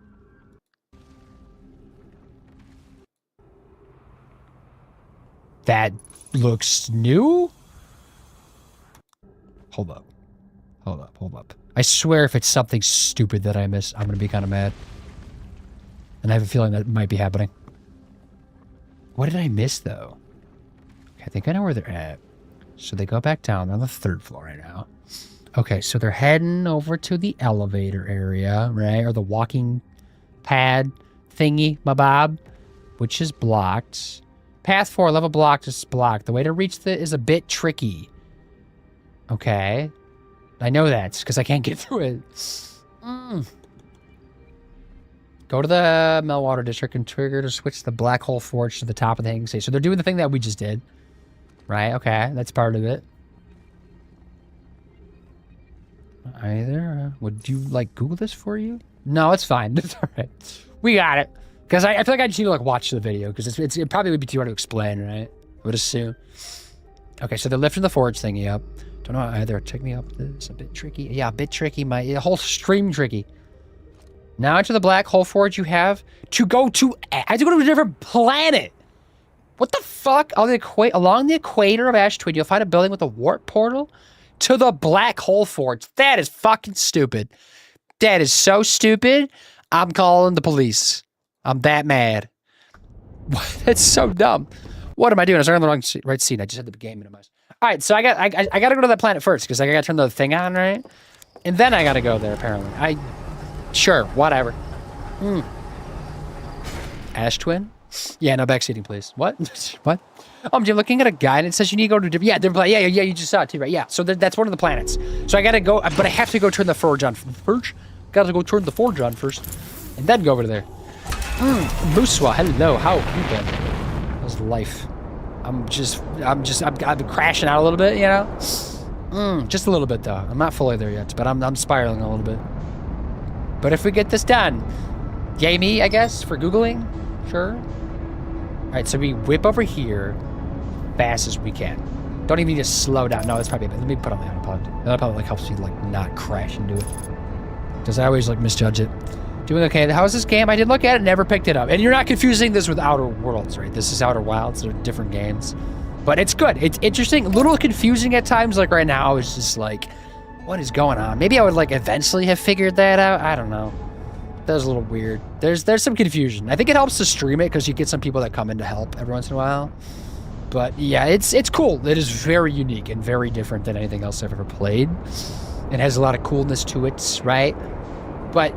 That looks new? Hold up. Hold up, hold up. I swear if it's something stupid that I missed, I'm gonna be kind of mad. And I have a feeling that might be happening. What did I miss, though? Okay, I think I know where they're at. So they go back down. They're on the 3rd floor right now. Okay, so they're heading over to the elevator area, right? Or the walking pad thingy, my bob, which is blocked. Path 4, level blocked, is blocked. The way to reach it is a bit tricky. Okay. I know that because I can't get through it. Go to the Meltwater District and trigger to switch the Black Hole Forge to the top of the Hanging City. So they're doing the thing that we just did. Right, okay. That's part of it. Either. Would you, like, Google this for you? No, it's fine. It's all right. We got it. Because I feel like I just need to, like, watch the video. Because it probably would be too hard to explain, right? I would assume. Okay, so they're lifting the forge thingy up. Don't know either. Check me up. This a bit tricky. Yeah, a bit tricky. The whole stream tricky. Now into the Black Hole Forge you have to go to... I have to go to a different planet. What the fuck? Along the equator of Ash Twin, you'll find a building with a warp portal to the Black Hole Forge. That is fucking stupid. That is so stupid. I'm calling the police. I'm that mad. That's so dumb. What am I doing? I was on the wrong right scene. I just had the game minimized. All right, so I got to go to that planet first because I got to turn the thing on, right? And then I got to go there, apparently. Sure, whatever. Ash Twin? Yeah, no backseating, please. What? What? I'm looking at a guide and it says you need to go to different planet. Yeah, you just saw it too, right? Yeah, so that's one of the planets. So I gotta go, but I have to go turn the forge on first. Gotta go turn the forge on first, and then go over there. Muswa, hello, how have you been? How's life? I'm crashing out a little bit, you know? Just a little bit though. I'm not fully there yet, but I'm spiraling a little bit. But if we get this done, yay me, I guess, for Googling. Sure. All right, so we whip over here fast as we can. Don't even need to slow down. No, that's probably let me put on the autopilot. The autopilot like helps you like not crash into it. Because I always like misjudge it. Doing okay. How is this game? I did look at it, never picked it up. And you're not confusing this with Outer Worlds, right? This is Outer Wilds. They're different games. But it's good. It's interesting. A little confusing at times. Like right now, it's just like, what is going on? Maybe I would like eventually have figured that out. I don't know. That was a little weird. There's some confusion. I think it helps to stream it because you get some people that come in to help every once in a while. But yeah, it's cool. It is very unique and very different than anything else I've ever played. It has a lot of coolness to it, right? But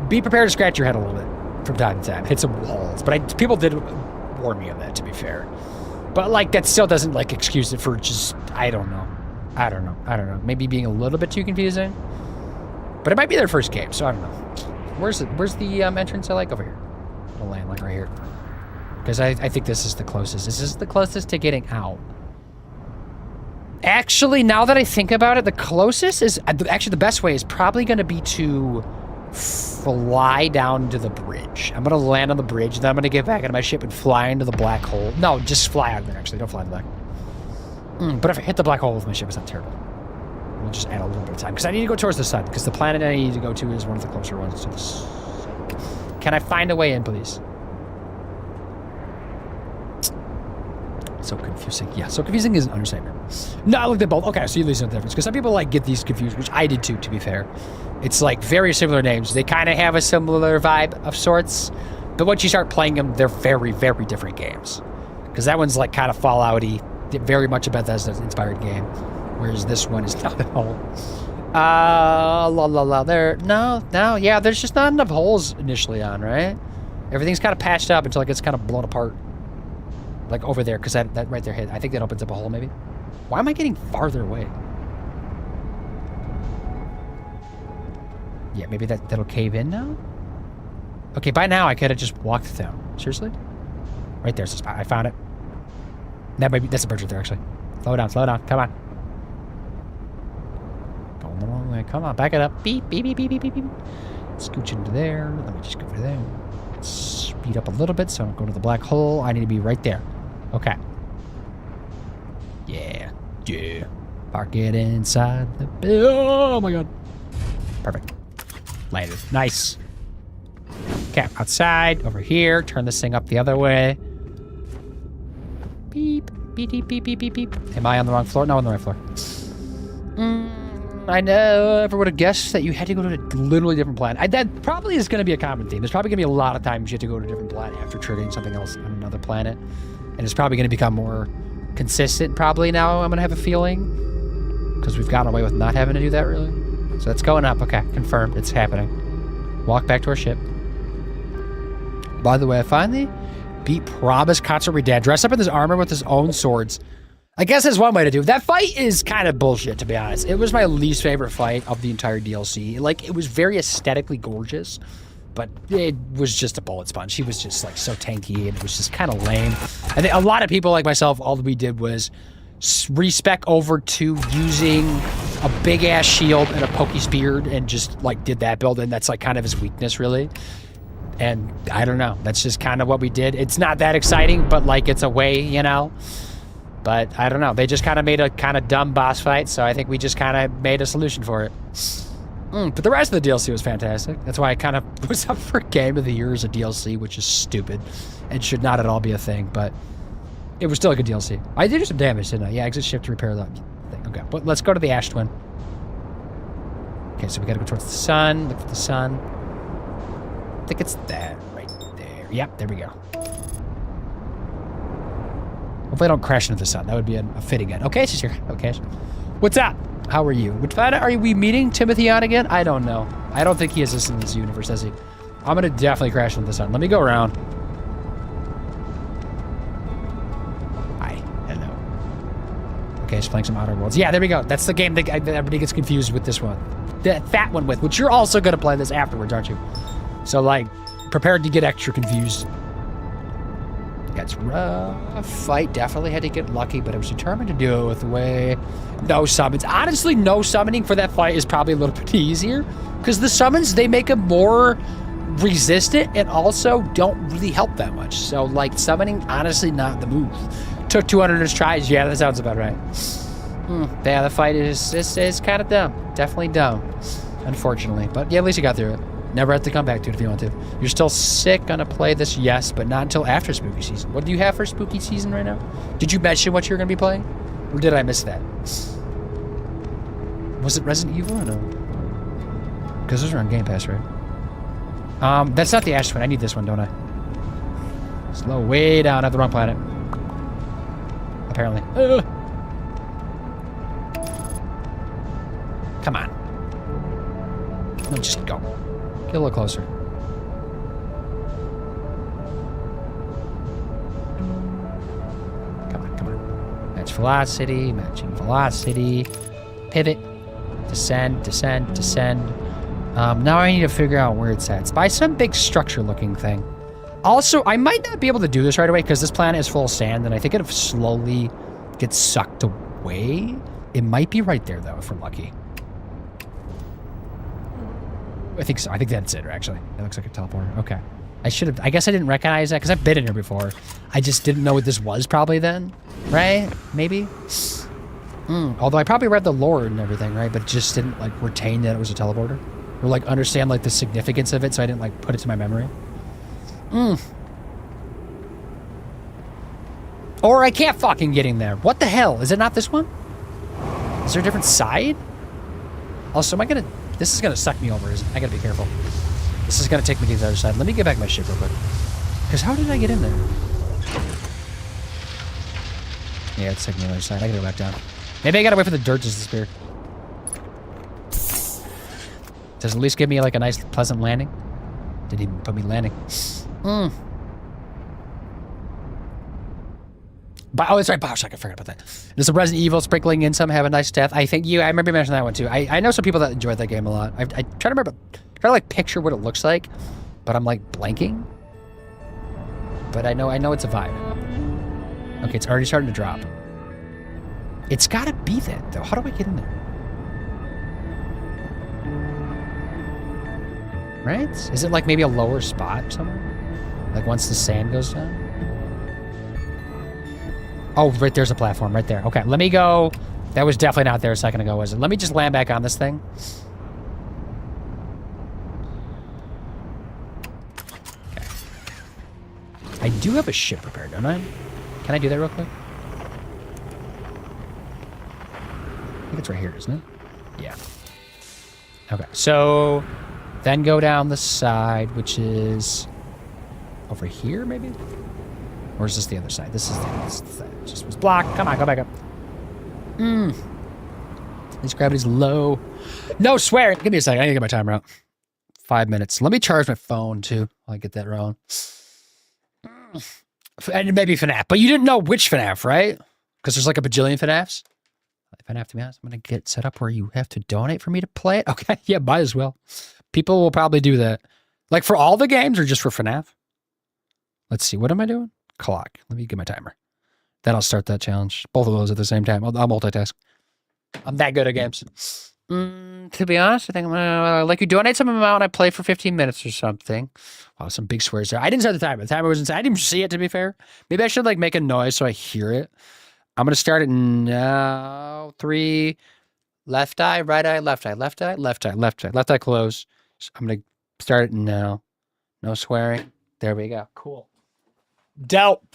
be prepared to scratch your head a little bit from time to time. Hit some walls. But people did warn me of that, to be fair. But like that still doesn't like excuse it for just, I don't know. Maybe being a little bit too confusing. But it might be their first game, so I don't know. Where's the entrance I like? Over here. I'll land like right here. Because I think this is the closest. This is the closest to getting out. Actually, now that I think about it, the closest is... Actually, the best way is probably going to be to fly down to the bridge. I'm going to land on the bridge, then I'm going to get back into my ship and fly into the black hole. No, just fly out of there, actually. Don't fly in the black hole. But if I hit the black hole with my ship, it's not terrible. We'll just add a little bit of time. Because I need to go towards the sun. Because the planet I need to go to is one of the closer ones to the sun. Can I find a way in, please? So confusing. Yeah, so confusing is an understatement. No, I looked at both. Okay, so you lose the difference. Because some people like get these confused, which I did too, to be fair. It's like very similar names. They kind of have a similar vibe of sorts. But once you start playing them, they're very, very different games. Because that one's like kind of Fallout-y. Very much a Bethesda-inspired game. Whereas this one is not at all. Yeah, there's just not enough holes initially on, right? Everything's kind of patched up until it gets kind of blown apart. Like over there, because that right there hit. I think that opens up a hole, maybe. Why am I getting farther away? Yeah, maybe that'll cave in now? Okay, by now I could have just walked down. Seriously? Right there's the spot. I found it. That's a bridge right there, actually. Slow down, come on. Going the wrong way. Come on, back it up. Beep, beep, beep, beep, beep, beep, beep. Scooch into there. Let me just go over there. Speed up a little bit so I don't go to the black hole. I need to be right there. Okay. Yeah. Park it inside the... Oh my god. Perfect. Landed. Nice. Okay, outside, over here. Turn this thing up the other way. Beep, beep, beep, beep, beep, beep, beep. Am I on the wrong floor? No, on the right floor. I never would have guessed that you had to go to a literally different planet. That probably is going to be a common theme. There's probably going to be a lot of times you have to go to a different planet after triggering something else on another planet. And it's probably going to become more consistent probably now, I'm going to have a feeling. Because we've gotten away with not having to do that, really. So it's going up. Okay, confirmed. It's happening. Walk back to our ship. By the way, I finally beat Promise Katsuri Dad. Dressed up in this armor with his own swords. I guess that's one way to do it. That fight is kind of bullshit, to be honest. It was my least favorite fight of the entire DLC. Like, it was very aesthetically gorgeous, but it was just a bullet sponge. He was just, like, so tanky, and it was just kind of lame. I think a lot of people like myself, all that we did was respec over to using a big-ass shield and a pokey spear and just, like, did that build, and that's, like, kind of his weakness, really. And I don't know. That's just kind of what we did. It's not that exciting, but, like, it's a way, you know? But I don't know. They just kind of made a kind of dumb boss fight, so I think we just kind of made a solution for it. But the rest of the DLC was fantastic. That's why I kind of was up for Game of the Year as a DLC, which is stupid and should not at all be a thing, but it was still a good DLC. I did do some damage, didn't I? Yeah, exit ship to repair that thing. Okay, but let's go to the Ash Twin. Okay, so we gotta go towards the sun. Look for the sun. I think it's that right there. Yep, there we go. Hopefully I don't crash into the sun. That would be a fitting end. Okay, she's here. Okay. What's up? How are you? Which planet are we meeting Timothy on again? I don't know. I don't think he exists in this universe, does he? I'm gonna definitely crash into the sun. Let me go around. Hi. Hello. Okay, just playing some Outer Worlds. Yeah, there we go. That's the game that everybody gets confused with this one. That one with, which you're also gonna play this afterwards, aren't you? So, like, prepared to get extra confused. That's rough fight. Definitely had to get lucky, but I was determined to do it with the way no summons. Honestly, no summoning for that fight is probably a little bit easier because the summons, they make them more resistant and also don't really help that much. So, like, summoning, honestly, not the move. Took 200 tries. Yeah, that sounds about right. Yeah, the fight is kind of dumb. Definitely dumb, unfortunately. But yeah, at least you got through it. Never have to come back to it if you want to. You're still sick, gonna play this, yes, but not until after spooky season. What do you have for spooky season right now? Did you mention what you're gonna be playing? Or did I miss that? Was it Resident Evil or no? Because those are on Game Pass, right? That's not the Ash Twin. I need this one, don't I? Slow way down at the wrong planet. Apparently. Come on. No, just go. Get a little closer. Come on, come on. Match velocity, matching velocity. Pivot. Descend, descend, descend. Now I need to figure out where it's at. It's by some big structure-looking thing. Also, I might not be able to do this right away because this planet is full of sand, and I think it slowly gets sucked away. It might be right there, though, if we're lucky. I think so. I think that's it, actually. It looks like a teleporter. Okay. I guess I didn't recognize that because I've been in here before. I just didn't know what this was probably then. Right? Maybe? Although I probably read the lore and everything, right? But just didn't, like, retain that it was a teleporter. Or, like, understand, like, the significance of it so I didn't, like, put it to my memory. Or I can't fucking get in there. What the hell? Is it not this one? Is there a different side? Also, am I gonna... This is gonna suck me over, isn't it? I gotta be careful. This is gonna take me to the other side. Let me get back my ship real quick. Because how did I get in there? Yeah, it's taking me to the other side. I gotta go back down. Maybe I gotta wait for the dirt to disappear. Does it at least give me like a nice, pleasant landing? Didn't even put me landing. Oh, that's right, Bioshock. I forgot about that. There's a Resident Evil sprinkling in some Have a Nice Death. I think I remember you mentioning that one too. I know some people that enjoyed that game a lot. I try to remember, try to like picture what it looks like, but I'm like blanking. But I know it's a vibe. Okay, it's already starting to drop. It's gotta be that though. How do I get in there? Right? Is it like maybe a lower spot somewhere? Like once the sand goes down? Oh, right there's a platform right there. Okay, let me go. That was definitely not there a second ago, was it? Let me just land back on this thing. Okay. I do have a ship prepared, don't I? Can I do that real quick? I think it's right here, isn't it? Yeah. Okay, so then go down the side, which is over here, maybe? Or is this the other side? This is the side. It just was blocked. Come on, go back up. This gravity's low. No swearing. Give me a second. I need to get my timer out. 5 minutes. Let me charge my phone, too. While I get that wrong. And maybe FNAF. But you didn't know which FNAF, right? Because there's like a bajillion FNAFs. If I have to be honest, I'm going to get set up where you have to donate for me to play it. Okay, yeah, might as well. People will probably do that. Like for all the games or just for FNAF? Let's see. What am I doing? Clock. Let me get my timer. Then I'll start that challenge. Both of those at the same time. I'll multitask. I'm that good at games. To be honest, I think I'm gonna like you donate some amount. I play for 15 minutes or something. Wow, some big swears there. I didn't start the timer. The timer was inside. I didn't see it, to be fair. Maybe I should like make a noise so I hear it. I'm gonna start it now. 3. Left eye, right eye, left eye, left eye, left eye, left eye, left eye close. So I'm gonna start it now. No swearing. There we go. Cool. Dope.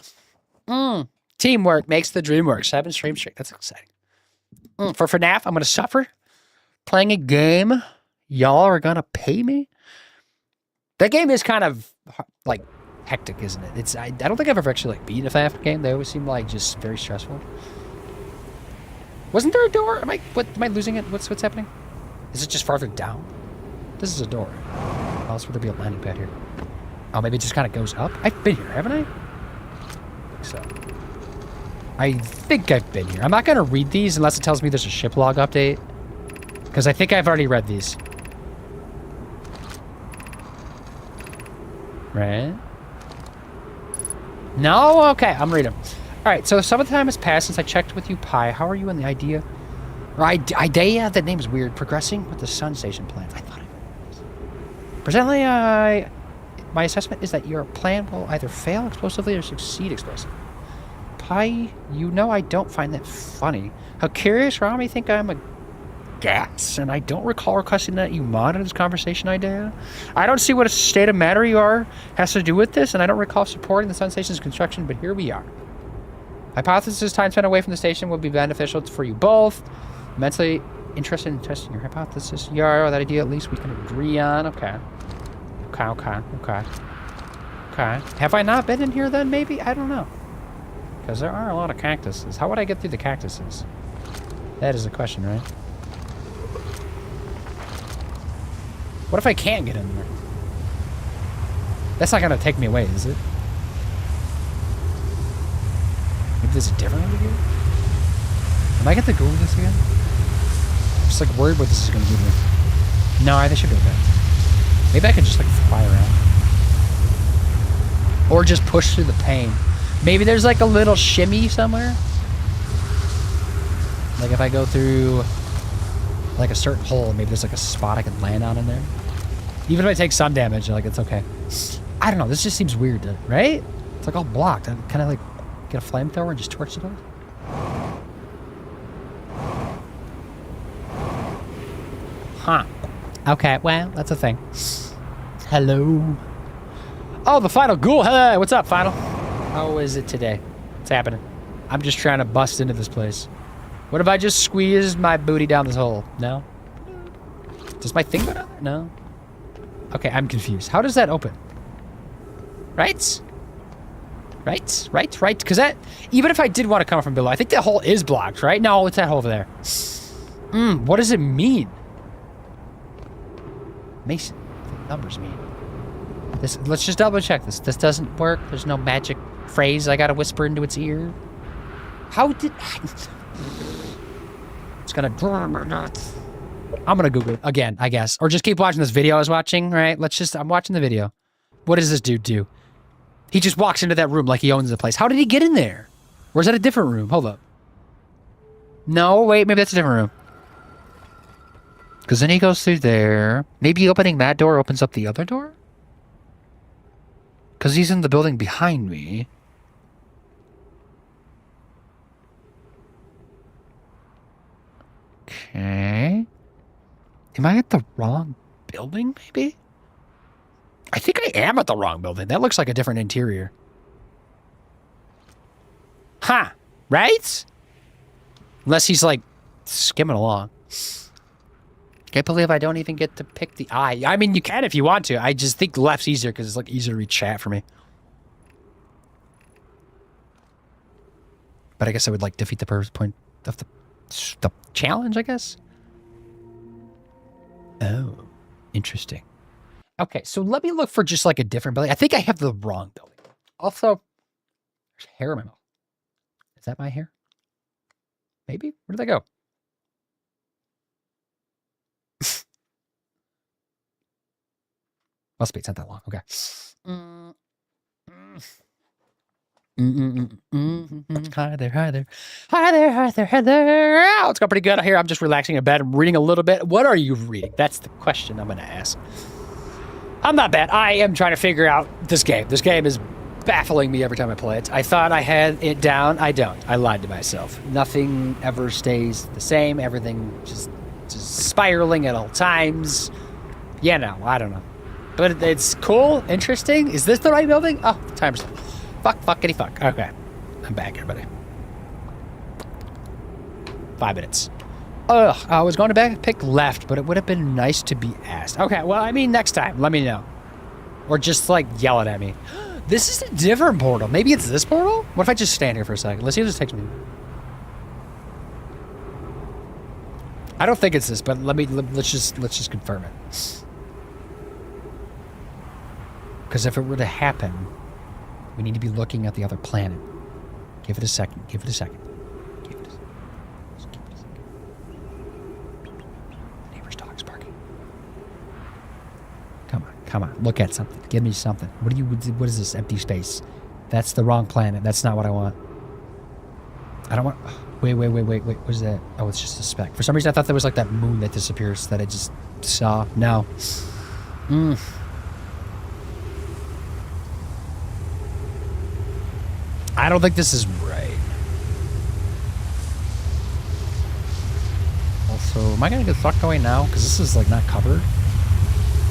Teamwork makes the dream work. 7 stream straight. That's exciting. For FNAF, I'm gonna suffer. Playing a game, y'all are gonna pay me. That game is kind of like hectic, isn't it? I don't think I've ever actually like beaten a FNAF game. They always seem like just very stressful. Wasn't there a door? Am I losing it? What's happening? Is it just farther down? This is a door. Oh, else would there be a landing pad here? Oh, maybe it just kind of goes up. I've been here, haven't I? I think I've been here. I'm not gonna read these unless it tells me there's a ship log update. Because I think I've already read these. Right? No? Okay, I'm reading. Alright, so some of the time has passed since I checked with you, Pi. How are you on the idea? Or idea? That name is weird. Progressing with the Sun Station plans. I thought I read this. Presently, my assessment is that your plan will either fail explosively or succeed explosively. Pi, you know I don't find that funny. How curious Rami think I'm a gas, and I don't recall requesting that you monitor this conversation idea. I don't see what a state of matter you are has to do with this, and I don't recall supporting the Sun Station's construction, but here we are. Hypothesis time spent away from the station will be beneficial for you both. Immensely interested in testing your hypothesis. Yeah, that idea at least we can agree on. Okay. Okay. Have I not been in here then, maybe? I don't know. Because there are a lot of cactuses. How would I get through the cactuses? That is the question, right? What if I can't get in there? That's not going to take me away, is it? Maybe there's a different way to do it? Am I going to go with this again? I'm just like worried what this is going to do to me. No, I think I should be okay. Maybe I could just like fly around. Or just push through the pain. Maybe there's like a little shimmy somewhere. Like if I go through like a certain hole, maybe there's like a spot I can land on in there. Even if I take some damage, like it's okay. I don't know, this just seems weird, right? It's like all blocked. I kind of like get a flamethrower and just torch it off. Huh. Okay, well, that's a thing. Hello. Oh, the Final Ghoul. Hey, what's up, Final? How is it today? What's happening? I'm just trying to bust into this place. What if I just squeeze my booty down this hole? No? Does my thing go down there? No? Okay, I'm confused. How does that open? Right? Right? Because that... Even if I did want to come from below, I think that hole is blocked, right? No, it's that hole over there. What does it mean? Mason. What do numbers mean? Let's just double check this. This doesn't work. There's no magic phrase I gotta whisper into its ear. How did... It's gonna... I'm gonna Google it again, I guess. Or just keep watching this video I was watching, right? I'm watching the video. What does this dude do? He just walks into that room like he owns the place. How did he get in there? Or is that a different room? Hold up. No, wait, maybe that's a different room. Because then he goes through there. Maybe opening that door opens up the other door? Because he's in the building behind me. Okay. Am I at the wrong building, maybe? I think I am at the wrong building. That looks like a different interior. Huh. Right? Unless he's, like, skimming along. Can't believe I don't even get to pick the eye. I mean, you can if you want to. I just think left's easier because it's, like, easier to read chat for me. But I guess I would, like, defeat the purpose point of the challenge, I guess. Oh, interesting. Okay, so let me look for just like a different building. I think I have the wrong building. Also, there's hair in my mouth. Is that my hair? Maybe? Where did they go? Must be, it's not that long. Okay. Hi there, hi there. Hi there, hi there, hi there. Oh, it's going pretty good here. I'm just relaxing in bed. I'm reading a little bit. What are you reading? That's the question I'm going to ask. I'm not bad. I am trying to figure out this game. This game is baffling me every time I play it. I thought I had it down. I don't. I lied to myself. Nothing ever stays the same. Everything just spiraling at all times. Yeah, no, I don't know. But it's cool, interesting. Is this the right building? Oh, timer's fuckity fuck. Okay. I'm back, everybody. 5 minutes. Ugh, I was going to pick left, but it would have been nice to be asked. Okay, well, I mean, next time, let me know. Or just, like, yell it at me. This is a different portal. Maybe it's this portal? What if I just stand here for a second? Let's see if this takes me. I don't think it's this, but let's just confirm it. Because if it were to happen, we need to be looking at the other planet. Give it a second. Give it a second. Give it a second. Just give it a second. The neighbor's dog's barking. Come on, come on. Look at something. Give me something. What is this empty space? That's the wrong planet. That's not what I want. I don't want... Wait. What is that? Oh, it's just a speck. For some reason, I thought there was like that moon that disappears that I just saw. No. I don't think this is right. Also, am I going to get sucked away now? Because this is, like, not covered.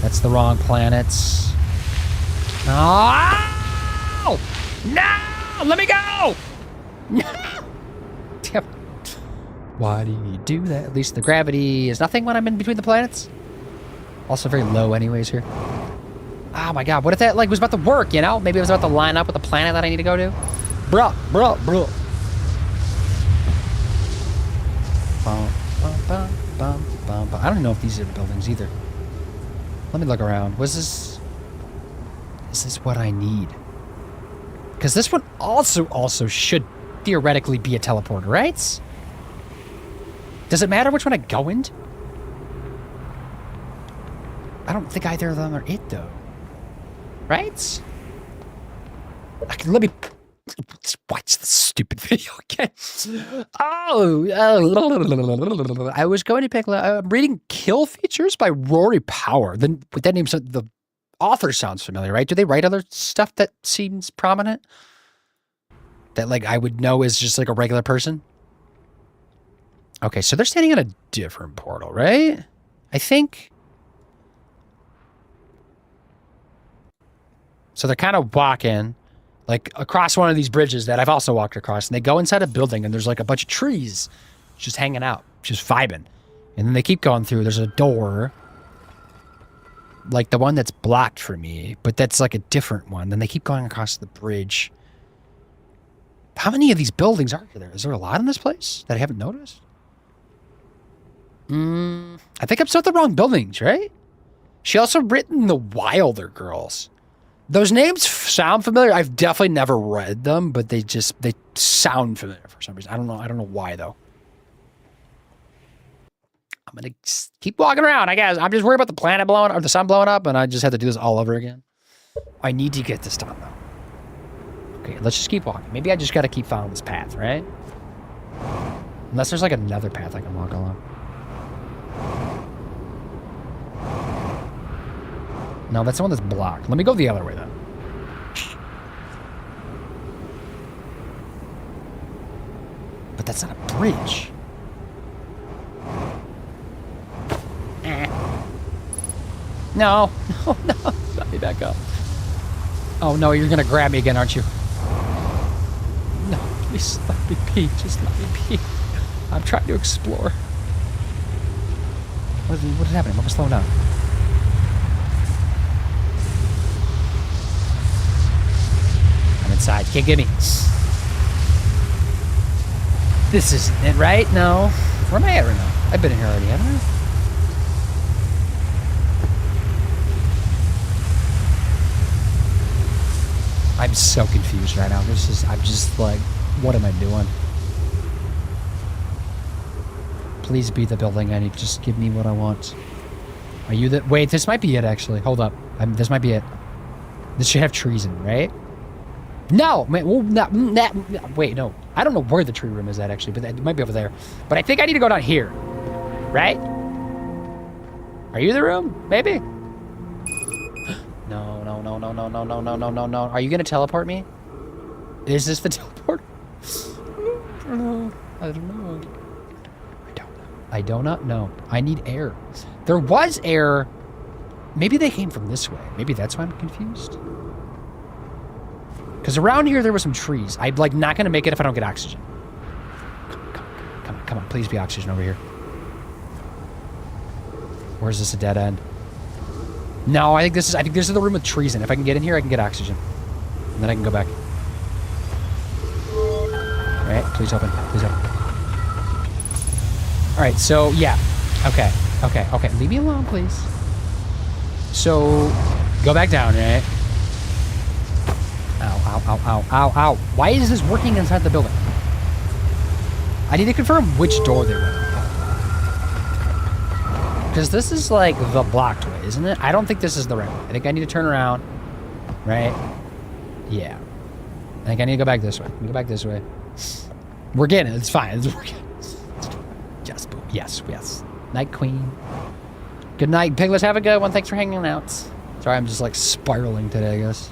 That's the wrong planets. Oh! No! Let me go! No! Damn. Why do you do that? At least the gravity is nothing when I'm in between the planets. Also very low anyways here. Oh, my God. What if that, like, was about to work, you know? Maybe it was about to line up with the planet that I need to go to. Bruh. I don't know if these are the buildings either. Let me look around. Was this... Is this what I need? Because this one also should theoretically be a teleporter, right? Does it matter which one I go into? I don't think either of them are it, though. Right? Let me... watch the stupid video again. I was going to pick... I'm reading Kill Features by Rory Power. Then with that name, the author sounds familiar, right? Do they write other stuff that seems prominent? That, like, I would know is just, like, a regular person? Okay, so they're standing in a different portal, right? I think... So they're kind of walking... like across one of these bridges that I've also walked across, and they go inside a building and there's like a bunch of trees just hanging out, just vibing. And then they keep going through. There's a door, like the one that's blocked for me, but that's like a different one. Then they keep going across the bridge. How many of these buildings are there? Is there a lot in this place that I haven't noticed? I think I'm still at the wrong buildings, right? She also written the Wilder Girls. Those names sound familiar. I've definitely never read them, but they sound familiar for some reason. I don't know why though. I'm gonna keep walking around, I guess. I'm just worried about the planet blowing or the sun blowing up, and I just have to do this all over again. I need to get this done though. Okay, let's just keep walking. Maybe I just gotta keep following this path, right? Unless there's like another path I can walk along. No, that's the one that's blocked. Let me go the other way then. But that's not a bridge. No, no, no. Let me back up. Oh no, you're gonna grab me again, aren't you? No, please let me pee. Just let me pee. I'm trying to explore. What is happening? What was slowing down? I'm inside. You can't get me. This isn't it, right? No. Where am I at right now? I've been in here already, haven't I? I'm so confused right now. I'm just like, what am I doing? Please be the building I need. Just give me what I want. Are you the... Wait, this might be it, actually. Hold up. This might be it. This should have trees in it, right? No! Well, wait, no. I don't know where the tree room is at, actually, but it might be over there. But I think I need to go down here. Right? Are you the room? Maybe? No, no, no, no, no, no, no, no, no, no, no. Are you gonna teleport me? Is this the teleport? I don't know. I don't know. I do not know. I need air. There was air. Maybe they came from this way. Maybe that's why I'm confused. Because around here there were some trees. I'm like not gonna make it if I don't get oxygen. Come on. Please be oxygen over here. Or is this a dead end? No, I think this is the room with trees in. If I can get in here, I can get oxygen. And then I can go back. Alright, please open. Please open. Alright, so yeah. Okay. Leave me alone, please. So go back down, right? Ow. Why is this working inside the building? I need to confirm which door they went. Because this is like the blocked way, isn't it? I don't think this is the right way. I think I need to turn around. Right? Yeah. I think I need to go back this way. Let me go back this way. We're getting it. It's fine. It's working. Yes, boo. Yes. Night, Queen. Good night, Piglets. Have a good one. Thanks for hanging out. Sorry, I'm just like spiraling today, I guess.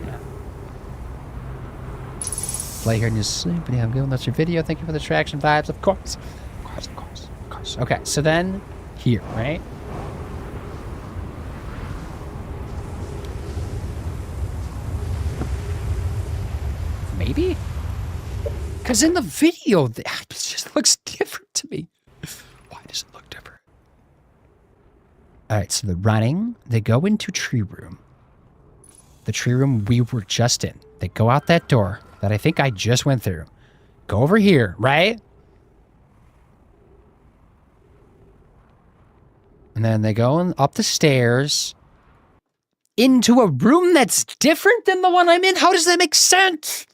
Yeah. Play here in your sleep. And have a good one. That's your video. Thank you for the traction vibes. Of course. Okay, so then here, right? Maybe? Because in the video, it just looks different to me. Why does it look different? All right, so they're running. They go into tree room. The tree room we were just in. They go out that door that I think I just went through. Go over here, right? And then they go up the stairs into a room that's different than the one I'm in. How does that make sense?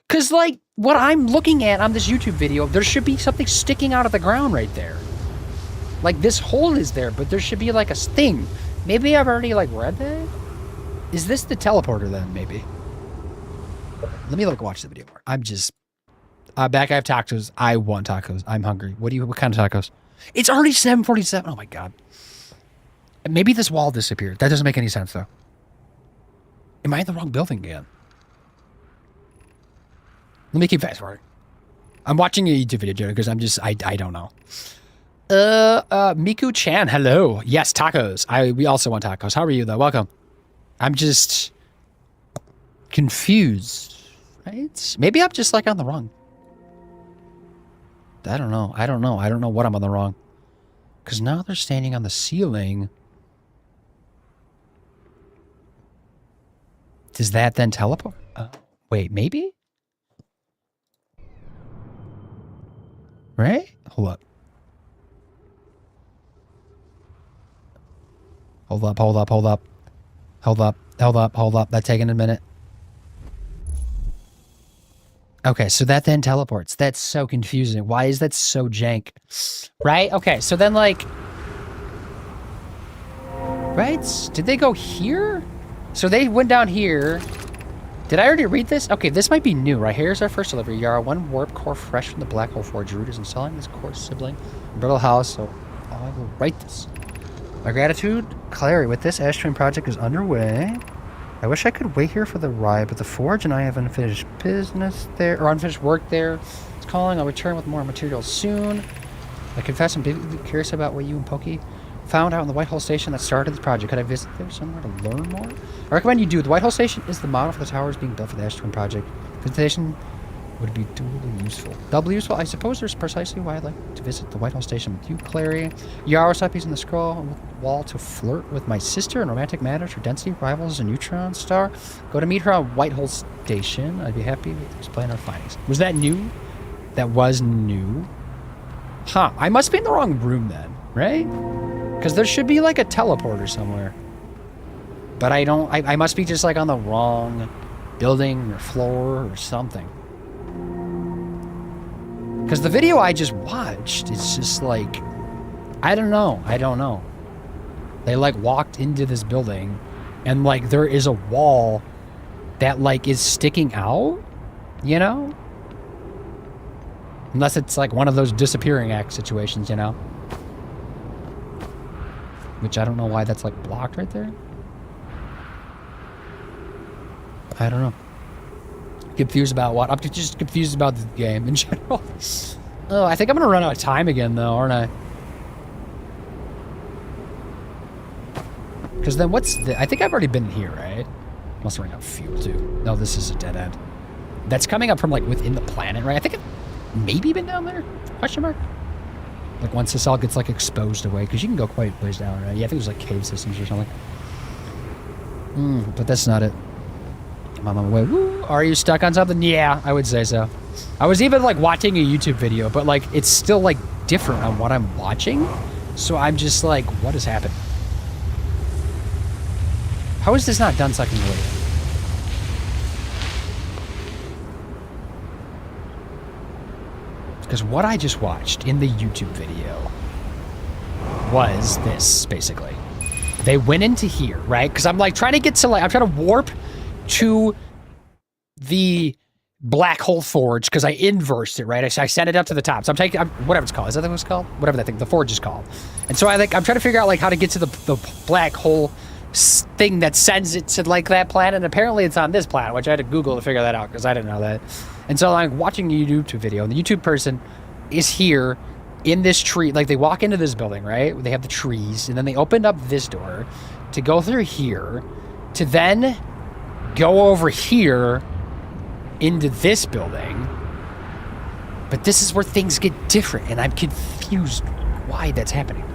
Because, like, what I'm looking at on this YouTube video, there should be something sticking out of the ground right there. Like, this hole is there, but there should be, like, a thing. Maybe I've already, like, read that? Is this the teleporter, then, maybe? Let me, like, watch the video more. I'm just... back, I have tacos. I want tacos. I'm hungry. What kind of tacos? It's already 7:47. Oh my god. Maybe this wall disappeared. That doesn't make any sense though. Am I in the wrong building again? Let me keep fast forward. I'm watching a YouTube video because I'm just I don't know. Miku Chan, hello. Yes, tacos. We also want tacos. How are you though? Welcome. I'm just confused. Right? Maybe I'm just like on the wrong. I don't know. I don't know what I'm on the wrong. Because now they're standing on the ceiling. Does that then teleport? Wait, maybe? Right? Hold up. Hold up. Hold up. That's taking a minute. Okay, so that then teleports. That's so confusing. Why is that so jank? Right? Okay, so then like... Right? Did they go here? So they went down here. Did I already read this? Okay, this might be new, right? Here's our first delivery. Yara, 1 warp core fresh from the Black Hole Forge. Root is installing this core sibling. Brittle house, so I will write this. My gratitude, Clary, with this Ash Train project is underway. I wish I could wait here for the ride, but the Forge and I have unfinished business there, or unfinished work there. It's calling. I'll return with more materials soon. I confess I'm deeply curious about what you and Pokey found out in the Whitehall Station that started the project. Could I visit there somewhere to learn more? I recommend you do. The Whitehall Station is the model for the towers being built for the Ash Twin project. Visitation would be doubly useful. Doubly useful? I suppose there's precisely why I'd like to visit the Whitehall Station with you, Clary. Yara, stop using the scroll wall to flirt with my sister in romantic matters. Her density rivals a neutron star. Go to meet her on Whitehall Station. I'd be happy to explain our findings. Was that new? That was new. Huh. I must be in the wrong room then, right? Because there should be like a teleporter somewhere. But I don't... I must be just like on the wrong building or floor or something. Because the video I just watched, it's just like... I don't know. They like walked into this building and like there is a wall that like is sticking out, you know? Unless it's like one of those disappearing act situations, you know? Which I don't know why that's like blocked right there. I don't know. Confused about what? I'm just confused about the game in general. Oh, I think I'm gonna run out of time again though, aren't I? Because then what's the... I think I've already been here, right? Must run out of fuel too. No, this is a dead end. That's coming up from like within the planet, right? I think I've maybe been down there? Question mark? Like once this all gets like exposed away, because you can go quite ways down, right? Yeah, I think there's like cave systems or something. But that's not it. I'm on my way. Woo! Are you stuck on something? Yeah, I would say so. I was even like watching a YouTube video, but like it's still like different on what I'm watching. So I'm just like, what is happening? How is this not done so I can relate? Because what I just watched in the YouTube video was this, basically. They went into here, right? Because I'm like trying to get to like, I'm trying to warp to the Black Hole Forge because I inversed it, right? I sent it up to the top. So I'm taking, whatever it's called. Is that what it's called? Whatever that thing, the forge is called. And so I'm trying to figure out like how to get to the Black Hole thing that sends it to like that planet. And apparently it's on this planet, which I had to Google to figure that out because I didn't know that. And so I'm watching a YouTube video, and the YouTube person is here in this tree. Like, they walk into this building, right? They have the trees, and then they opened up this door to go through here, to then go over here into this building. But this is where things get different, and I'm confused why that's happening.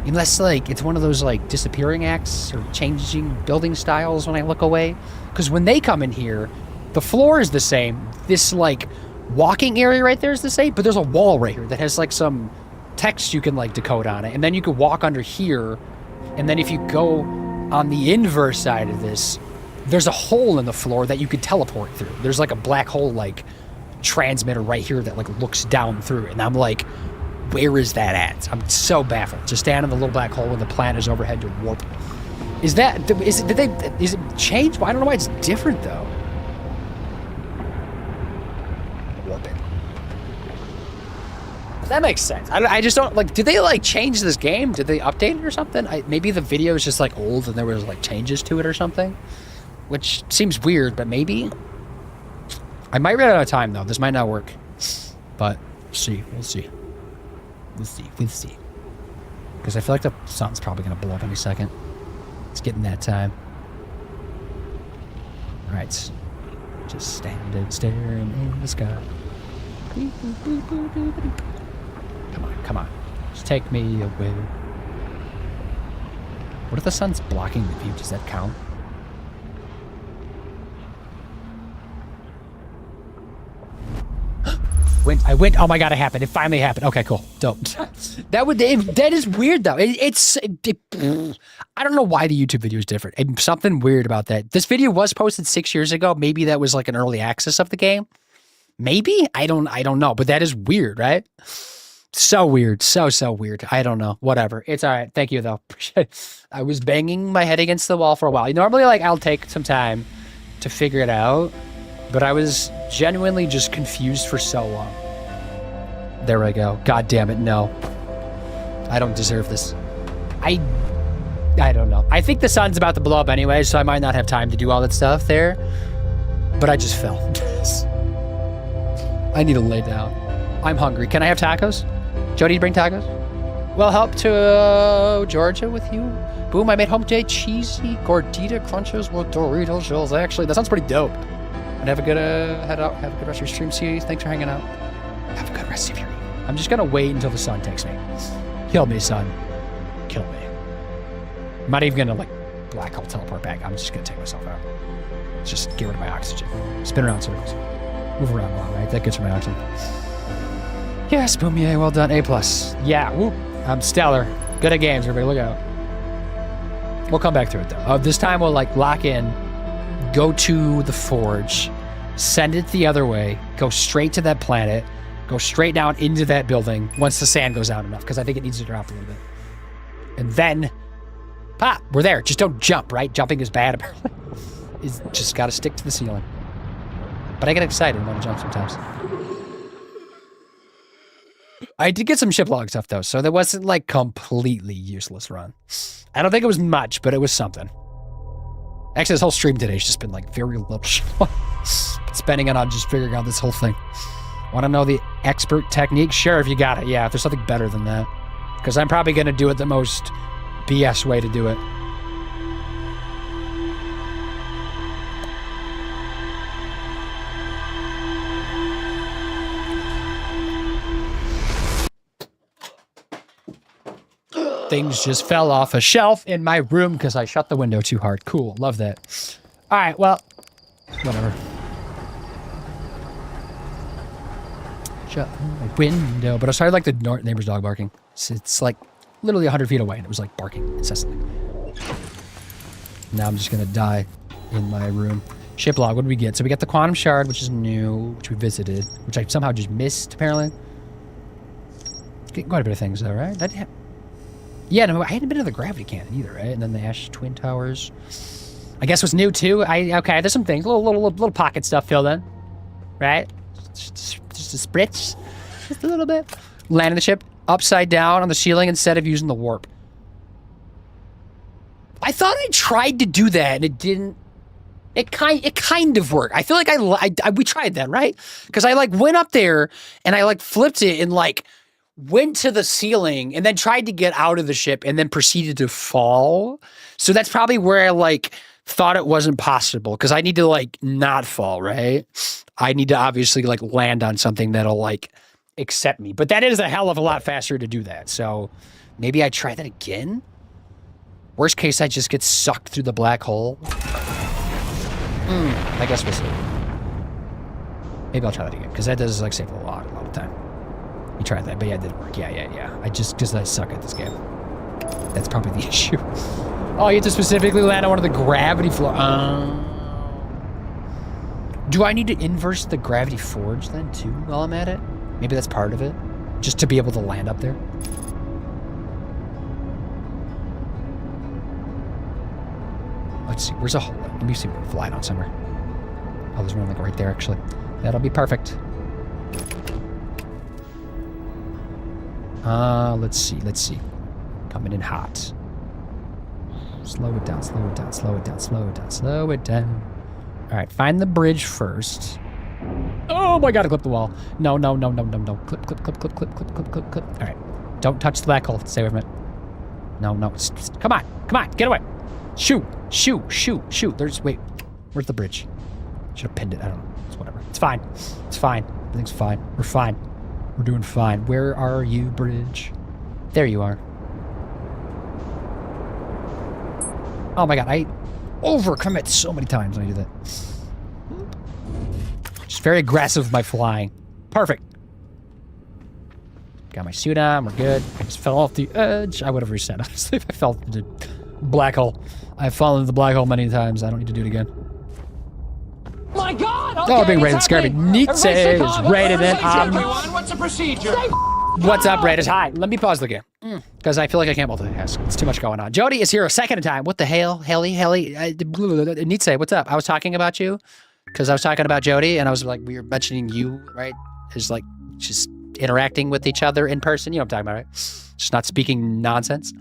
Unless, like, it's one of those, like, disappearing acts or changing building styles when I look away. Because when they come in here, the floor is the same. This, like, walking area right there is the same, but there's a wall right here that has, like, some text you can, like, decode on it. And then you could walk under here, and then if you go on the inverse side of this, there's a hole in the floor that you could teleport through. There's, like, a black hole, like, transmitter right here that, like, looks down through it. And I'm like, where is that at? I'm so baffled. Just stand in the little black hole when the planet is overhead to warp. Is it changed? Well, I don't know why it's different, though. That makes sense. I just don't, like, did they, like, change this game? Did they update it or something? Maybe the video is just, like, old and there was, like, changes to it or something. Which seems weird, but maybe. I might run out of time, though. This might not work. But, we'll see. We'll see. Because I feel like the sun's probably going to blow up any second. It's getting that time. Alright. Just standing, staring in the sky. Come on. Just take me away. What if the sun's blocking the view? Does that count? Wind I went. Oh my god, it happened. It finally happened. Okay, cool. Dope. That is weird though. I don't know why the YouTube video is different. Something weird about that. This video was posted 6 years ago. Maybe that was like an early access of the game. Maybe? I don't know. But that is weird, right? So weird. So weird. I don't know. Whatever. It's all right. Thank you though. I was banging my head against the wall for a while. Normally, like, I'll take some time to figure it out, but I was genuinely just confused for so long. There we go. God damn it. No. I don't deserve this. I don't know. I think the sun's about to blow up anyway, so I might not have time to do all that stuff there, but I just fell. I need to lay down. I'm hungry. Can I have tacos? Jody, bring tacos? Well, help to Georgia with you. Boom, I made homemade cheesy gordita crunches with Dorito shells. Actually, that sounds pretty dope. And have a good head out. Have a good rest of your stream. See you. Thanks for hanging out. Have a good rest of your evening. I'm just gonna wait until the sun takes me. Kill me, son. Kill me. I'm not even gonna like black hole teleport back. I'm just gonna take myself out. Just get rid of my oxygen. Spin around in circles. Move around more, right? That gets for my oxygen. Yes, boom, yeah, well done. A+. Yeah, whoop. I'm stellar. Good at games, everybody. Look out. We'll come back to it though. This time we'll like lock in, go to the forge, send it the other way, go straight to that planet, go straight down into that building once the sand goes out enough, because I think it needs to drop a little bit. And then, pop, we're there. Just don't jump, right? Jumping is bad apparently. It's just gotta stick to the ceiling. But I get excited and want to jump sometimes. I did get some ship log stuff though, so that wasn't like completely useless run. I don't think it was much, but it was something. Actually, this whole stream today has just been like very little spending it on just figuring out this whole thing. Want to know the expert technique? Sure, if you got it. Yeah, if there's something better than that. Because I'm probably going to do it the most BS way to do it. Things just fell off a shelf in my room because I shut the window too hard. Cool. Love that. All right. Well, whatever. Shut my window. But I started like the neighbor's dog barking. It's like literally 100 feet away and it was like barking incessantly. Now I'm just going to die in my room. Ship log. What did we get? So we got the quantum shard, which is new, which we visited, which I somehow just missed apparently. Quite a bit of things though, right? Yeah, no, I hadn't been to the gravity cannon either, right? And then the Ash Twin Towers. I guess what's new too. Okay, there's some things, little pocket stuff filled in, right? Just a spritz, just a little bit. Landing the ship upside down on the ceiling instead of using the warp. I thought I tried to do that and it didn't. It kind of worked. I feel like we tried that, right? Because I like went up there and I like flipped it and like went to the ceiling and then tried to get out of the ship and then proceeded to fall. So that's probably where I like thought it wasn't possible because I need to like not fall, right? I need to obviously like land on something that'll like accept me. But that is a hell of a lot faster to do that. So maybe I try that again. Worst case, I just get sucked through the black hole. I guess we'll see. Maybe I'll try that again because that does like save a lot of time. You tried that, but yeah, it didn't work. Yeah. Because I suck at this game. That's probably the issue. Oh, you have to specifically land on one of the gravity floor. Do I need to inverse the gravity forge then too while I'm at it? Maybe that's part of it. Just to be able to land up there. Let's see. Where's a hole? Let me see if we can fly down somewhere. Oh, there's one like right there actually. That'll be perfect. Let's see. Coming in hot. Slow it down. All right, find the bridge first. Oh my god, I clipped the wall. No. Clip. All right, don't touch the black hole. Stay away from it. No. Come on, get away. Shoot. Wait, where's the bridge? Should have pinned it. I don't know. It's whatever. It's fine. Everything's fine. We're fine. We're doing fine. Where are you, bridge? There you are. Oh my god, I overcommit so many times when I do that. Just very aggressive with my flying. Perfect. Got my suit on. We're good. I just fell off the edge. I would have reset, honestly, if I fell into the black hole. I've fallen into the black hole many times. I don't need to do it again. My God! Okay, Oh, being raided scared me. Nietzsche is raided in. What's the procedure? What's up, Raiders? Hi. Let me pause the game. Because I feel like I can't multitask. It's too much going on. Jody is here a second time. What the hell? Helly? Nietzsche, what's up? I was talking about you. Because I was talking about Jody, and I was like, we were mentioning you, right? As like, just interacting with each other in person. You know what I'm talking about, right? Just not speaking nonsense.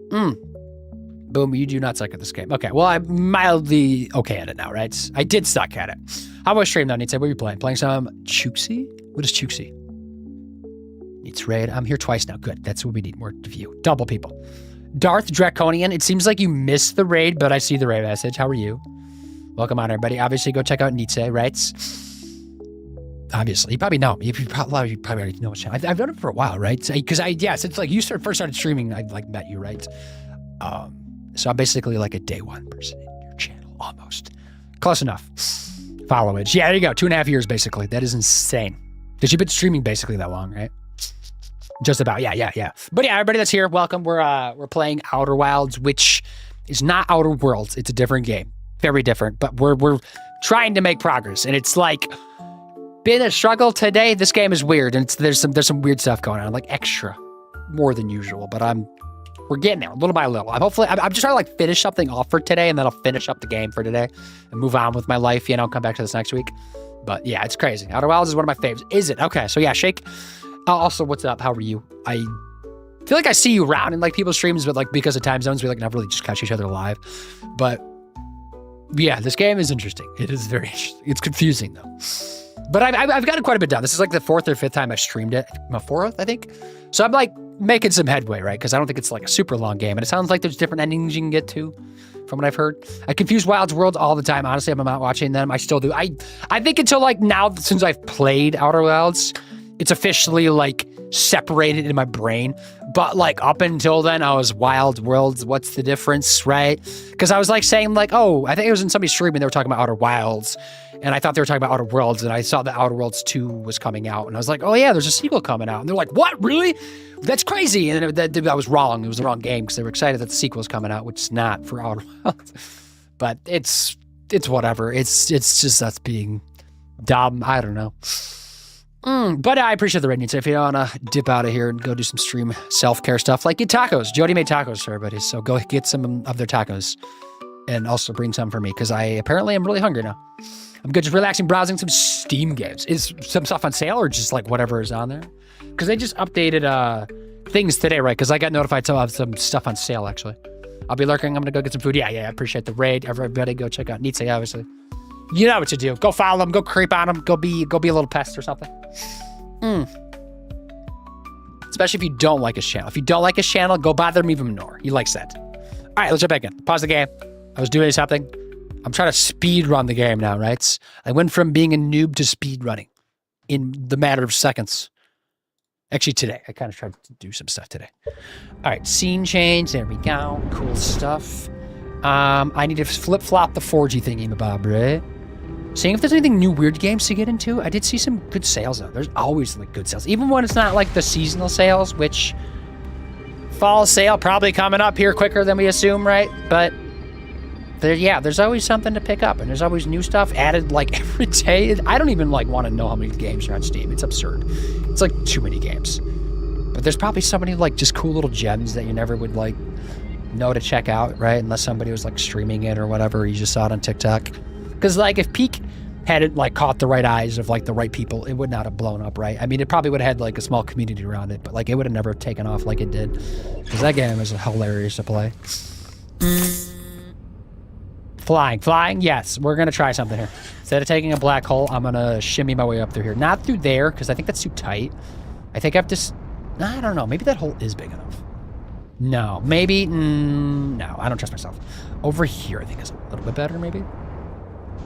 Boom, you do not suck at this game. Okay, well, I'm mildly okay at it now, right? I did suck at it. How about stream, though, Nietzsche? What are you playing? Playing some Chuxi? What is Chuxi? Needs raid. I'm here twice now. Good. That's what we need. More of you. Double people. Darth Draconian. It seems like you missed the raid, but I see the raid message. How are you? Welcome on, everybody. Obviously, go check out Nietzsche, right? Obviously. You probably know me. You probably already know what channel. I've done it for a while, right? Because since like you first started streaming, I like met you, right? So I'm basically like a day one person in your channel, almost. Close enough. Follow it. Yeah, there you go. 2.5 years, basically. That is insane. Because you've been streaming basically that long, right? Just about. Yeah. But yeah, everybody that's here, welcome. We're playing Outer Wilds, which is not Outer Worlds. It's a different game. Very different. But we're trying to make progress. And it's like been a struggle today. This game is weird. And there's some weird stuff going on, like extra more than usual. But we're getting there little by little. I'm just trying to like finish something off for today, and then I'll finish up the game for today and move on with my life. Come back to this next week. But yeah, it's crazy. Outer Wilds is one of my faves. Is it? Okay. So yeah, Shake. Also, what's up? How are you? I feel like I see you around in like people's streams, but like because of time zones, we like never really just catch each other live. But yeah, this game is interesting. It is very interesting. It's confusing though. But I've gotten quite a bit done. This is like the 4th or 5th time I streamed it. My 4th, I think. So I'm like making some headway, right? Because I don't think it's like a super long game. And it sounds like there's different endings you can get to from what I've heard. I confuse Wilds Worlds all the time. Honestly, I'm not watching them. I still do. I think until like now, since I've played Outer Wilds, it's officially like separated in my brain. But like up until then, I was Wild Worlds. What's the difference, right? Because I was like saying like, oh, I think it was in somebody's stream and they were talking about Outer Wilds. And I thought they were talking about Outer Worlds, and I saw that Outer Worlds 2 was coming out. And I was like, oh yeah, there's a sequel coming out. And they're like, what, really? That's crazy. And I was wrong. It was the wrong game because they were excited that the sequel was coming out, which is not for Outer Worlds. But it's whatever. It's just us being dumb. I don't know. But I appreciate the raid needs. If you want to dip out of here and go do some stream self-care stuff, like get tacos. Jody made tacos for everybody, so go get some of their tacos. And also bring some for me, because I apparently am really hungry now. I'm good, just relaxing, browsing some Steam games. Is some stuff on sale or just like whatever is on there? Because they just updated things today, right? Because I got notified to have some stuff on sale, actually. I'll be lurking. I'm going to go get some food. Yeah, I appreciate the raid. Everybody go check out Nietzsche, obviously. You know what to do. Go follow them. Go creep on them. Go be a little pest or something. Especially if you don't like his channel. If you don't like his channel, go bother him even more. He likes that. All right, let's jump back in. Pause the game. I was doing something. I'm trying to speed run the game now, right? I went from being a noob to speed running in the matter of seconds. Actually, today. I kind of tried to do some stuff today. All right, scene change. There we go. Cool stuff. I need to flip-flop the 4G thingy, Bob, right? Seeing if there's anything new weird games to get into. I did see some good sales, though. There's always, like, good sales. Even when it's not, like, the seasonal sales, which fall sale probably coming up here quicker than we assume, right? But there's always something to pick up, and there's always new stuff added like every day. I don't even like want to know how many games are on Steam. It's absurd. It's like too many games. But there's probably so many like just cool little gems that you never would like know to check out, right? Unless somebody was like streaming it or whatever. You just saw it on TikTok. Because like if Peak hadn't like caught the right eyes of like the right people, it would not have blown up, right? I mean, it probably would have had like a small community around it, but like it would have never taken off like it did. Because that game is hilarious to play. Flying, yes. We're going to try something here. Instead of taking a black hole, I'm going to shimmy my way up through here. Not through there, because I think that's too tight. I think I have to... I don't know. Maybe that hole is big enough. No. Maybe... no, I don't trust myself. Over here, I think is a little bit better, maybe?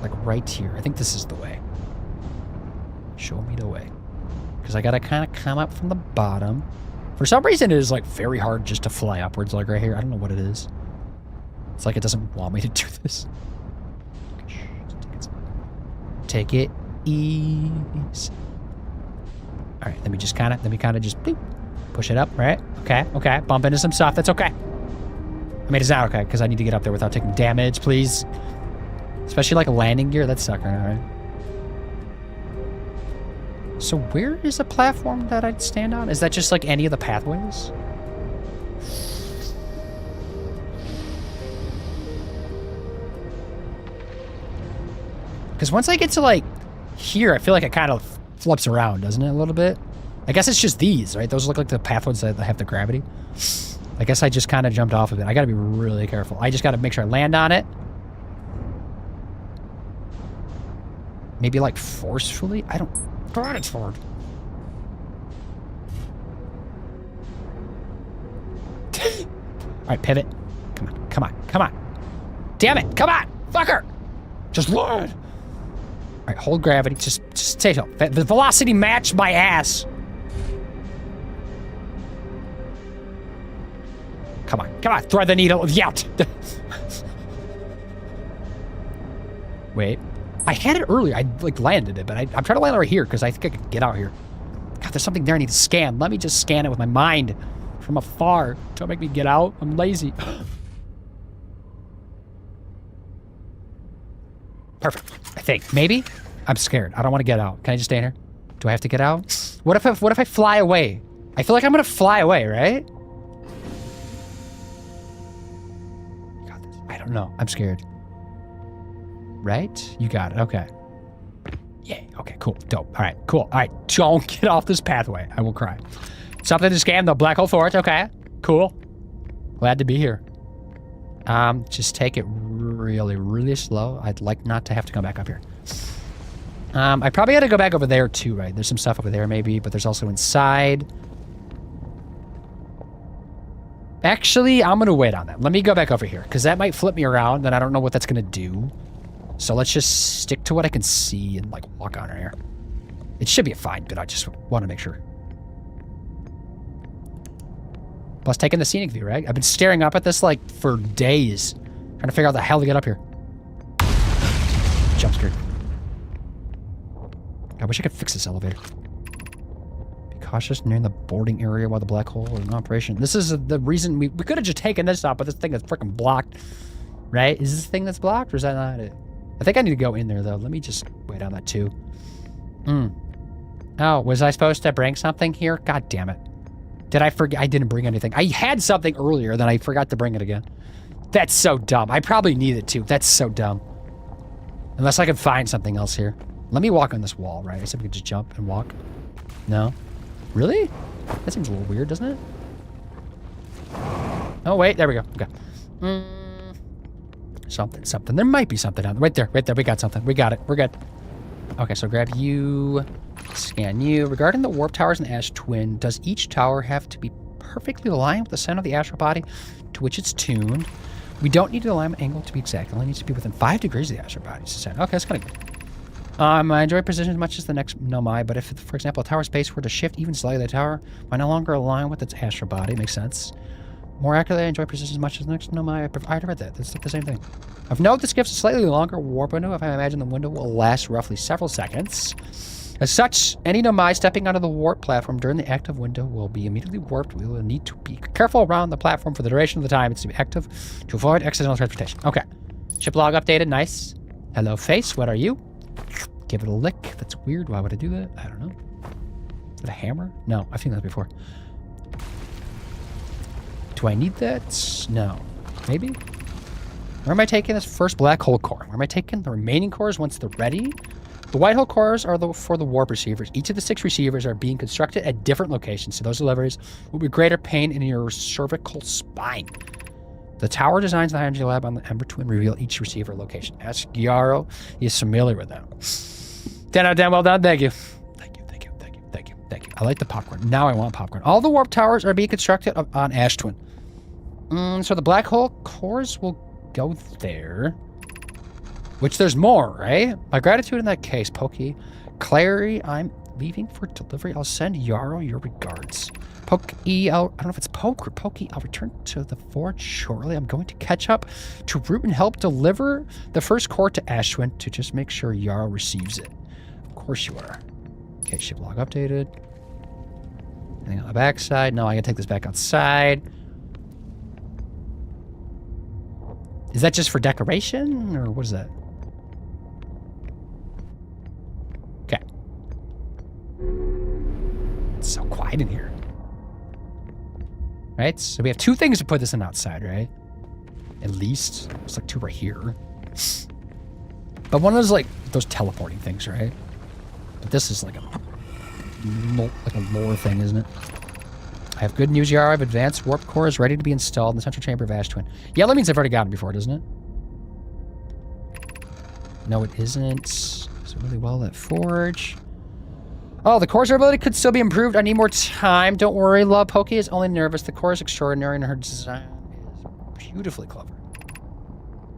Like right here. I think this is the way. Show me the way. Because I got to kind of come up from the bottom. For some reason, it is like very hard just to fly upwards like right here. I don't know what it is. It's like it doesn't want me to do this. Take it easy. All right, let me kind of just boop. Push it up, right? Okay, okay. Bump into some stuff. That's okay. I mean, it's not okay, because I need to get up there without taking damage, please. Especially like a landing gear. That's sucker, right? So where is the platform that I'd stand on? Is that just like any of the pathways? Because once I get to like here, I feel like it kind of flips around, doesn't it, a little bit? I guess it's just these, right? Those look like the pathways that have the gravity. I guess I just kind of jumped off of it. I got to be really careful. I just got to make sure I land on it. Maybe like forcefully? I don't... God, it's hard. All right, pivot. Come on, come on, come on. Damn it, come on, fucker. Just land. All right, hold gravity. Just stay still. The velocity matched my ass. Come on, thread the needle. Yeah. Wait. I had it earlier. I like landed it, but I'm trying to land it right here because I think I could get out here. God, there's something there I need to scan. Let me just scan it with my mind from afar. Don't make me get out. I'm lazy. Perfect. I think. Maybe? I'm scared. I don't want to get out. Can I just stay in here? Do I have to get out? What if I fly away? I feel like I'm going to fly away, right? You got this. I don't know. I'm scared. Right? You got it. Okay. Yay. Okay, cool. Dope. All right, cool. All right, don't get off this pathway. I will cry. Something to scan the black hole forge. Okay, cool. Glad to be here. Just take it really, really slow. I'd like not to have to come back up here. I probably had to go back over there too, right? There's some stuff over there maybe, but there's also inside. Actually, I'm going to wait on that. Let me go back over here, because that might flip me around, and I don't know what that's going to do. So let's just stick to what I can see and, like, walk on here. It should be fine, but I just want to make sure. Plus, taking the scenic view, right? I've been staring up at this, like, for days. Trying to figure out the hell to get up here. Jump scared. I wish I could fix this elevator. Be cautious near the boarding area while the black hole is in operation. This is the reason we could have just taken this out, but this thing is freaking blocked. Right? Is this the thing that's blocked, or is that not it? I think I need to go in there, though. Let me just wait on that, too. Oh, was I supposed to bring something here? God damn it. Did I forget? I didn't bring anything. I had something earlier, then I forgot to bring it again. That's so dumb. I probably need it, too. That's so dumb. Unless I can find something else here. Let me walk on this wall, right? I said we could just jump and walk. No? Really? That seems a little weird, doesn't it? Oh, wait. There we go. Okay. Something. There might be something down there. Right there. We got something. We got it. We're good. Okay, so grab you, scan you. Regarding the warp towers in Ash Twin, does each tower have to be perfectly aligned with the center of the astral body to which it's tuned? We don't need the alignment angle to be exact. It only needs to be within 5 degrees of the astral body's center. Okay, that's kind of good. I enjoy precision as much as the next Nomai, but if, for example, a tower's base were to shift even slightly, the tower might no longer align with its astral body. Makes sense. More accurately, I enjoy precision as much as the next Nomai. I already read that. That's the same thing. Of note, this gives a slightly longer warp window. If I imagine the window will last roughly several seconds. As such, any Nomai stepping onto the warp platform during the active window will be immediately warped. We will need to be careful around the platform for the duration of the time it's to be active to avoid accidental transportation. Okay. Ship log updated. Nice. Hello, face. What are you? Give it a lick. That's weird. Why would I do that? I don't know. Is it a hammer? No, I've seen that before. Do I need that? No. Maybe? Where am I taking this first black hole core? Where am I taking the remaining cores once they're ready? The white hole cores are for the warp receivers. Each of the 6 receivers are being constructed at different locations, so those deliveries will be greater pain in your cervical spine. The tower designs in the High Energy Lab on the Ember Twin reveal each receiver location. Ask Yarrow. He is familiar with them. 10 out of 10. Well done. Thank you. Thank you. I like the popcorn. Now I want popcorn. All the warp towers are being constructed on Ash Twin. So the black hole cores will go there. Which there's more, right? My gratitude in that case, Pokey. Clary, I'm leaving for delivery. I'll send Yarrow your regards. Pokey, I don't know if it's Poke or Pokey. I'll return to the forge shortly. I'm going to catch up to Root and help deliver the first core to Ash Twin to just make sure Yarrow receives it. Of course you are. Okay, ship log updated. Anything on the backside? No, I gotta take this back outside. Is that just for decoration, or what is that? Okay. It's so quiet in here. Right? So we have 2 things to put this in outside, right? At least. There's like 2 right here. But one of those, like, those teleporting things, right? But this is like a lore thing, isn't it? I have good news, Yara. I have advanced warp cores ready to be installed in the central chamber of Ash Twin. Yeah, that means I've already gotten before, doesn't it? No, it isn't. So really well, that forge. Oh, the core's ability could still be improved. I need more time. Don't worry, Love Pokey is only nervous. The core is extraordinary and her design is beautifully clever.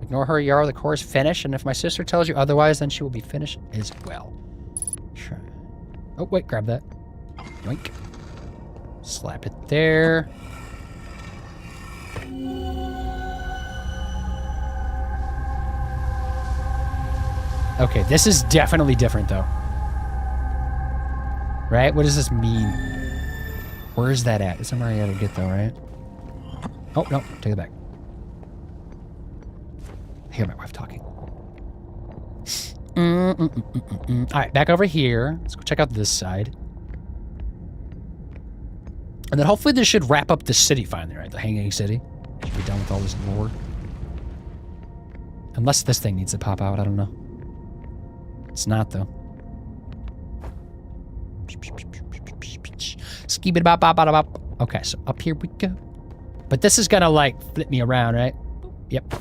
Ignore her, Yara. The core is finished, and if my sister tells you otherwise, then she will be finished as well. Sure. Oh, wait, grab that. Yoink. Slap it there. Okay, this is definitely different, though. Right? What does this mean? Where is that at? It's somewhere I gotta get, though, right? Oh, no. Take it back. I hear my wife talking. All right, back over here. Let's go check out this side. And then hopefully this should wrap up the city finally, right? The Hanging City. Should be done with all this lore. Unless this thing needs to pop out, I don't know. It's not, though. Okay, so up here we go. But this is gonna, like, flip me around, right? Yep.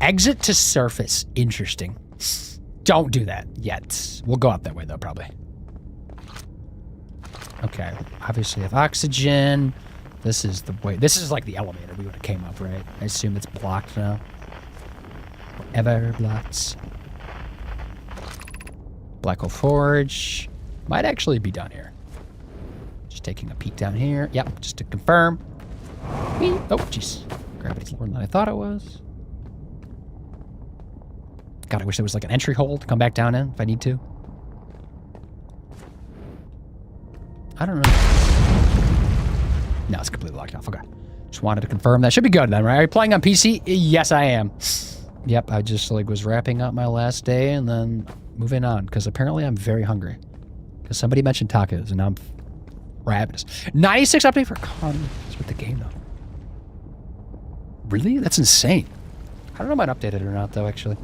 Exit to surface. Interesting. Don't do that yet. We'll go out that way, though, probably. Okay, obviously have oxygen. This is the way. This is like the elevator we would have came up, right? I assume it's blocked now. Forever blocked. Black Hole Forge. Might actually be done here. Just taking a peek down here. Yep, just to confirm. Oh, jeez. Gravity's lower than I thought it was. God, I wish there was like an entry hole to come back down in if I need to. I don't know. No, it's completely locked off. Okay. Just wanted to confirm. That should be good then, right? Are you playing on PC? Yes, I am. Yep, I just like was wrapping up my last day and then moving on because apparently I'm very hungry. Because somebody mentioned tacos and now I'm ravenous. 96 update for Con. What's with the game though? Really? That's insane. I don't know if I updated it or not though, actually.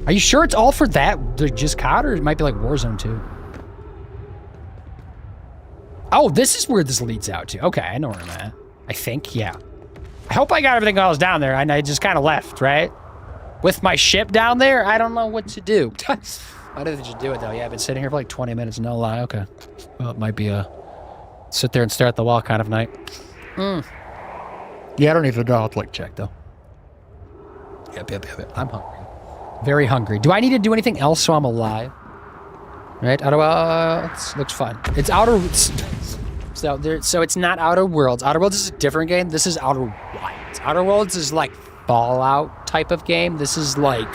Are you sure it's all for that? Just COD, or it might be like Warzone 2? Oh, this is where this leads out to. Okay, I know where I'm at. I think, yeah. I hope I got everything else down there, and I just kind of left, right? With my ship down there, I don't know what to do. Why did they just do it, though? Yeah, I've been sitting here for like 20 minutes, no lie. Okay. Well, it might be a sit there and stare at the wall kind of night. Yeah, I don't even know how to like check, though. Yep. I'm hungry. Very hungry. Do I need to do anything else so I'm alive? Right? It looks fun. It's Outer... So it's not Outer Worlds. Outer Worlds is a different game. This is Outer Wilds. Outer Worlds is like Fallout type of game. This is like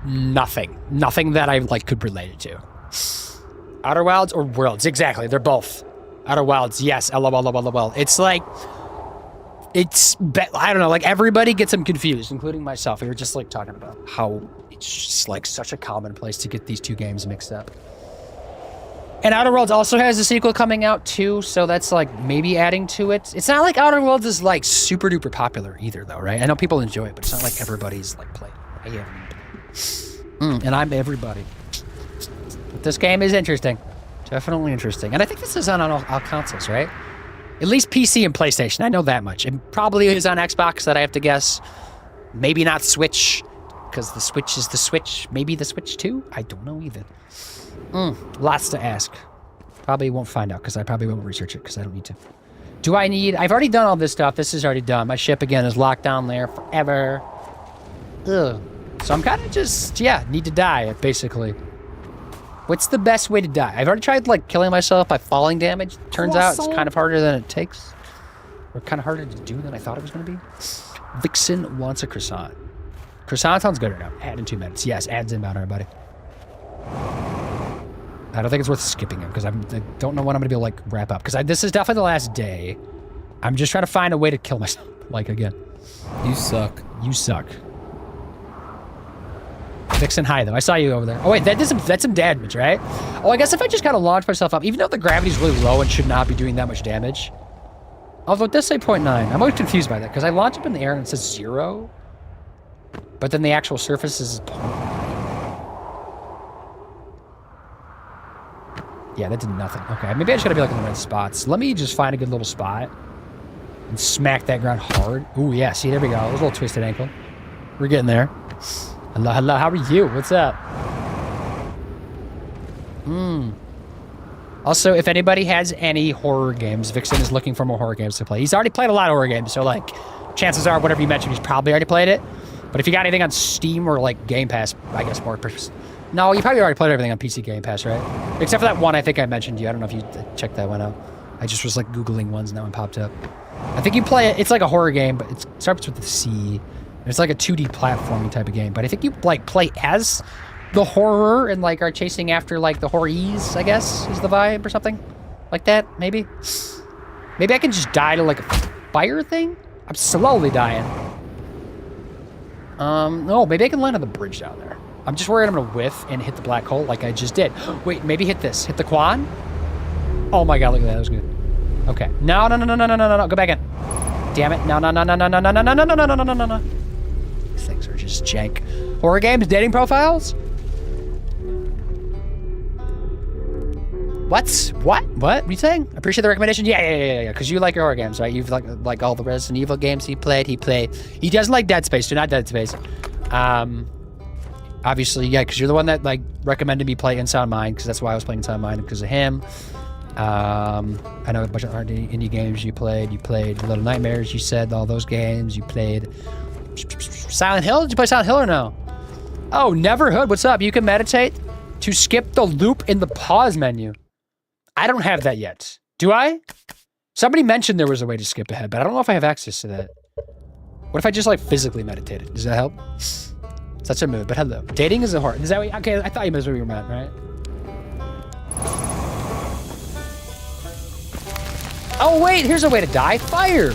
nothing. Nothing that I like could relate it to. Outer Wilds or Worlds? Exactly. They're both. Outer Wilds, yes. LOL. It's like... I don't know, like everybody gets them confused, including myself. We were just like talking about how it's just like such a common place to get these two games mixed up. And Outer Worlds also has a sequel coming out too, so that's like maybe adding to it. It's not like Outer Worlds is like super duper popular either though, right? I know people enjoy it, but it's not like everybody's like playing. And I'm everybody. But this game is interesting. Definitely interesting. And I think this is on all consoles, right? At least PC and PlayStation. I know that much. It probably is on Xbox that I have to guess. Maybe not Switch, because the Switch is the Switch. Maybe the Switch 2? I don't know either. Lots to ask. Probably won't find out, because I probably won't research it, because I don't need to. Do I need... I've already done all this stuff. This is already done. My ship, again, is locked down there forever. Ugh. So I'm kind of just, need to die, basically. What's the best way to die? I've already tried, like, killing myself by falling damage. Turns out it's kind of harder than it takes. Or kind of harder to do than I thought it was going to be. Vixen wants a croissant. Croissant sounds good right now. Add in 2 minutes. Yes, adds inbound, everybody. I don't think it's worth skipping it because I don't know when I'm gonna be able to like wrap up. Because this is definitely the last day. I'm just trying to find a way to kill myself. Like again. You suck. You suck. Vixen, hi though. I saw you over there. Oh wait, that's some damage, right? Oh, I guess if I just kind of launch myself up, even though the gravity's really low and should not be doing that much damage. Although it does say 0.9. I'm always confused by that because I launch up in the air and it says 0. But then the actual surface is 0.9. Yeah, that did nothing. Okay, maybe I just gotta be like in the right spots. Let me just find a good little spot and smack that ground hard. Ooh, yeah, see, there we go. There's a little twisted ankle. We're getting there. Hello, hello, how are you? What's up? Also, if anybody has any horror games, Vixen is looking for more horror games to play. He's already played a lot of horror games, so like, chances are whatever you mentioned, he's probably already played it. But if you got anything on Steam or like Game Pass, I guess more. No, you probably already played everything on PC Game Pass, right? Except for that one I think I mentioned you. I don't know if you checked that one out. I just was like Googling ones now and popped up. I think you play it. It's like a horror game, but it starts with the C. It's like a 2D platforming type of game. But I think you like play as the horror and like are chasing after like the horrors, I guess, is the vibe or something like that. Maybe. Maybe I can just die to like a fire thing. I'm slowly dying. No, maybe I can land on the bridge down there. I'm just worried I'm gonna whiff and hit the black hole like I just did. Wait, maybe hit this. Hit the quad? Oh my god, look at that. That was good. Okay. No. Go back in. Damn it. No. These things are just jank. Horror games? Dating profiles? What? What are you saying? Appreciate the recommendation? Yeah. Because you like your horror games, right? You've like all the Resident Evil games he played. He doesn't like Dead Space. Do not Dead Space. Obviously, yeah, because you're the one that like recommended me play Unsound Mind, because that's why I was playing Unsound Mind, because of him. I know a bunch of indie games you played. You played Little Nightmares. You said all those games. You played Silent Hill. Did you play Silent Hill or no? Oh, Neverhood. What's up? You can meditate to skip the loop in the pause menu. I don't have that yet. Do I? Somebody mentioned there was a way to skip ahead, but I don't know if I have access to that. What if I just like physically meditated? Does that help? Such a mood, but hello. Dating is a horror. Is that what, okay, I thought you meant where you were at, right? Oh wait, here's a way to die. Fire!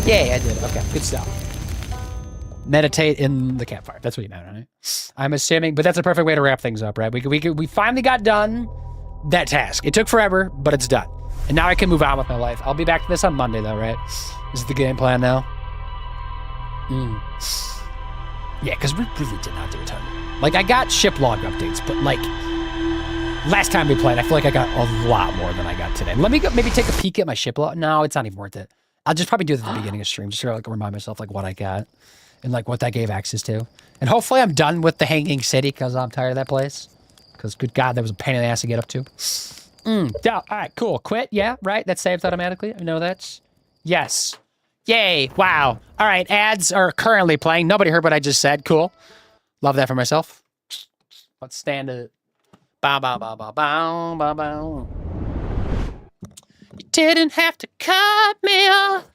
Yay, I did. Okay, good stuff. Meditate in the campfire. That's what you meant, right? I'm assuming, but that's a perfect way to wrap things up, right? We finally got done that task. It took forever, but it's done. And now I can move on with my life. I'll be back to this on Monday though, right? This is the game plan now. Yeah, because we really did not do a ton. Like, I got ship log updates, but, like, last time we played, I feel like I got a lot more than I got today. Let me go, maybe take a peek at my ship log. No, it's not even worth it. I'll just probably do it at the beginning of stream, just to, like, remind myself, like, what I got and, like, what that gave access to. And hopefully I'm done with the Hanging City, because I'm tired of that place. Because, good God, that was a pain in the ass to get up to. Yeah, all right, cool. Quit, yeah, right? That saves automatically. I know that's... Yes. Yay, wow. All right, ads are currently playing. Nobody heard what I just said. Cool. Love that for myself. Let's stand it. Bow, bow, bow, bow, bow, bow, bow. You didn't have to cut me off.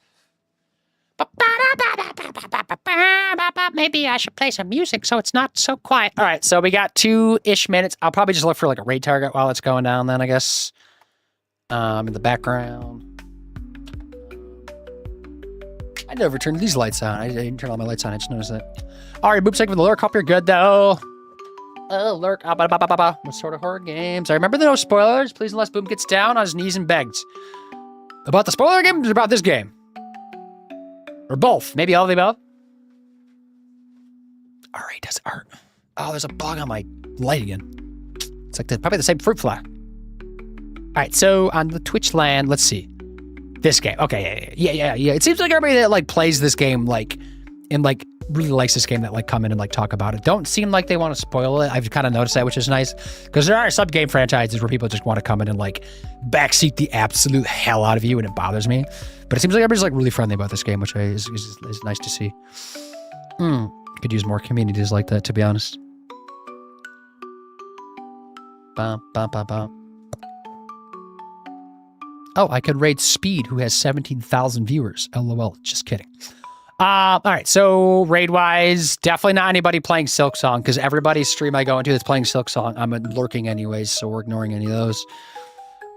Maybe I should play some music so it's not so quiet. All right, so we got 2-ish minutes. I'll probably just look for like a raid target while it's going down then, I guess. In the background. I never turned these lights on. I didn't turn all my lights on. I just noticed that. All right, Boop Psych for the lurk. Hope you're good, though. Oh, lurk. What sort of horror games? I remember the no spoilers. Please, unless Boom gets down on his knees and begs. About the spoiler game or about this game? Or both. Maybe all of the above. All right, does art. Oh, there's a bug on my light again. It's like probably the same fruit fly. All right, so on the Twitch land, let's see. This game. Okay, yeah. It seems like everybody that like plays this game like and like really likes this game that like come in and like talk about it don't seem like they want to spoil it. I've kind of noticed that, which is nice because there are some game franchises where people just want to come in and like backseat the absolute hell out of you, and it bothers me. But it seems like everybody's like really friendly about this game, which is nice to see. Could use more communities like that, to be honest. Oh, I could raid Speed, who has 17,000 viewers. LOL. Just kidding. All right, so raid-wise, definitely not anybody playing Silk Song, because everybody's stream I go into that's playing Silk Song, I'm lurking anyways, so we're ignoring any of those.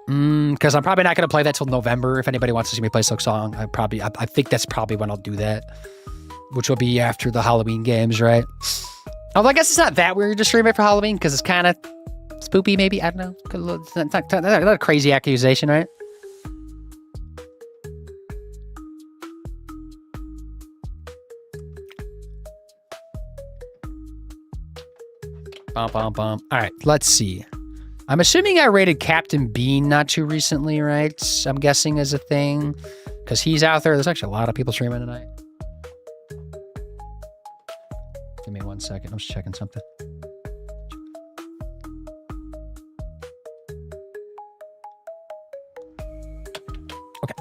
Because I'm probably not going to play that till November. If anybody wants to see me play Silk Song, I think that's probably when I'll do that, which will be after the Halloween games, right? Although I guess it's not that weird to stream it for Halloween, because it's kind of spoopy, maybe. I don't know. It's not a crazy accusation, right? Bum. All right, let's see. I'm assuming I rated Captain Bean not too recently, right? I'm guessing is a thing, because he's out there. There's actually a lot of people streaming tonight. Give me 1 second. I'm just checking something. Okay.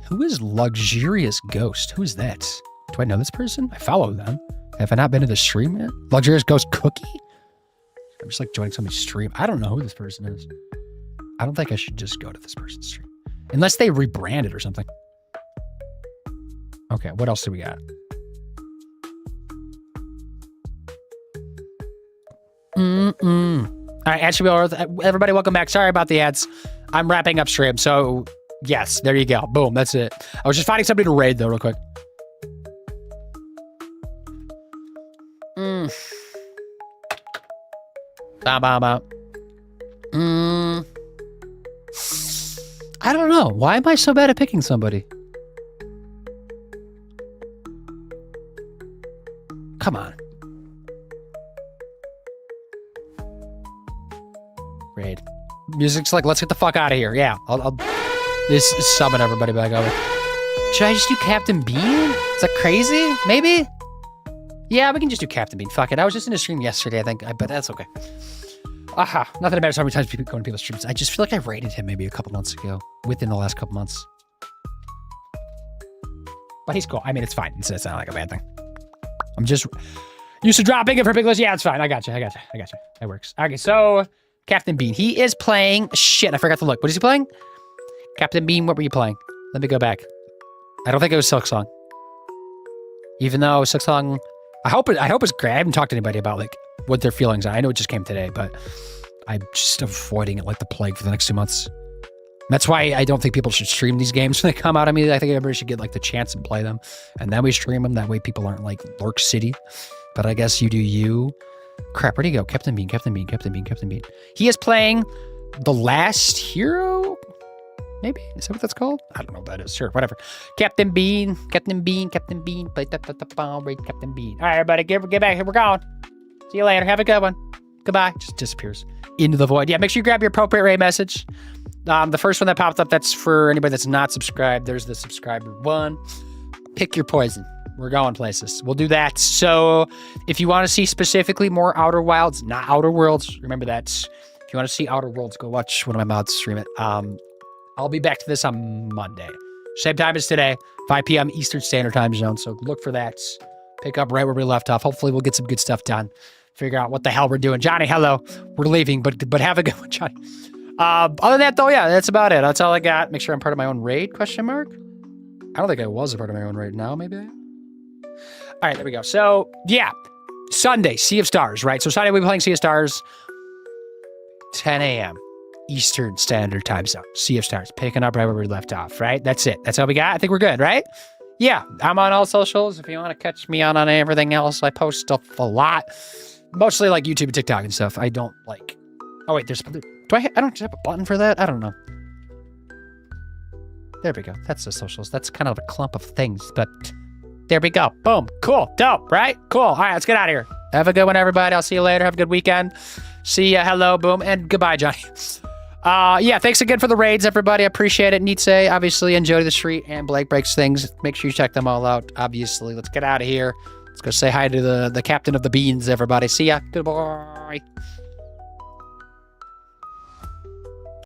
Who is Luxurious Ghost? Who is that? Do I know this person? I follow them. Have I not been to the stream yet? Luxurious Ghost Cookie? I'm just like joining somebody's stream. I don't know who this person is. I don't think I should just go to this person's stream. Unless they rebranded or something. Okay, what else do we got? All right, actually, everybody, welcome back. Sorry about the ads. I'm wrapping up stream, so yes, there you go. Boom, that's it. I was just finding somebody to raid, though, real quick. I don't know. Why am I so bad at picking somebody? Come on. Raid. Music's like, let's get the fuck out of here. Yeah, I'll just summon everybody back over. Should I just do Captain Bean? Is that crazy? Maybe? Yeah, we can just do Captain Bean. Fuck it. I was just in a stream yesterday, I think, but that's okay. Aha. Nothing matters how many times people go into people's streams. I just feel like I rated him maybe a couple months ago, within the last couple months. But he's cool. I mean, it's fine. It's not like a bad thing. I'm just used to dropping it for big list. Yeah, it's fine. I got you. That works. Okay, so Captain Bean. He is playing. Shit, I forgot to look. What is he playing? Captain Bean, what were you playing? Let me go back. I don't think it was Silk Song. Even though Silk Song, I hope it's great. I haven't talked to anybody about like what their feelings are. I know it just came today, but I'm just avoiding it like the plague for the next 2 months. That's why I don't think people should stream these games when they come out. I mean, I think everybody should get like the chance and play them, and then we stream them. That way people aren't like Lurk City. But I guess you do you. Crap, where'd he go? Captain Bean. He is playing The Last Hero? Maybe? Is that what that's called? I don't know what that is. Sure, whatever. Captain Bean. Play the ball, raid Captain Bean. All right, everybody, get back here. We're going. See you later. Have a good one. Goodbye. Just disappears into the void. Yeah, make sure you grab your appropriate raid message. The first one that popped up, that's for anybody that's not subscribed. There's the subscriber one. Pick your poison. We're going places. We'll do that. So if you want to see specifically more Outer Wilds, not Outer Worlds, remember that. If you want to see Outer Worlds, go watch one of my mods stream it. I'll be back to this on Monday. Same time as today, 5 p.m. Eastern Standard Time Zone. So look for that. Pick up right where we left off. Hopefully we'll get some good stuff done. Figure out what the hell we're doing. Johnny, hello. We're leaving, but have a good one, Johnny. Other than that, though, yeah, that's about it. That's all I got. Make sure I'm part of my own raid, question mark. I don't think I was a part of my own raid now, maybe I am. All right, there we go. So, yeah, Sunday, Sea of Stars, right? So Sunday we'll be playing Sea of Stars, 10 a.m. Eastern Standard Time Zone. Sea of Stars, picking up right where we left off, right? That's it. That's all we got. I think we're good, right? Yeah, I'm on all socials. If you want to catch me on everything else, I post stuff a lot. Mostly like YouTube and TikTok and stuff. I don't like... Oh, wait, there's... I don't have a button for that? I don't know. There we go. That's the socials. That's kind of a clump of things, but there we go. Boom. Cool. Dope, right? Cool. All right, let's get out of here. Have a good one, everybody. I'll see you later. Have a good weekend. See ya. Hello. Boom. And goodbye, Johnny. Yeah, thanks again for the raids, everybody. I appreciate it. Nietzsche, obviously, and Jody the Street, and Blake Breaks Things. Make sure you check them all out, obviously. Let's get out of here. Let's go say hi to the captain of the beans, everybody. See ya. Goodbye.